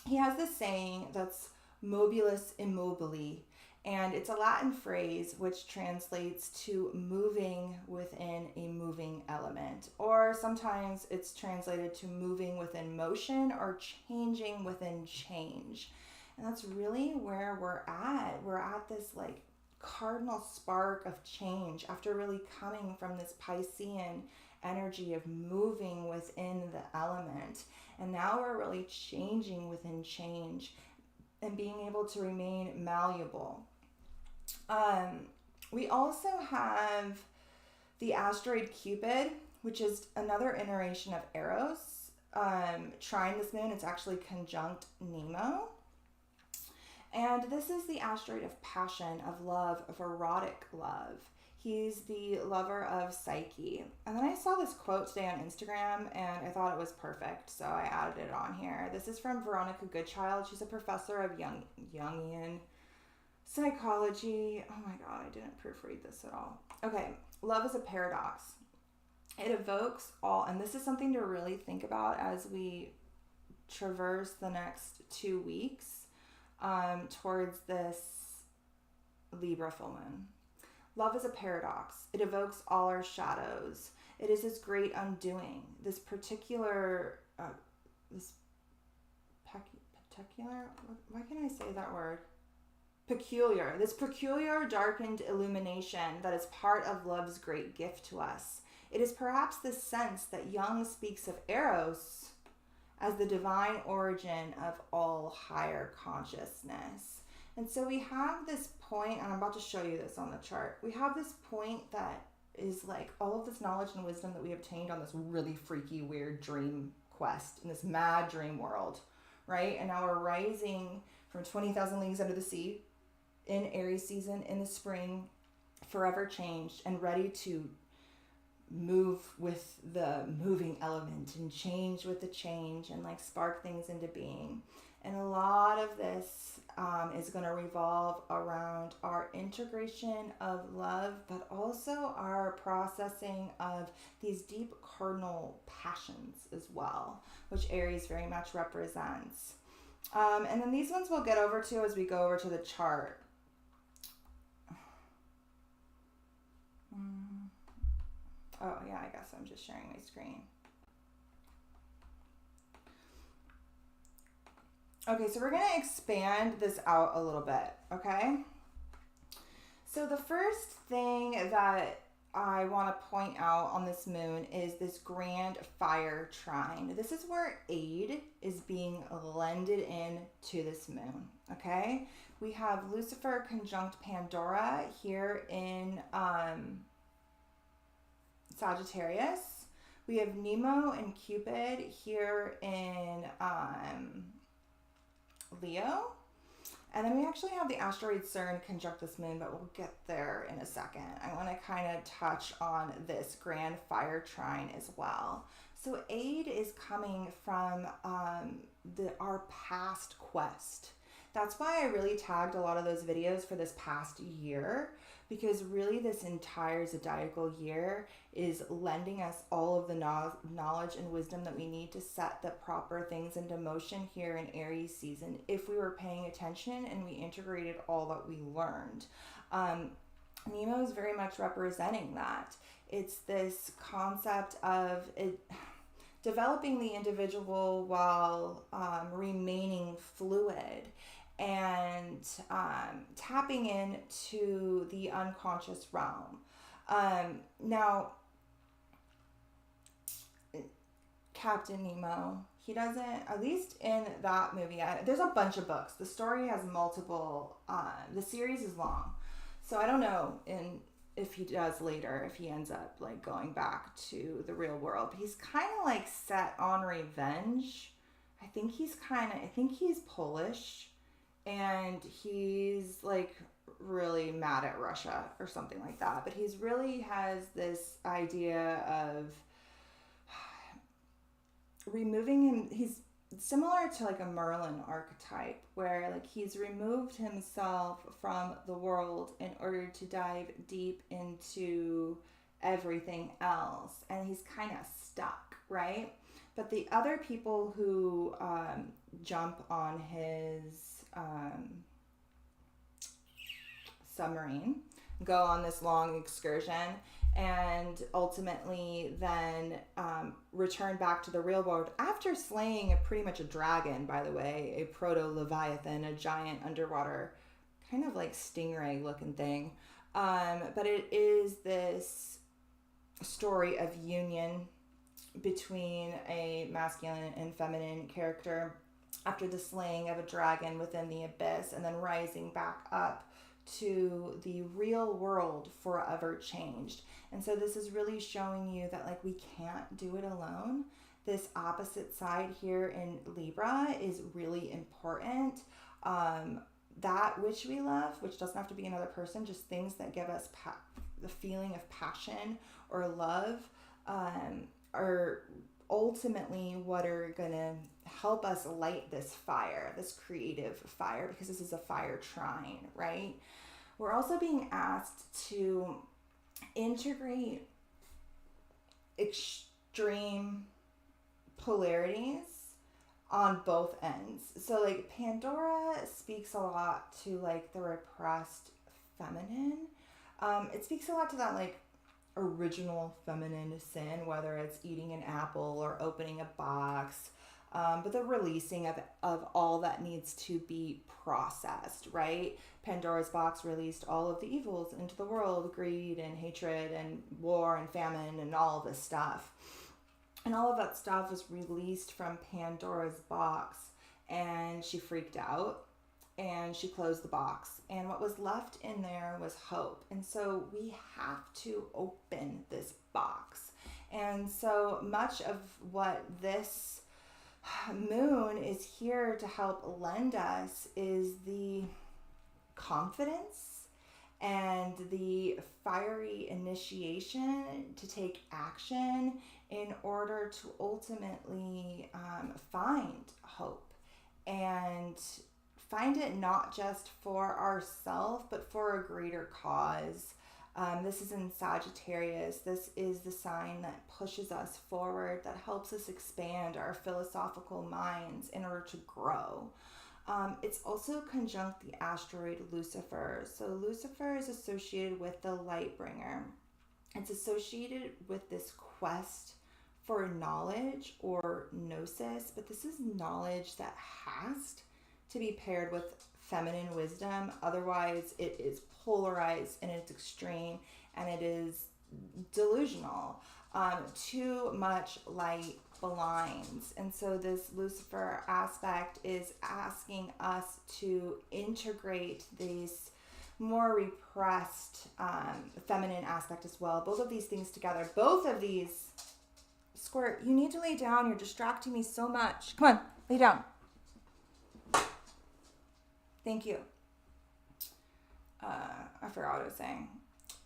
he has this saying that's mobilis immobile, and it's a Latin phrase which translates to moving within a moving element, or sometimes it's translated to moving within motion or changing within change. And that's really where we're at. We're at this like cardinal spark of change after really coming from this Piscean energy of moving within the element. And now we're really changing within change and being able to remain malleable. We also have the asteroid Cupid, which is another iteration of Eros, trine this moon. It's actually conjunct Nemo. And this is the asteroid of passion, of love, of erotic love. He's the lover of Psyche. And then I saw this quote today on Instagram, and I thought it was perfect, so I added it on here. This is from Veronica Goodchild. She's a professor of Jungian psychology. Oh my God, I didn't proofread this at all. Okay, love is a paradox. It evokes all, and this is something to really think about as we traverse the next 2 weeks. towards this Libra full moon. Love is a paradox. It evokes all our shadows. It is this great undoing. This particular, particular, why can't I say that word? Peculiar. This peculiar darkened illumination that is part of love's great gift to us. It is perhaps this sense that Jung speaks of Eros as the divine origin of all higher consciousness. And so we have this point, and I'm about to show you this on the chart. We have this point that is like all of this knowledge and wisdom that we obtained on this really freaky, weird dream quest in this mad dream world, right? And now we're rising from 20,000 Leagues Under the Sea in Aries season in the spring, forever changed and ready to move with the moving element and change with the change and like spark things into being. And a lot of this is going to revolve around our integration of love, but also our processing of these deep cardinal passions as well, which Aries very much represents. And then these ones we'll get over to as we go over to the chart. Oh yeah, I guess I'm just sharing my screen. Okay, so we're going to expand this out a little bit, okay? So the first thing that I want to point out on this moon is this grand fire trine. This is where aid is being lended in to this moon, okay? We have Lucifer conjunct Pandora here in Sagittarius. We have Nemo and Cupid here in Leo. And then we actually have the asteroid CERN conjunct this moon, but we'll get there in a second. I want to kind of touch on this grand fire trine as well. So aid is coming from our past quest. That's why I really tagged a lot of those videos for this past year, because really this entire zodiacal year is lending us all of the knowledge and wisdom that we need to set the proper things into motion here in Aries season if we were paying attention and we integrated all that we learned. Nemo is very much representing that. It's this concept of developing the individual while remaining fluid and tapping into the unconscious realm. Now, Captain Nemo, he doesn't, at least in that movie, there's a bunch of books. The story has multiple, the series is long. So I don't know if he does later, if he ends up like going back to the real world. But he's kind of like set on revenge. I think he's Polish. And he's like really mad at Russia or something like that. But he's really has this idea of removing him. He's similar to like a Merlin archetype where like he's removed himself from the world in order to dive deep into everything else. And he's kind of stuck, right? But the other people who jump on his submarine, go on this long excursion, and ultimately then return back to the real world after slaying pretty much a dragon, by the way, a proto-leviathan, a giant underwater kind of like stingray looking thing. But it is this story of union between a masculine and feminine character after the slaying of a dragon within the abyss and then rising back up to the real world forever changed. And so this is really showing you that like we can't do it alone. This opposite side here in Libra is really important. That which we love, which doesn't have to be another person, just things that give us the feeling of passion or love, are ultimately what are going to help us light this fire, this creative fire, because this is a fire trine, right? We're also being asked to integrate extreme polarities on both ends. So like Pandora speaks a lot to like the repressed feminine. It speaks a lot to that like original feminine sin, whether it's eating an apple or opening a box, but the releasing of all that needs to be processed, right? Pandora's box released all of the evils into the world, greed and hatred and war and famine and all of this stuff. And all of that stuff was released from Pandora's box, and she freaked out and she closed the box. And what was left in there was hope. And so we have to open this box. And so much of what this moon is here to help lend us is the confidence and the fiery initiation to take action in order to ultimately find hope and find it not just for ourselves, but for a greater cause. This is in Sagittarius. This is the sign that pushes us forward, that helps us expand our philosophical minds in order to grow. It's also conjunct the asteroid Lucifer. So Lucifer is associated with the light bringer. It's associated with this quest for knowledge or gnosis, but this is knowledge that has to be paired with feminine wisdom. Otherwise, it is polarized in its extreme and it is delusional. Too much light blinds. And so this Lucifer aspect is asking us to integrate these more repressed feminine aspect as well. Both of these things together. Both of these. Squirt, you need to lay down. You're distracting me so much. Come on, lay down. Thank you. I forgot what I was saying.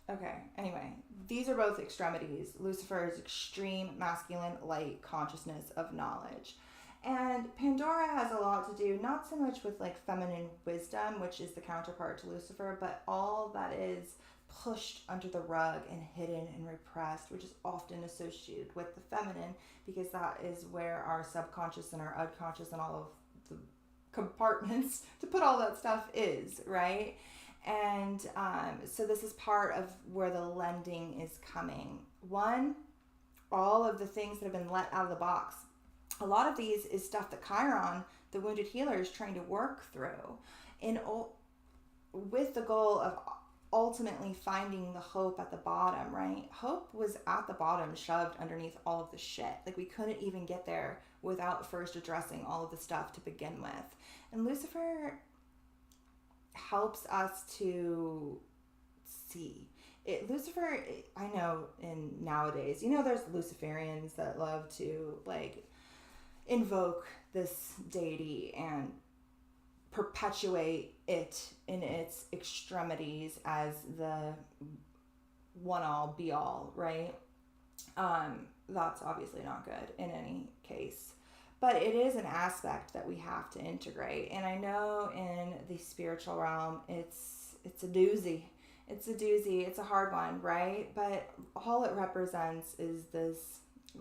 Okay, anyway, these are both extremities. Lucifer's extreme masculine light consciousness of knowledge. And Pandora has a lot to do, not so much with like feminine wisdom, which is the counterpart to Lucifer, but all that is pushed under the rug and hidden and repressed, which is often associated with the feminine, because that is where our subconscious and our unconscious and all of the compartments to put all that stuff is, right? And so this is part of where the lending is coming. One, all of the things that have been let out of the box. A lot of these is stuff that Chiron, the wounded healer, is trying to work through with the goal of ultimately finding the hope at the bottom, right? Hope was at the bottom, shoved underneath all of the shit. Like we couldn't even get there without first addressing all of the stuff to begin with. And Lucifer helps us to see it. Lucifer, I know in nowadays, there's Luciferians that love to like invoke this deity and perpetuate it in its extremities as the one all be all, right? That's obviously not good in any case. But it is an aspect that we have to integrate. And I know in the spiritual realm, it's a doozy. It's a doozy. It's a hard one, right? But all it represents is this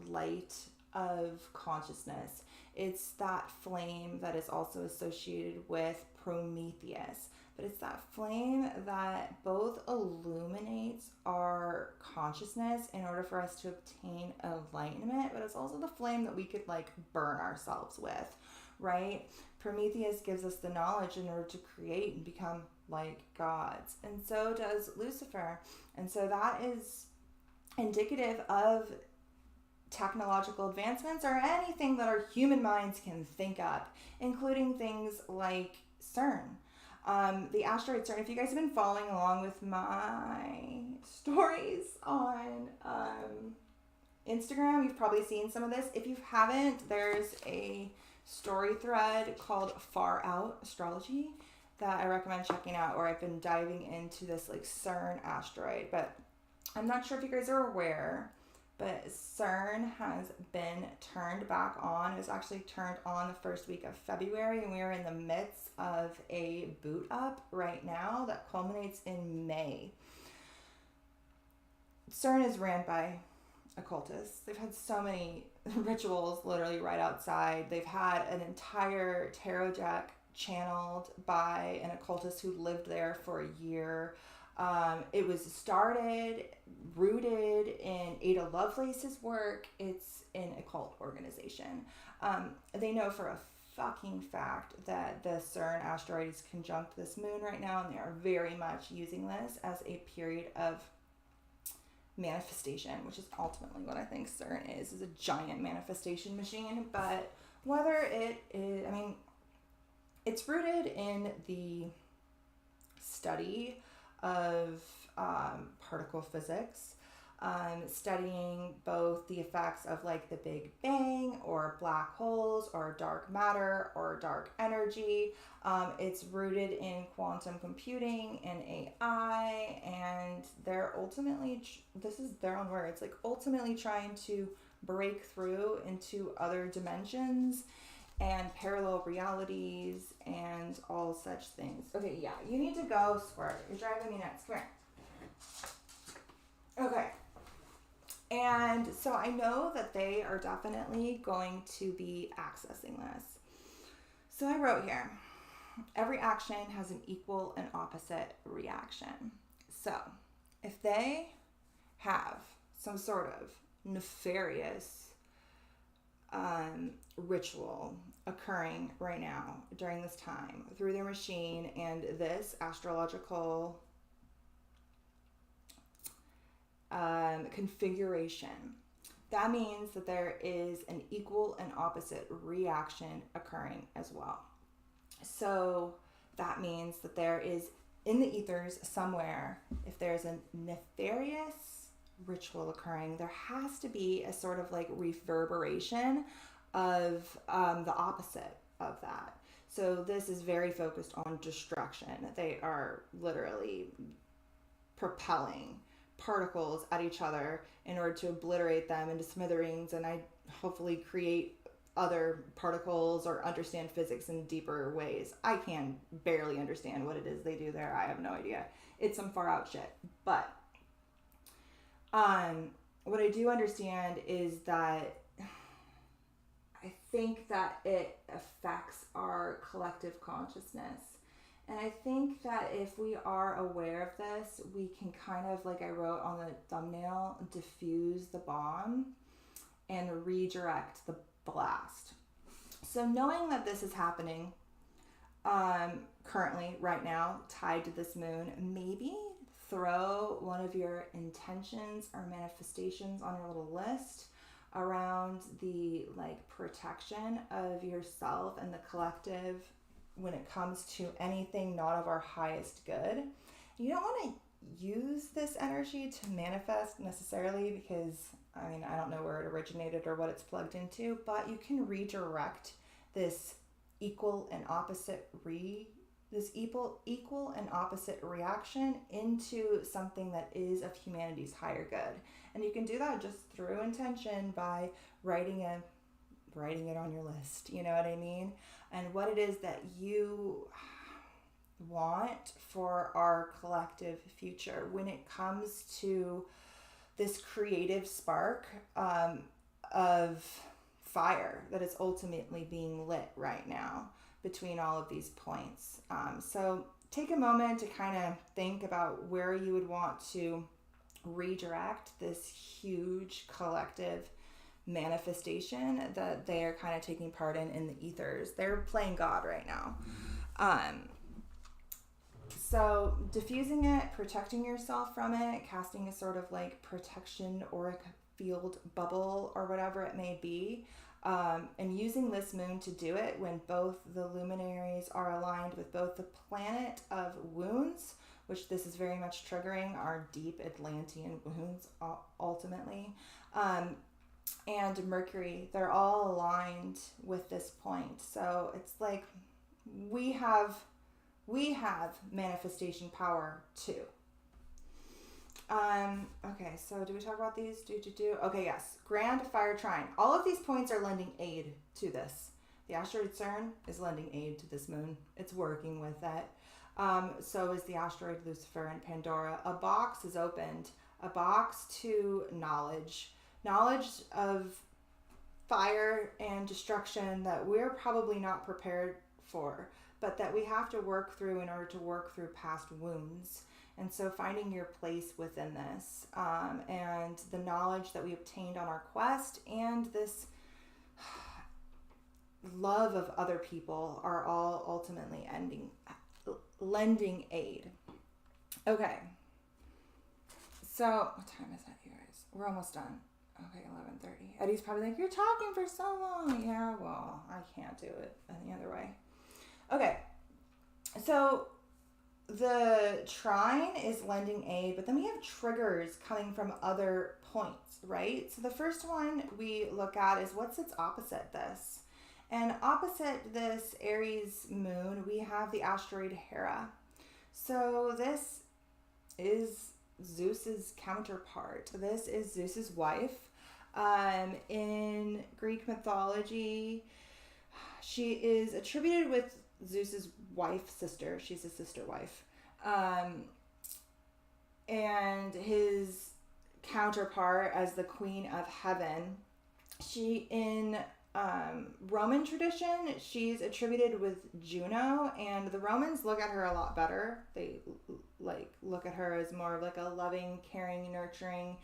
light of consciousness. It's that flame that is also associated with Prometheus. But it's that flame that both illuminates our consciousness in order for us to obtain enlightenment, but it's also the flame that we could like burn ourselves with, right? Prometheus gives us the knowledge in order to create and become like gods. And so does Lucifer. And so that is indicative of technological advancements or anything that our human minds can think up, including things like CERN. The asteroid CERN, if you guys have been following along with my stories on Instagram, you've probably seen some of this. If you haven't, there's a story thread called Far Out Astrology that I recommend checking out, where I've been diving into this like CERN asteroid. But I'm not sure if you guys are aware, but CERN has been turned back on. It was actually turned on the first week of February, and we are in the midst of a boot up right now that culminates in May. CERN is ran by occultists. They've had so many rituals literally right outside. They've had an entire tarot deck channeled by an occultist who lived there for a year. It was rooted in Ada Lovelace's work. It's an occult organization. They know for a fucking fact that the CERN asteroid is conjunct this moon right now, and they are very much using this as a period of manifestation, which is ultimately what I think CERN is a giant manifestation machine. But whether it is, I mean, it's rooted in the study of particle physics, studying both the effects of like the Big Bang or black holes or dark matter or dark energy. It's rooted in quantum computing and AI, and they're ultimately, this is their own words, like ultimately trying to break through into other dimensions and parallel realities and all such things. Okay, yeah, you need to go, Squirt. You're driving me nuts. Come here. Okay. And so I know that they are definitely going to be accessing this. So I wrote here, every action has an equal and opposite reaction. So if they have some sort of nefarious ritual occurring right now during this time through their machine and this astrological configuration, that means that there is an equal and opposite reaction occurring as well. So that means that there is in the ethers somewhere, if there's a nefarious ritual occurring, there has to be a sort of like reverberation of the opposite of that. So this is very focused on destruction. They are literally propelling particles at each other in order to obliterate them into smithereens, and I hopefully create other particles or understand physics in deeper ways. I can barely understand what it is they do there. I have no idea. It's some far out shit. But what I do understand is that I think that it affects our collective consciousness. And I think that if we are aware of this, we can kind of, like I wrote on the thumbnail, diffuse the bomb and redirect the blast. So knowing that this is happening currently, right now, tied to this moon, maybe throw one of your intentions or manifestations on your little list around the like protection of yourself and the collective when it comes to anything not of our highest good. You don't want to use this energy to manifest necessarily because, I mean, I don't know where it originated or what it's plugged into, but you can redirect this equal and opposite reaction into something that is of humanity's higher good. And you can do that just through intention by writing it on your list, you know what I mean? And what it is that you want for our collective future when it comes to this creative spark of fire that is ultimately being lit right now between all of these points. So take a moment to kind of think about where you would want to redirect this huge collective manifestation that they are kind of taking part in the ethers. They're playing God right now. So diffusing it, protecting yourself from it, casting a sort of like protection auric field bubble or whatever it may be, and using this moon to do it when both the luminaries are aligned with both the planet of wounds, which this is very much triggering our deep Atlantean wounds ultimately, and Mercury. They're all aligned with this point. So it's like we have manifestation power too. Okay, so do we talk about these? Okay, yes. Grand Fire Trine. All of these points are lending aid to this. The asteroid CERN is lending aid to this moon. It's working with it. So is the asteroid Lucifer and Pandora. A box is opened. A box to knowledge. Knowledge of fire and destruction that we're probably not prepared for, but that we have to work through in order to work through past wounds. And so finding your place within this, and the knowledge that we obtained on our quest and this love of other people are all ultimately lending aid. Okay. So, what time is that, you guys? We're almost done. Okay, 11:30. Eddie's probably like, you're talking for so long. Yeah, well, I can't do it any other way. Okay. So, the trine is lending aid, but then we have triggers coming from other points, right? So the first one we look at is what's its opposite this? And opposite this Aries moon, we have the asteroid Hera. So this is Zeus's counterpart. This is Zeus's wife. In Greek mythology, she is attributed with Zeus's sister. She's a sister wife. And his counterpart as the queen of heaven. She, in Roman tradition, she's attributed with Juno, and the Romans look at her a lot better. They look at her as more of like a loving, caring, nurturing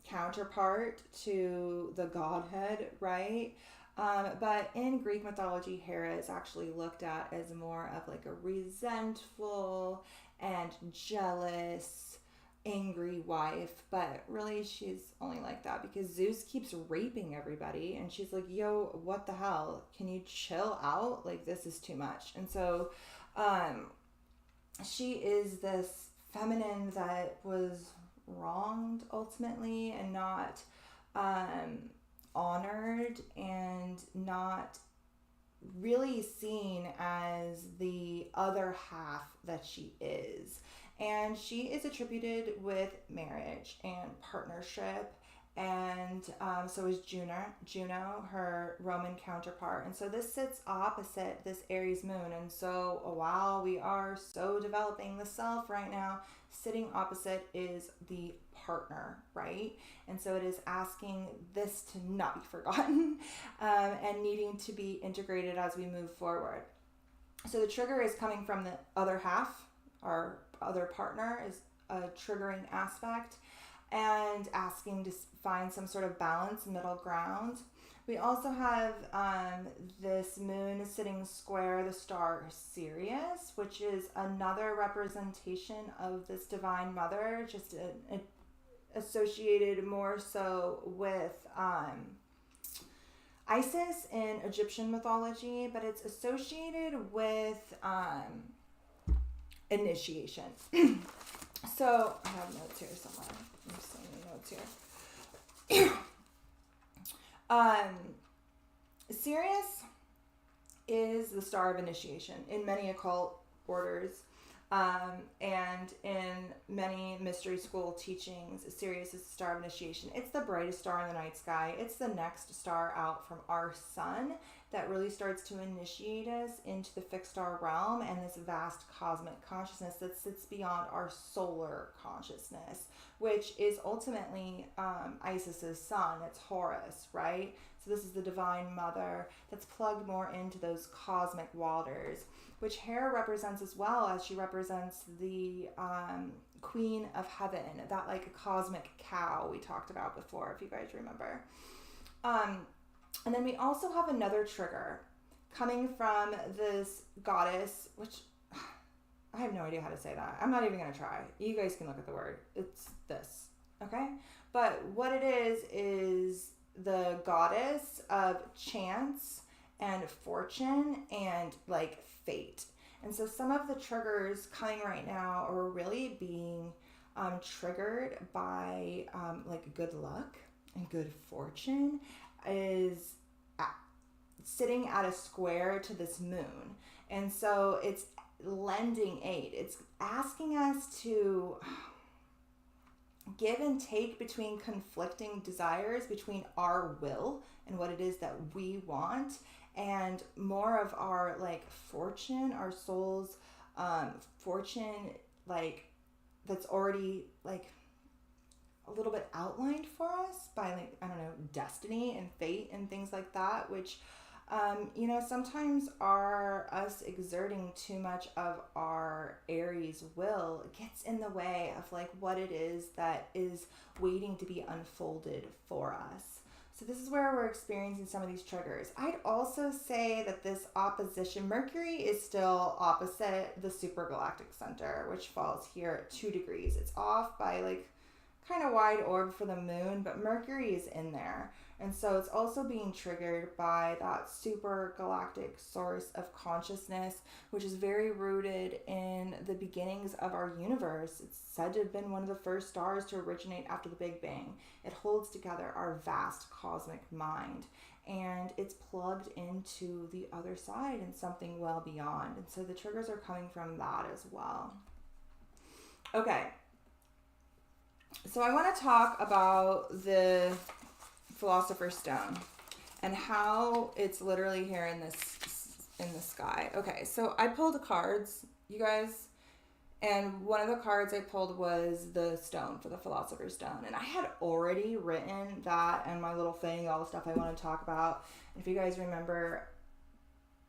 counterpart to the godhead, right? But in Greek mythology, Hera is actually looked at as more of like a resentful and jealous, angry wife. But really, she's only like that because Zeus keeps raping everybody. And she's like, yo, what the hell? Can you chill out? Like, this is too much. And so she is this feminine that was wronged ultimately and not honored and not really seen as the other half that she is. And she is attributed with marriage and partnership, and so is Juno, her Roman counterpart. And so this sits opposite this Aries moon. And so while we are so developing the self right now, sitting opposite is the partner, right? And so it is asking this to not be forgotten and needing to be integrated as we move forward. So the trigger is coming from the other half. Our other partner is a triggering aspect, and asking to find some sort of balance, middle ground. We also have this moon sitting square the star Sirius, which is another representation of this divine mother, just associated more so with Isis in Egyptian mythology, but it's associated with initiation. So I have notes here somewhere. I'm just saying notes here. Sirius is the star of initiation in many occult orders, and in many mystery school teachings. Sirius is the star of initiation. It's the brightest star in the night sky. It's the next star out from our sun that really starts to initiate us into the fixed star realm and this vast cosmic consciousness that sits beyond our solar consciousness, which is ultimately Isis's son. It's Horus, right? So this is the divine mother that's plugged more into those cosmic waters, which Hera represents as well, as she represents the queen of heaven, that like a cosmic cow we talked about before, if you guys remember. And then we also have another trigger coming from this goddess, which I have no idea how to say that. I'm not even going to try. You guys can look at the word. It's this, okay? But what it is the goddess of chance and fortune and like fate. And so some of the triggers coming right now are really being triggered by like good luck and good fortune is sitting at a square to this moon. And so it's lending aid. It's asking us to give and take between conflicting desires, between our will and what it is that we want, and more of our like fortune, our soul's fortune, like that's already like a little bit outlined for us by, like, I don't know, destiny and fate and things like that, which you know, sometimes us exerting too much of our Aries will gets in the way of like what it is that is waiting to be unfolded for us. So this is where we're experiencing some of these triggers. I'd also say that this opposition, Mercury is still opposite the supergalactic center, which falls here at 2 degrees. It's off by like kind of wide orb for the moon, but Mercury is in there. And so it's also being triggered by that super galactic source of consciousness, which is very rooted in the beginnings of our universe. It's said to have been one of the first stars to originate after the Big Bang. It holds together our vast cosmic mind, and it's plugged into the other side and something well beyond. And so the triggers are coming from that as well. Okay. So I want to talk about the Philosopher's Stone and how it's literally here in the sky. Okay, so I pulled cards, you guys, and one of the cards I pulled was the stone for the Philosopher's Stone, and I had already written that in my little thing, all the stuff I want to talk about. And if you guys remember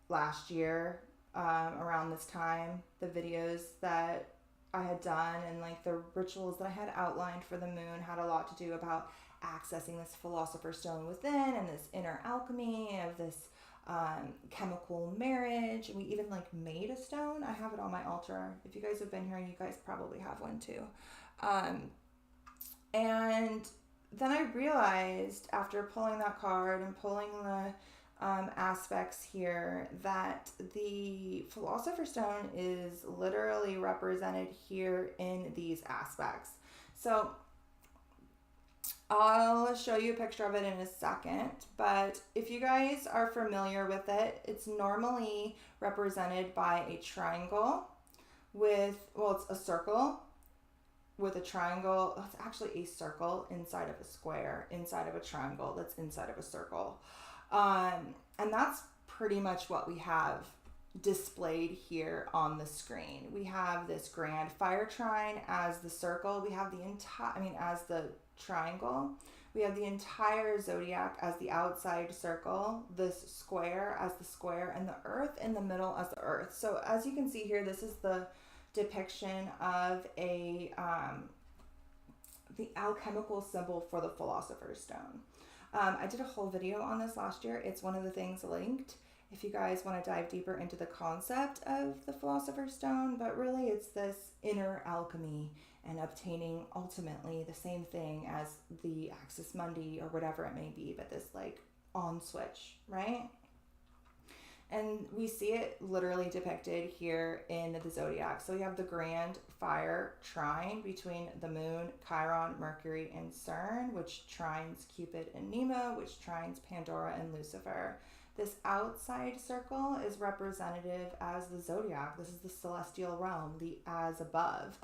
last year, around this time, the videos that I had done and like the rituals that I had outlined for the moon had a lot to do about accessing this Philosopher's Stone within and this inner alchemy of this chemical marriage. And we even like made a stone. I have it on my altar. If you guys have been here, you guys probably have one too. And then I realized after pulling that card and pulling the aspects here that the Philosopher's Stone is literally represented here in these aspects. So I'll show you a picture of it in a second, but if you guys are familiar with it, it's normally represented by a triangle with, well, it's a circle with a triangle. It's actually a circle inside of a square, inside of a triangle that's inside of a circle. And that's pretty much what we have displayed here on the screen. We have this grand fire trine as the circle. We have the as the triangle. We have the entire zodiac as the outside circle, this square as the square, and the earth in the middle as the earth. So as you can see here, this is the depiction of the alchemical symbol for the Philosopher's Stone. I did a whole video on this last year. It's one of the things linked if you guys want to dive deeper into the concept of the Philosopher's Stone, but really it's this inner alchemy and obtaining ultimately the same thing as the Axis Mundi or whatever it may be, but this like on switch, right? And we see it literally depicted here in the zodiac. So we have the grand fire trine between the moon, Chiron, Mercury, and CERN, which trines Cupid and Nemo, which trines Pandora and Lucifer. This outside circle is representative as the zodiac. This is the celestial realm, the as above.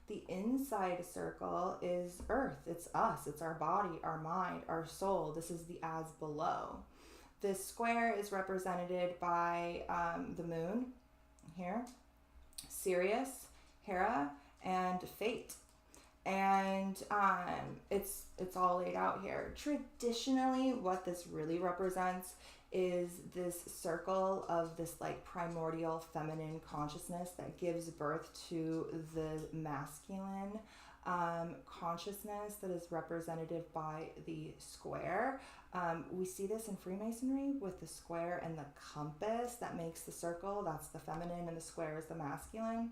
The inside circle is Earth. It's us. It's our body, our mind, our soul. This is the as below. This square is represented by the moon here, Sirius, Hera, and Fate. And it's all laid out here. Traditionally, what this really represents is this circle of this like primordial feminine consciousness that gives birth to the masculine consciousness that is represented by the square. We see this in Freemasonry with the square and the compass that makes the circle. That's the feminine, and the square is the masculine.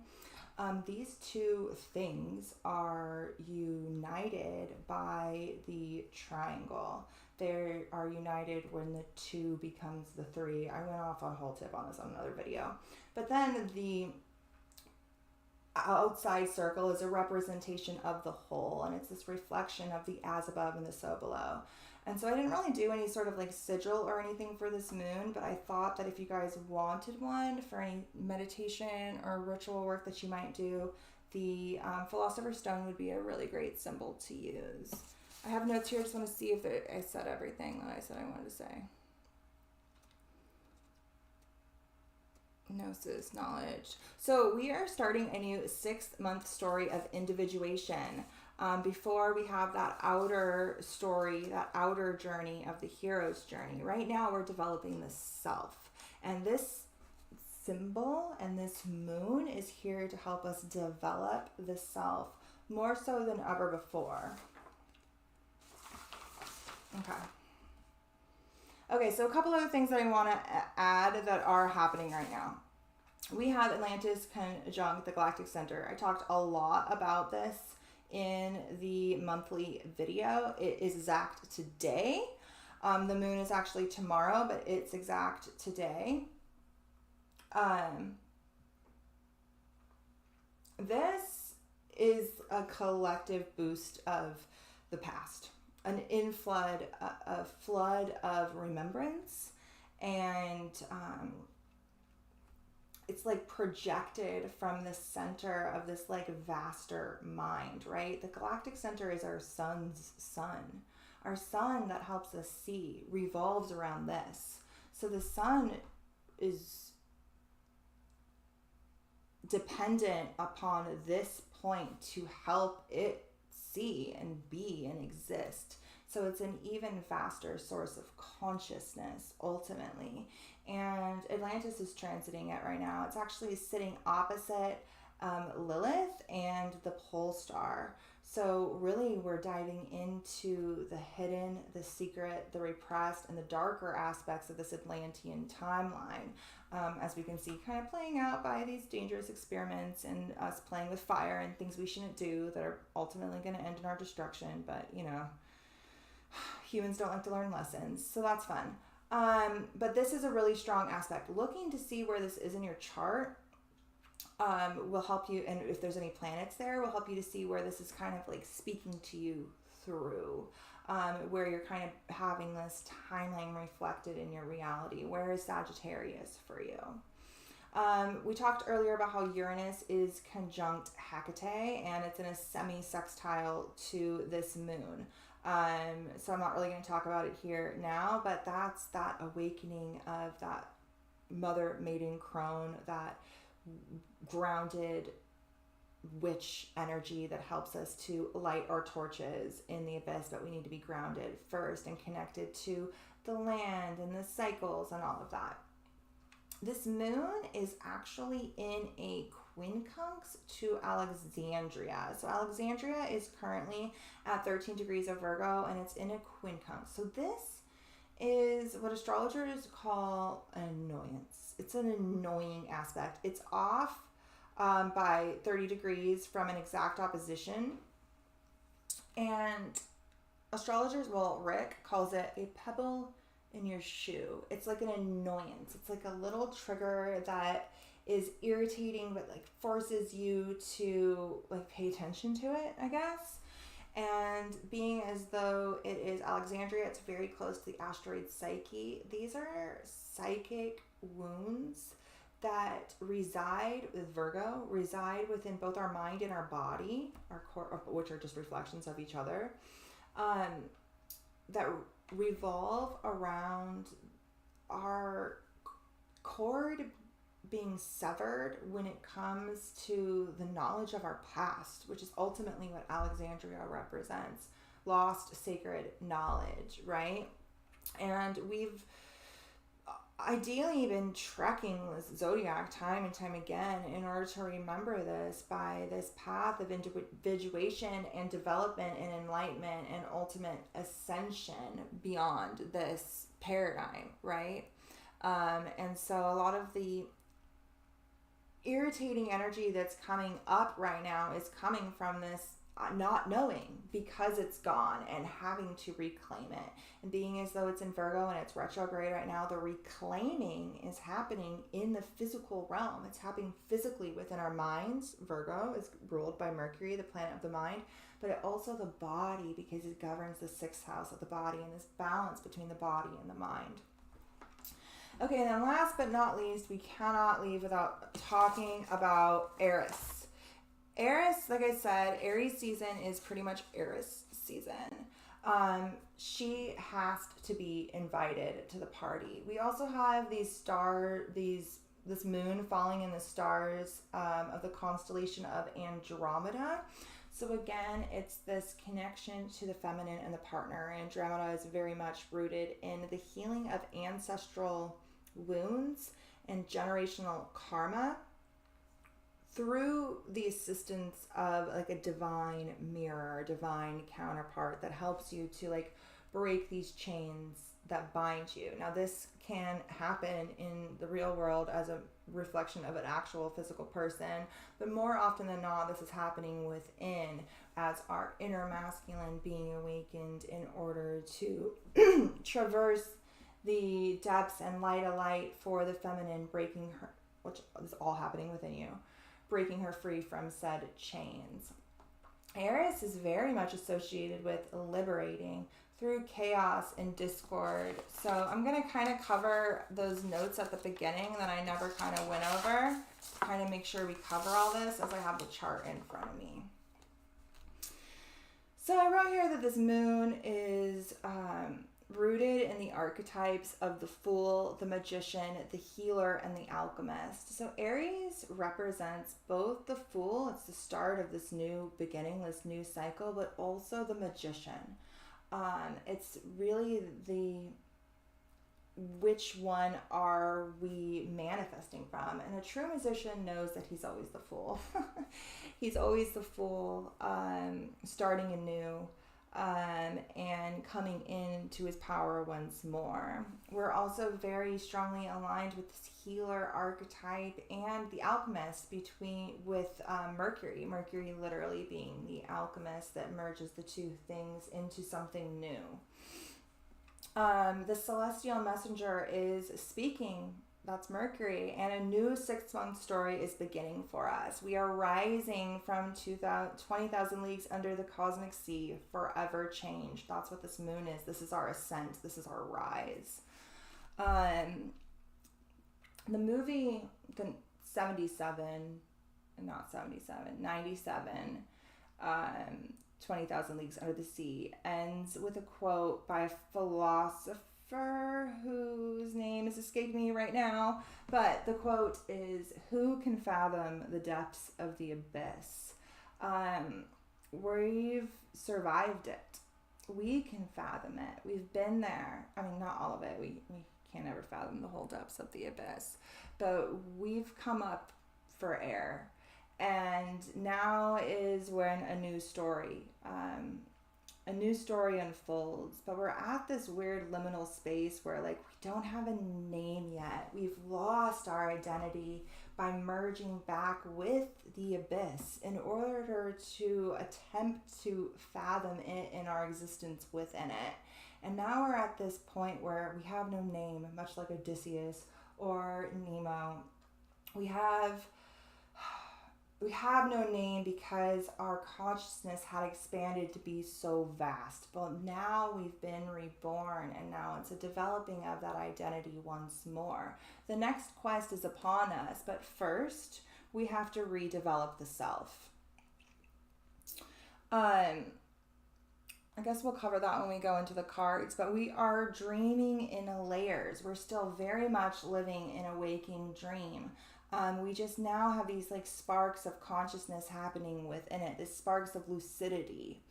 These two things are united by the triangle. They are united when the 2 becomes the 3. I went off on a whole tip on this on another video. But then the outside circle is a representation of the whole, and it's this reflection of the as above and the so below. And so I didn't really do any sort of like sigil or anything for this moon, but I thought that if you guys wanted one for any meditation or ritual work that you might do, the Philosopher's Stone would be a really great symbol to use. I have notes here. I just want to see if I said everything that I said I wanted to say. Gnosis, knowledge. So we are starting a new 6-month story of individuation. before we have that outer story, that outer journey of the hero's journey. Right now we're developing the self. And this symbol and this moon is here to help us develop the self more so than ever before. Okay, so a couple other things that I want to add that are happening right now. We have Atlantis conjunct the galactic center. I talked a lot about this in the monthly video. It is exact today. The moon is actually tomorrow, but it's exact today. This is a collective boost of the past, an inflood, a flood of remembrance, and it's like projected from the center of this like vaster mind, right? The galactic center is our sun's sun. Our sun that helps us see revolves around this. So the sun is dependent upon this point to help it see and be and exist. So it's an even vaster source of consciousness ultimately. And Atlantis is transiting it right now. It's actually sitting opposite Lilith and the pole star. So really we're diving into the hidden, the secret, the repressed, and the darker aspects of this Atlantean timeline. As we can see, kind of playing out by these dangerous experiments and us playing with fire and things we shouldn't do that are ultimately going to end in our destruction. But, you know, humans don't like to learn lessons, so that's fun. But this is a really strong aspect. Looking to see where this is in your chart will help you, and if there's any planets there, will help you to see where this is kind of like speaking to you through, where you're kind of having this timeline reflected in your reality. Where is Sagittarius for you? We talked earlier about how Uranus is conjunct Hecate, and it's in a semi-sextile to this moon. So I'm not really going to talk about it here now, but that's that awakening of that mother maiden crone, that grounded witch energy that helps us to light our torches in the abyss, but we need to be grounded first and connected to the land and the cycles and all of that. This moon is actually in a quincunx to Alexandria. So Alexandria is currently at 13 degrees of Virgo, and it's in a quincunx. So this is what astrologers call an annoyance. It's an annoying aspect. It's off by 30 degrees from an exact opposition. And astrologers, well, Rick calls it a pebble in your shoe. It's like an annoyance. It's like a little trigger that is irritating, but like forces you to like pay attention to it, I guess. And being as though it is Alexandria, it's very close to the asteroid Psyche. These are psychic wounds that reside with Virgo, reside within both our mind and our body, our core, which are just reflections of each other, that revolve around our cord being severed when it comes to the knowledge of our past, which is ultimately what Alexandria represents. Lost sacred knowledge, right? And we've ideally been trekking this zodiac time and time again in order to remember this by this path of individuation and development and enlightenment and ultimate ascension beyond this paradigm, right? And so a lot of the irritating energy that's coming up right now is coming from this not knowing because it's gone and having to reclaim it. And being as though it's in Virgo and it's retrograde right now, the reclaiming is happening in the physical realm. It's happening physically within our minds. Virgo is ruled by Mercury, the planet of the mind, but also the body, because it governs the sixth house of the body and this balance between the body and the mind. Okay, and then last but not least, we cannot leave without talking about Aries. Aries, like I said, Aries season is pretty much Aries season. She has to be invited to the party. We also have this moon falling in the stars of the constellation of Andromeda. So again, it's this connection to the feminine and the partner. Andromeda is very much rooted in the healing of ancestral wounds and generational karma through the assistance of like a divine mirror, divine counterpart that helps you to like break these chains that bind you. Now this can happen in the real world as a reflection of an actual physical person, but more often than not this is happening within as our inner masculine being awakened in order to traverse the depths and light a light for the feminine, breaking her, which is all happening within you, breaking her free from said chains. Aries is very much associated with liberating through chaos and discord. So I'm going to kind of cover those notes at the beginning that I never kind of went over, to kind of make sure we cover all this as I have the chart in front of me. So I wrote here that this moon is rooted in the archetypes of the Fool, the Magician, the Healer, and the Alchemist. So Aries represents both the Fool, it's the start of this new beginning, this new cycle, but also the Magician. It's really the which one are we manifesting from? And a true musician knows that he's always the Fool. He's always the Fool, starting anew. And coming into his power once more. We're also very strongly aligned with this healer archetype and the alchemist with Mercury. Mercury literally being the alchemist that merges the two things into something new. The celestial messenger is speaking. That's Mercury, and a new 6-month story is beginning for us. We are rising from 20,000 leagues under the cosmic sea, forever changed. That's what this moon is. This is our ascent. This is our rise. The movie, 20,000 Leagues Under the Sea, ends with a quote by a philosopher whose name is escaping me right now, but the quote is, "Who can fathom the depths of the abyss?" We've survived it. We can fathom it. We've been there. I mean, not all of it. We can't ever fathom the whole depths of the abyss, but we've come up for air. And now is when a new story unfolds, but we're at this weird liminal space where like we don't have a name yet. We've lost our identity by merging back with the abyss in order to attempt to fathom it in our existence within it. And now we're at this point where we have no name, much like Odysseus or Nemo. We have no name because our consciousness had expanded to be so vast. But now we've been reborn, and now it's a developing of that identity once more. The next quest is upon us, but first we have to redevelop the self. I guess we'll cover that when we go into the cards, but we are dreaming in layers. We're still very much living in a waking dream. We just now have these like sparks of consciousness happening within it, these sparks of lucidity.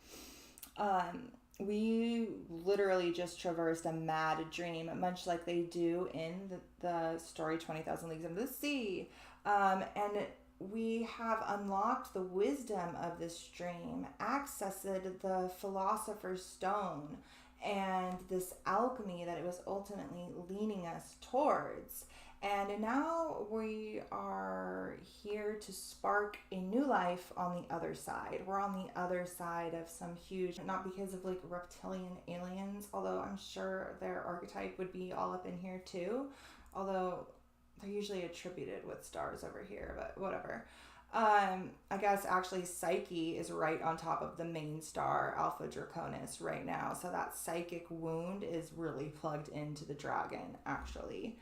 We literally just traversed a mad dream, much like they do in the story 20,000 Leagues Under the Sea. And we have unlocked the wisdom of this dream, accessed the Philosopher's Stone, and this alchemy that it was ultimately leaning us towards. And now we are here to spark a new life on the other side. We're on the other side of some huge, not because of like reptilian aliens, although I'm sure their archetype would be all up in here too, although they're usually attributed with stars over here, but whatever. I guess actually Psyche is right on top of the main star, Alpha Draconis, right now. So that psychic wound is really plugged into the dragon, actually.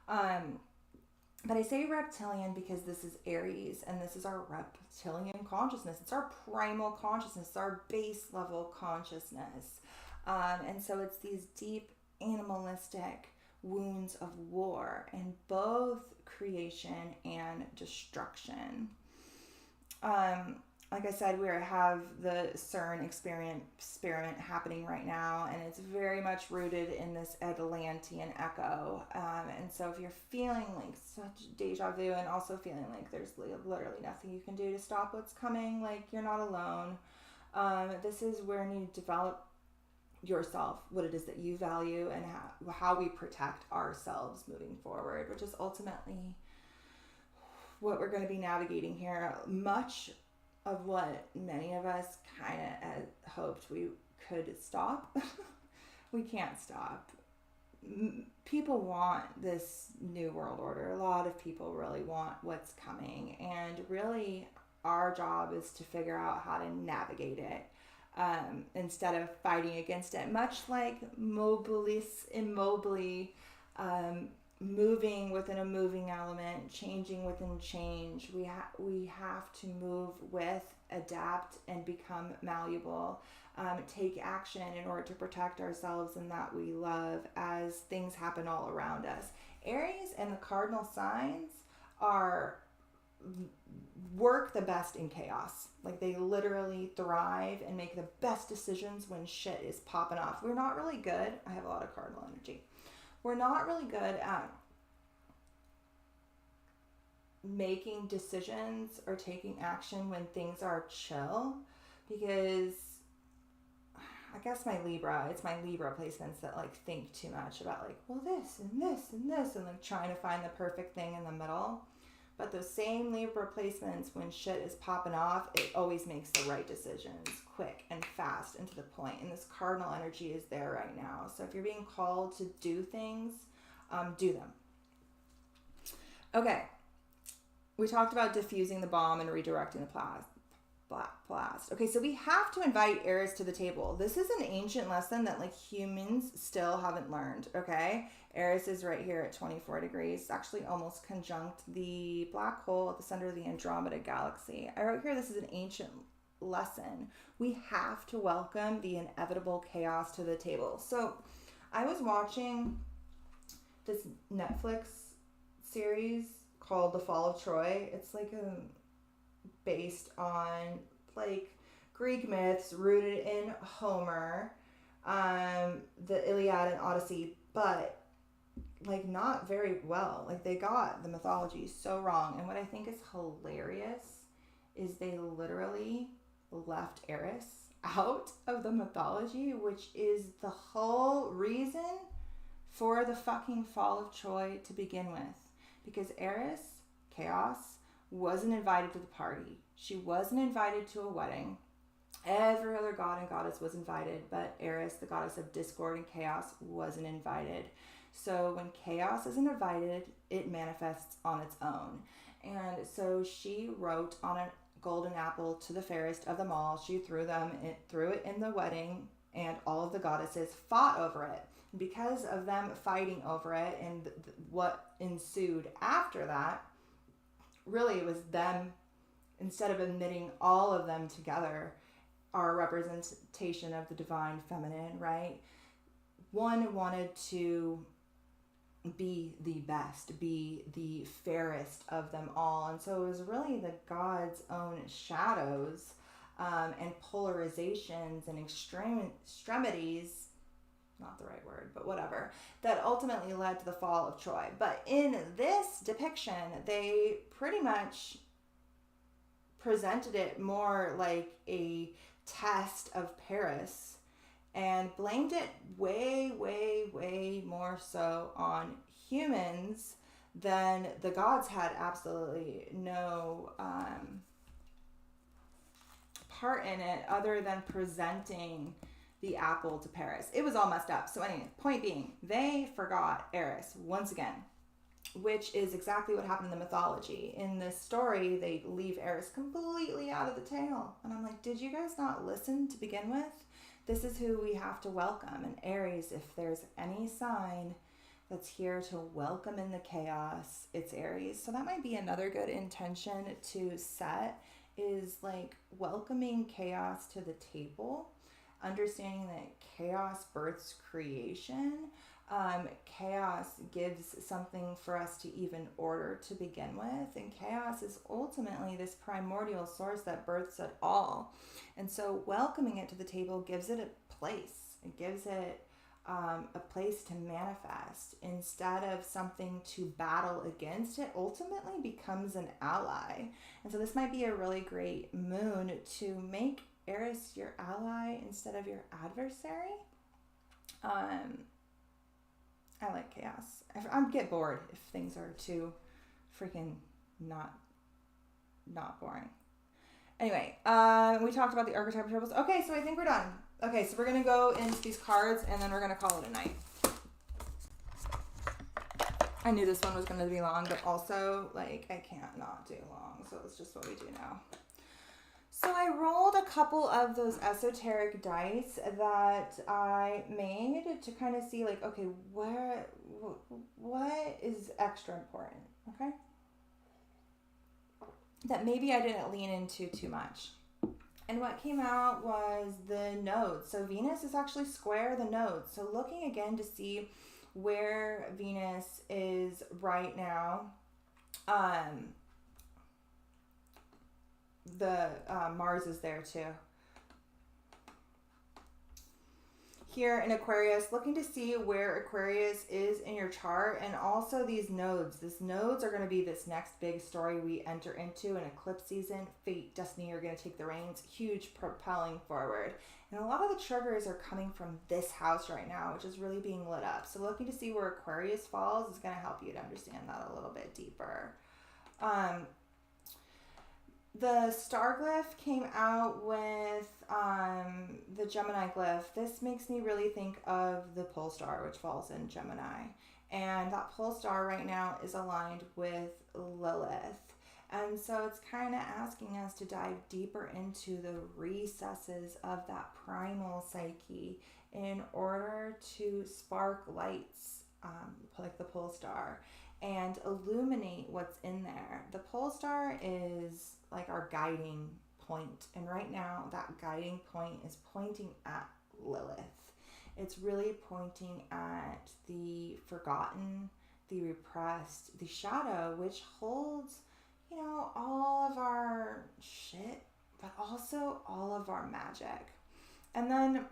But I say reptilian because this is Aries, and this is our reptilian consciousness. It's our primal consciousness, it's our base level consciousness. And so it's these deep animalistic wounds of war in both creation and destruction. like I said, we have the CERN experiment happening right now, and it's very much rooted in this Atlantean echo. And so if you're feeling like such deja vu and also feeling like there's literally nothing you can do to stop what's coming, like you're not alone. This is where you need to develop yourself, what it is that you value, and how we protect ourselves moving forward, which is ultimately what we're going to be navigating here. Much of what many of us kind of hoped we could stop, we can't stop. People want this new world order. A lot of people really want what's coming, and really our job is to figure out how to navigate it. Instead of fighting against it, much like mobilis immobili, moving within a moving element, changing within change. We have to move with, adapt, and become malleable. Take action in order to protect ourselves and that we love as things happen all around us. Aries and the cardinal signs work the best in chaos. Like they literally thrive and make the best decisions when shit is popping off. We're not really good. I have a lot of cardinal energy. We're not really good at making decisions or taking action when things are chill, because I guess it's my Libra placements that like think too much about like, well, this and this and this, and like trying to find the perfect thing in the middle. But those same Libra placements, when shit is popping off, it always makes the right decisions, quick and fast and to the point. And this cardinal energy is there right now. So if you're being called to do things, do them. Okay. We talked about diffusing the bomb and redirecting the blast. Okay, so we have to invite Aries to the table. This is an ancient lesson that like humans still haven't learned, okay? Aries is right here at 24 degrees. It's actually almost conjunct the black hole at the center of the Andromeda galaxy. I wrote here this is an ancient lesson. We have to welcome the inevitable chaos to the table. So I was watching this Netflix series called The Fall of Troy. It's like based on like Greek myths rooted in Homer, the Iliad and Odyssey, but like not very well. Like they got the mythology so wrong. And what I think is hilarious is they literally left Eris out of the mythology, which is the whole reason for the fucking fall of Troy to begin with. Because Eris, chaos, wasn't invited to the party. She wasn't invited to a wedding. Every other god and goddess was invited, but Eris, the goddess of discord and chaos, wasn't invited. So when chaos isn't invited, it manifests on its own. And so she wrote on a golden apple to the fairest of them all. She threw it in the wedding, and all of the goddesses fought over it. Because of them fighting over it and what ensued after that, really it was them, instead of admitting all of them together, our representation of the divine feminine, right? One wanted to be the best, be the fairest of them all. And so it was really the God's own shadows and polarizations and extremities, not the right word, but whatever, that ultimately led to the fall of Troy. But in this depiction, they pretty much presented it more like a test of Paris and blamed it way, way, way more so on humans than the gods had absolutely no part in it other than presenting the apple to Paris. It was all messed up. So anyway, point being, they forgot Eris once again, which is exactly what happened in the mythology. In this story, they leave Eris completely out of the tale. And I'm like, did you guys not listen to begin with? This is who we have to welcome. And Aries, if there's any sign that's here to welcome in the chaos, it's Aries. So that might be another good intention to set, is like welcoming chaos to the table, understanding that chaos births creation, Chaos gives something for us to even order to begin with, and chaos is ultimately this primordial source that births it all. And so welcoming it to the table gives it a place. It gives it a place to manifest. Instead of something to battle against, it ultimately becomes an ally. And so this might be a really great moon to make Aries your ally instead of your adversary. I like chaos. I get bored if things are too freaking not boring. Anyway, we talked about the archetypal triples. Okay, so I think we're done. Okay, so we're going to go into these cards, and then we're going to call it a night. I knew this one was going to be long, but also, like, I can't not do long, so it's just what we do now. So I rolled a couple of those esoteric dice that I made to kind of see, like, okay, what is extra important, okay? That maybe I didn't lean into too much. And what came out was the nodes. So Venus is actually square the nodes. So looking again to see where Venus is right now. Mars is there too. Here in Aquarius, looking to see where Aquarius is in your chart, and also these nodes. These nodes are going to be this next big story we enter into, an eclipse season. Fate, destiny are going to take the reins, huge propelling forward. And a lot of the triggers are coming from this house right now, which is really being lit up. So looking to see where Aquarius falls is going to help you to understand that a little bit deeper. The star glyph came out with the Gemini glyph. This makes me really think of the pole star, which falls in Gemini. And that pole star right now is aligned with Lilith. And so it's kind of asking us to dive deeper into the recesses of that primal psyche in order to spark lights, like the pole star, and illuminate what's in there. The pole star is like our guiding point, and right now that guiding point is pointing at Lilith. It's really pointing at the forgotten, the repressed, the shadow, which holds, you know, all of our shit, but also all of our magic. And then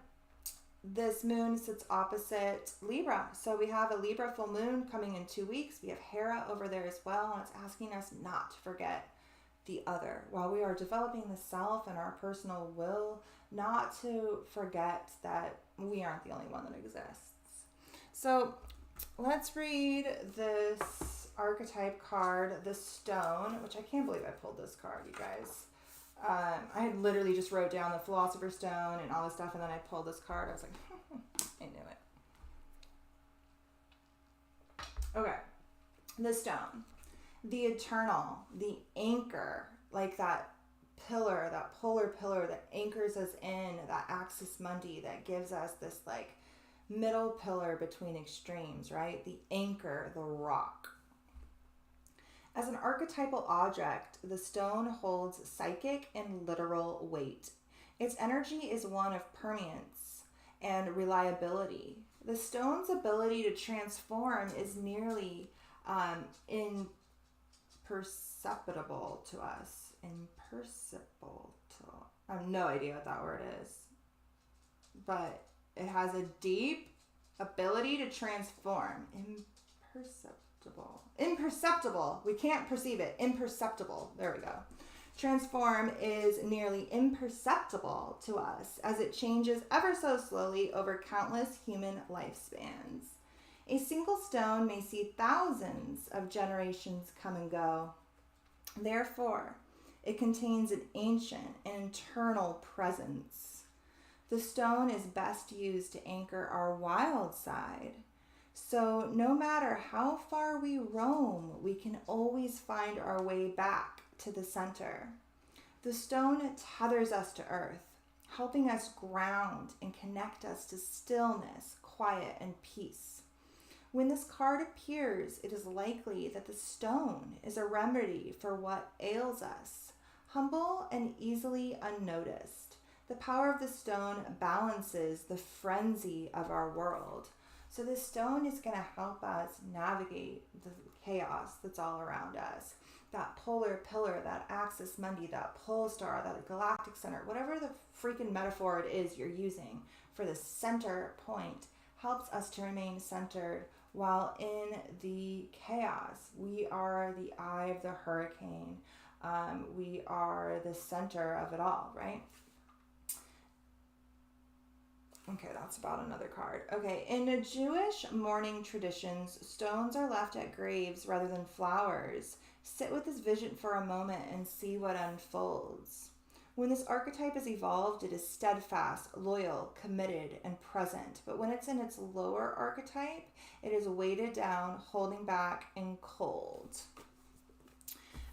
this moon sits opposite Libra. So we have a Libra full moon coming in 2 weeks. We have Hera over there as well. And it's asking us not to forget the other. While we are developing the self and our personal will, not to forget that we aren't the only one that exists. So let's read this archetype card, the stone, which I can't believe I pulled this card, you guys. I had literally just wrote down the Philosopher's Stone and all this stuff, and then I pulled this card. I was like, I knew it. Okay. The stone. The eternal. The anchor. Like that pillar, that polar pillar that anchors us in, that axis mundi that gives us this like middle pillar between extremes, right? The anchor, the rock. As an archetypal object, the stone holds psychic and literal weight. Its energy is one of permanence and reliability. The stone's ability to transform is nearly imperceptible to us. Imperceptible to... I have no idea what that word is. But it has a deep ability to transform. Imperceptible. We can't perceive it. Imperceptible. There we go. Transform is nearly imperceptible to us as it changes ever so slowly over countless human lifespans. A single stone may see thousands of generations come and go. Therefore, it contains an ancient and eternal presence. The stone is best used to anchor our wild side. So no matter how far we roam, we can always find our way back to the center. The stone tethers us to earth, helping us ground and connect us to stillness, quiet, and peace. When this card appears, it is likely that the stone is a remedy for what ails us, humble and easily unnoticed. The power of the stone balances the frenzy of our world. So this stone is going to help us navigate the chaos that's all around us. That polar pillar, that axis mundi, that pole star, that galactic center, whatever the freaking metaphor it is you're using for the center point, helps us to remain centered while in the chaos. We are the eye of the hurricane. We are the center of it all, right? Okay, that's about another card. Okay, in the Jewish mourning traditions, stones are left at graves rather than flowers. Sit with this vision for a moment and see what unfolds. When this archetype is evolved, it is steadfast, loyal, committed, and present. But when it's in its lower archetype, it is weighted down, holding back, and cold.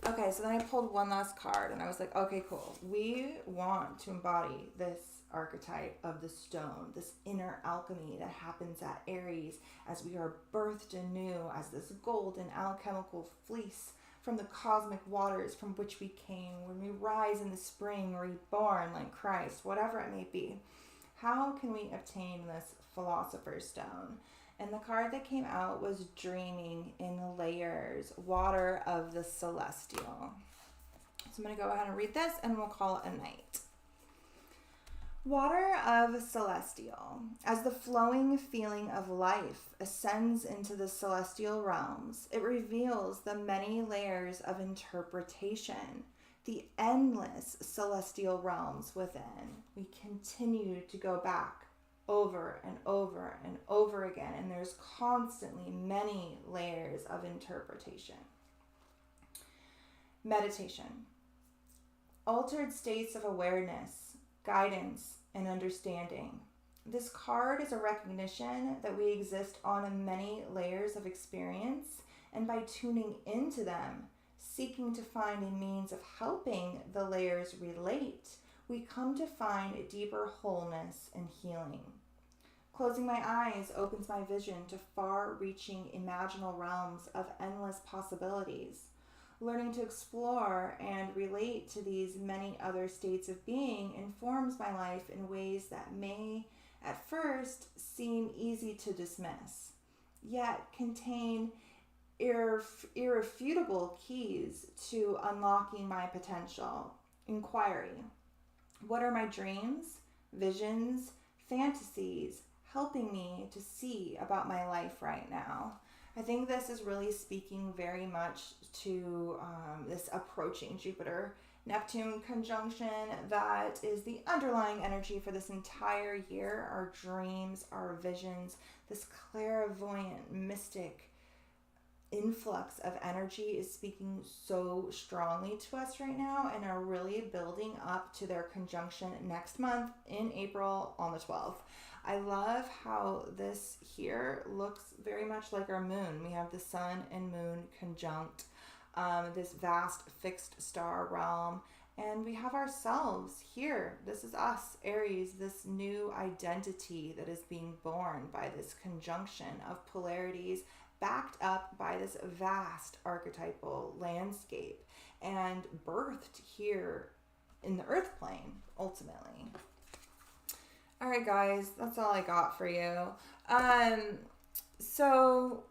Okay, so then I pulled one last card, and I was like, okay, cool. We want to embody this archetype of the stone, this inner alchemy that happens at Aries as we are birthed anew as this golden alchemical fleece from the cosmic waters from which we came, when we rise in the spring, reborn like Christ, whatever it may be. How can we obtain this philosopher's stone? And the card that came out was Dreaming in Layers, Water of the Celestial. So I'm going to go ahead and read this and we'll call it a night. Water of Celestial. As the flowing feeling of life ascends into the celestial realms, it reveals the many layers of interpretation, the endless celestial realms within. We continue to go back over and over and over again, and there's constantly many layers of interpretation. Meditation. Altered states of awareness, guidance, and understanding. This card is a recognition that we exist on many layers of experience, and by tuning into them, seeking to find a means of helping the layers relate, we come to find a deeper wholeness and healing. Closing my eyes opens my vision to far-reaching imaginal realms of endless possibilities. Learning to explore and relate to these many other states of being informs my life in ways that may, at first, seem easy to dismiss, yet contain irrefutable keys to unlocking my potential. Inquiry. What are my dreams, visions, fantasies helping me to see about my life right now? I think this is really speaking very much to this approaching Jupiter-Neptune conjunction that is the underlying energy for this entire year. Our dreams, our visions, this clairvoyant, mystic influx of energy is speaking so strongly to us right now and are really building up to their conjunction next month in April on the 12th. I love how this here looks very much like our moon. We have the sun and moon conjunct, this vast fixed star realm, and we have ourselves here. This is us, Aries, this new identity that is being born by this conjunction of polarities backed up by this vast archetypal landscape and birthed here in the earth plane, ultimately. All right, guys, that's all I got for you. So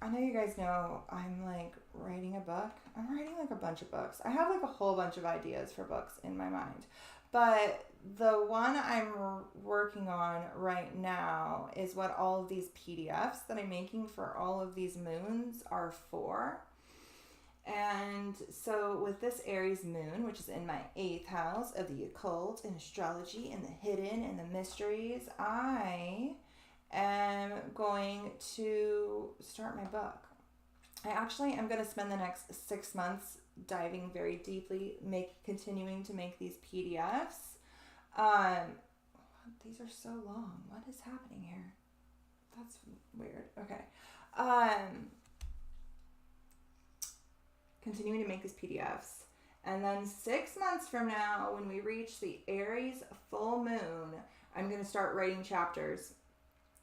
I know you guys know I'm like writing a book. I'm writing like a bunch of books. I have like a whole bunch of ideas for books in my mind. But the one I'm working on right now is what all of these PDFs that I'm making for all of these moons are for. And so with this Aries moon, which is in my 8th house of the occult and astrology and the hidden and the mysteries, I am going to start my book. I actually am going to spend the next 6 months diving very deeply, continuing to make these PDFs. These are so long. What is happening here? That's weird. Okay. Continuing to make these PDFs. And then 6 months from now, when we reach the Aries full moon, I'm going to start writing chapters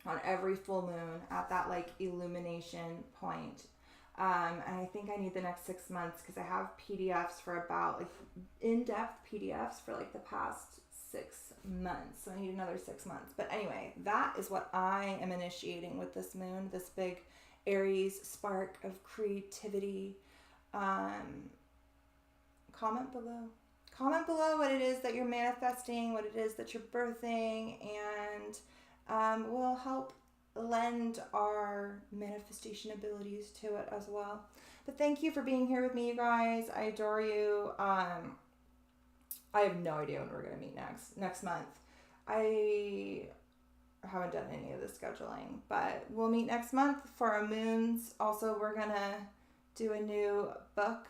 on every full moon at that like illumination point. And I think I need the next 6 months because I have PDFs for about like in-depth PDFs for like the past 6 months. So I need another 6 months. But anyway, that is what I am initiating with this moon, this big Aries spark of creativity. Comment below. Comment below what it is that you're manifesting, what it is that you're birthing, and we'll help lend our manifestation abilities to it as well. But thank you for being here with me, you guys. I adore you. I have no idea when we're going to meet next month. I haven't done any of the scheduling, but we'll meet next month for our moons. Also, we're going to do a new book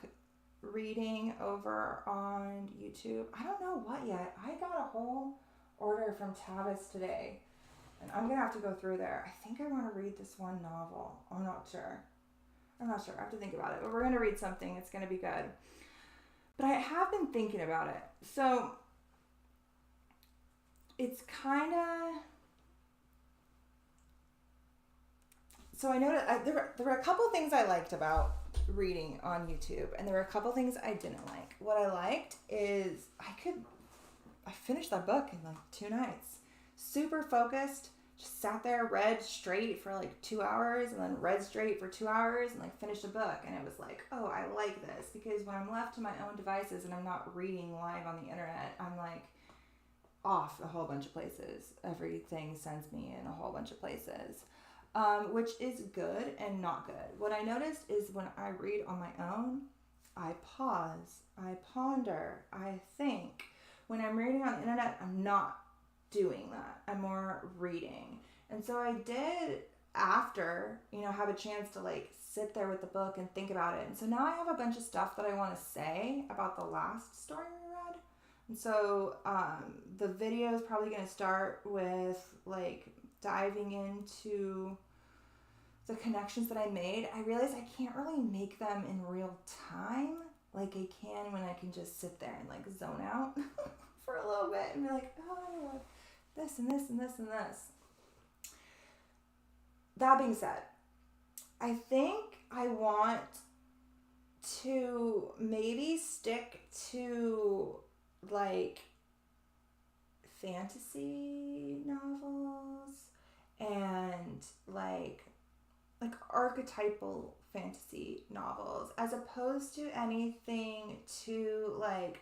reading over on YouTube. I don't know what yet. I got a whole order from Tavis today, and I'm going to have to go through there. I think I want to read this one novel. I'm not sure. I have to think about it. But we're going to read something. It's going to be good. But I have been thinking about it. So it's kind of... So I noticed there were a couple things I liked about reading on YouTube, and there were a couple things I didn't like. What I liked is I finished that book in like 2 nights. Super focused. Just sat there, read straight for like 2 hours, and then read straight for 2 hours, and like finished a book. And it was like, oh, I like this, because when I'm left to my own devices and I'm not reading live on the internet, I'm like off a whole bunch of places. Everything sends me in a whole bunch of places, which is good and not good. What I noticed is when I read on my own, I pause, I ponder, I think. When I'm reading on the internet, I'm not doing that. I'm more reading. And so I did, after, have a chance to like sit there with the book and think about it. And so now I have a bunch of stuff that I want to say about the last story we read. And so the video is probably going to start with like diving into the connections that I made. I realized I can't really make them in real time like I can when I can just sit there and like zone out for a little bit and be like, oh, this and this and this and this. That being said, I think I want to maybe stick to like fantasy novels and like archetypal fantasy novels, as opposed to anything too like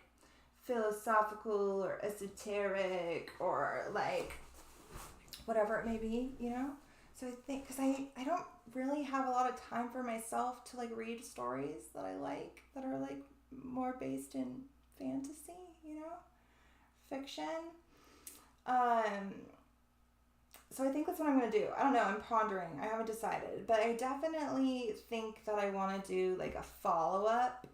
philosophical or esoteric or like whatever it may be, So I think, because I don't really have a lot of time for myself to like read stories that I like that are like more based in fantasy, fiction. So I think that's what I'm going to do. I don't know. I'm pondering. I haven't decided. But I definitely think that I want to do like a follow-up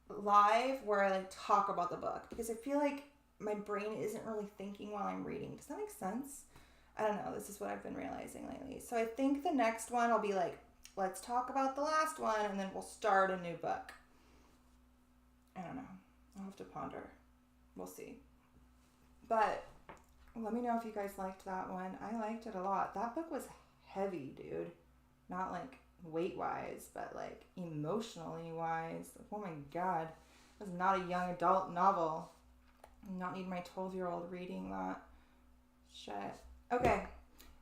live where I like talk about the book, because I feel like my brain isn't really thinking while I'm reading. Does that make sense? I don't know. This is what I've been realizing lately. So I think the next one I'll be like, let's talk about the last one, and then we'll start a new book. I don't know. I'll have to ponder. We'll see. But let me know if you guys liked that one. I liked it a lot. That book was heavy, dude. Not like weight-wise, but like emotionally wise. Oh my god. It was not a young adult novel. I not need my 12-year-old reading that shit. Okay.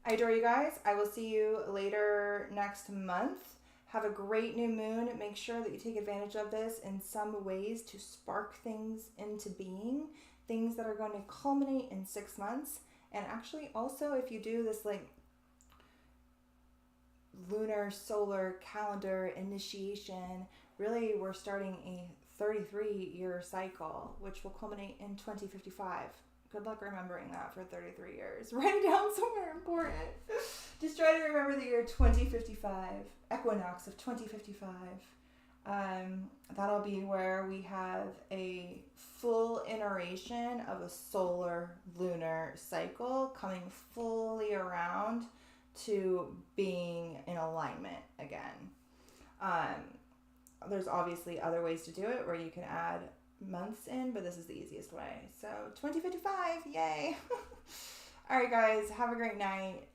I adore you guys. I will see you later next month. Have a great new moon. Make sure that you take advantage of this in some ways to spark things into being. Things that are going to culminate in 6 months. And actually also, if you do this like lunar solar calendar initiation, really we're starting a 33-year cycle, which will culminate in 2055. Good luck remembering that for 33 years. Write it down somewhere important. Just try to remember the year 2055, equinox of 2055. That'll be where we have a full iteration of a solar lunar cycle coming fully around to being in alignment again. There's obviously other ways to do it where you can add months in, but this is the easiest way. So 2055, yay. All right, guys, have a great night.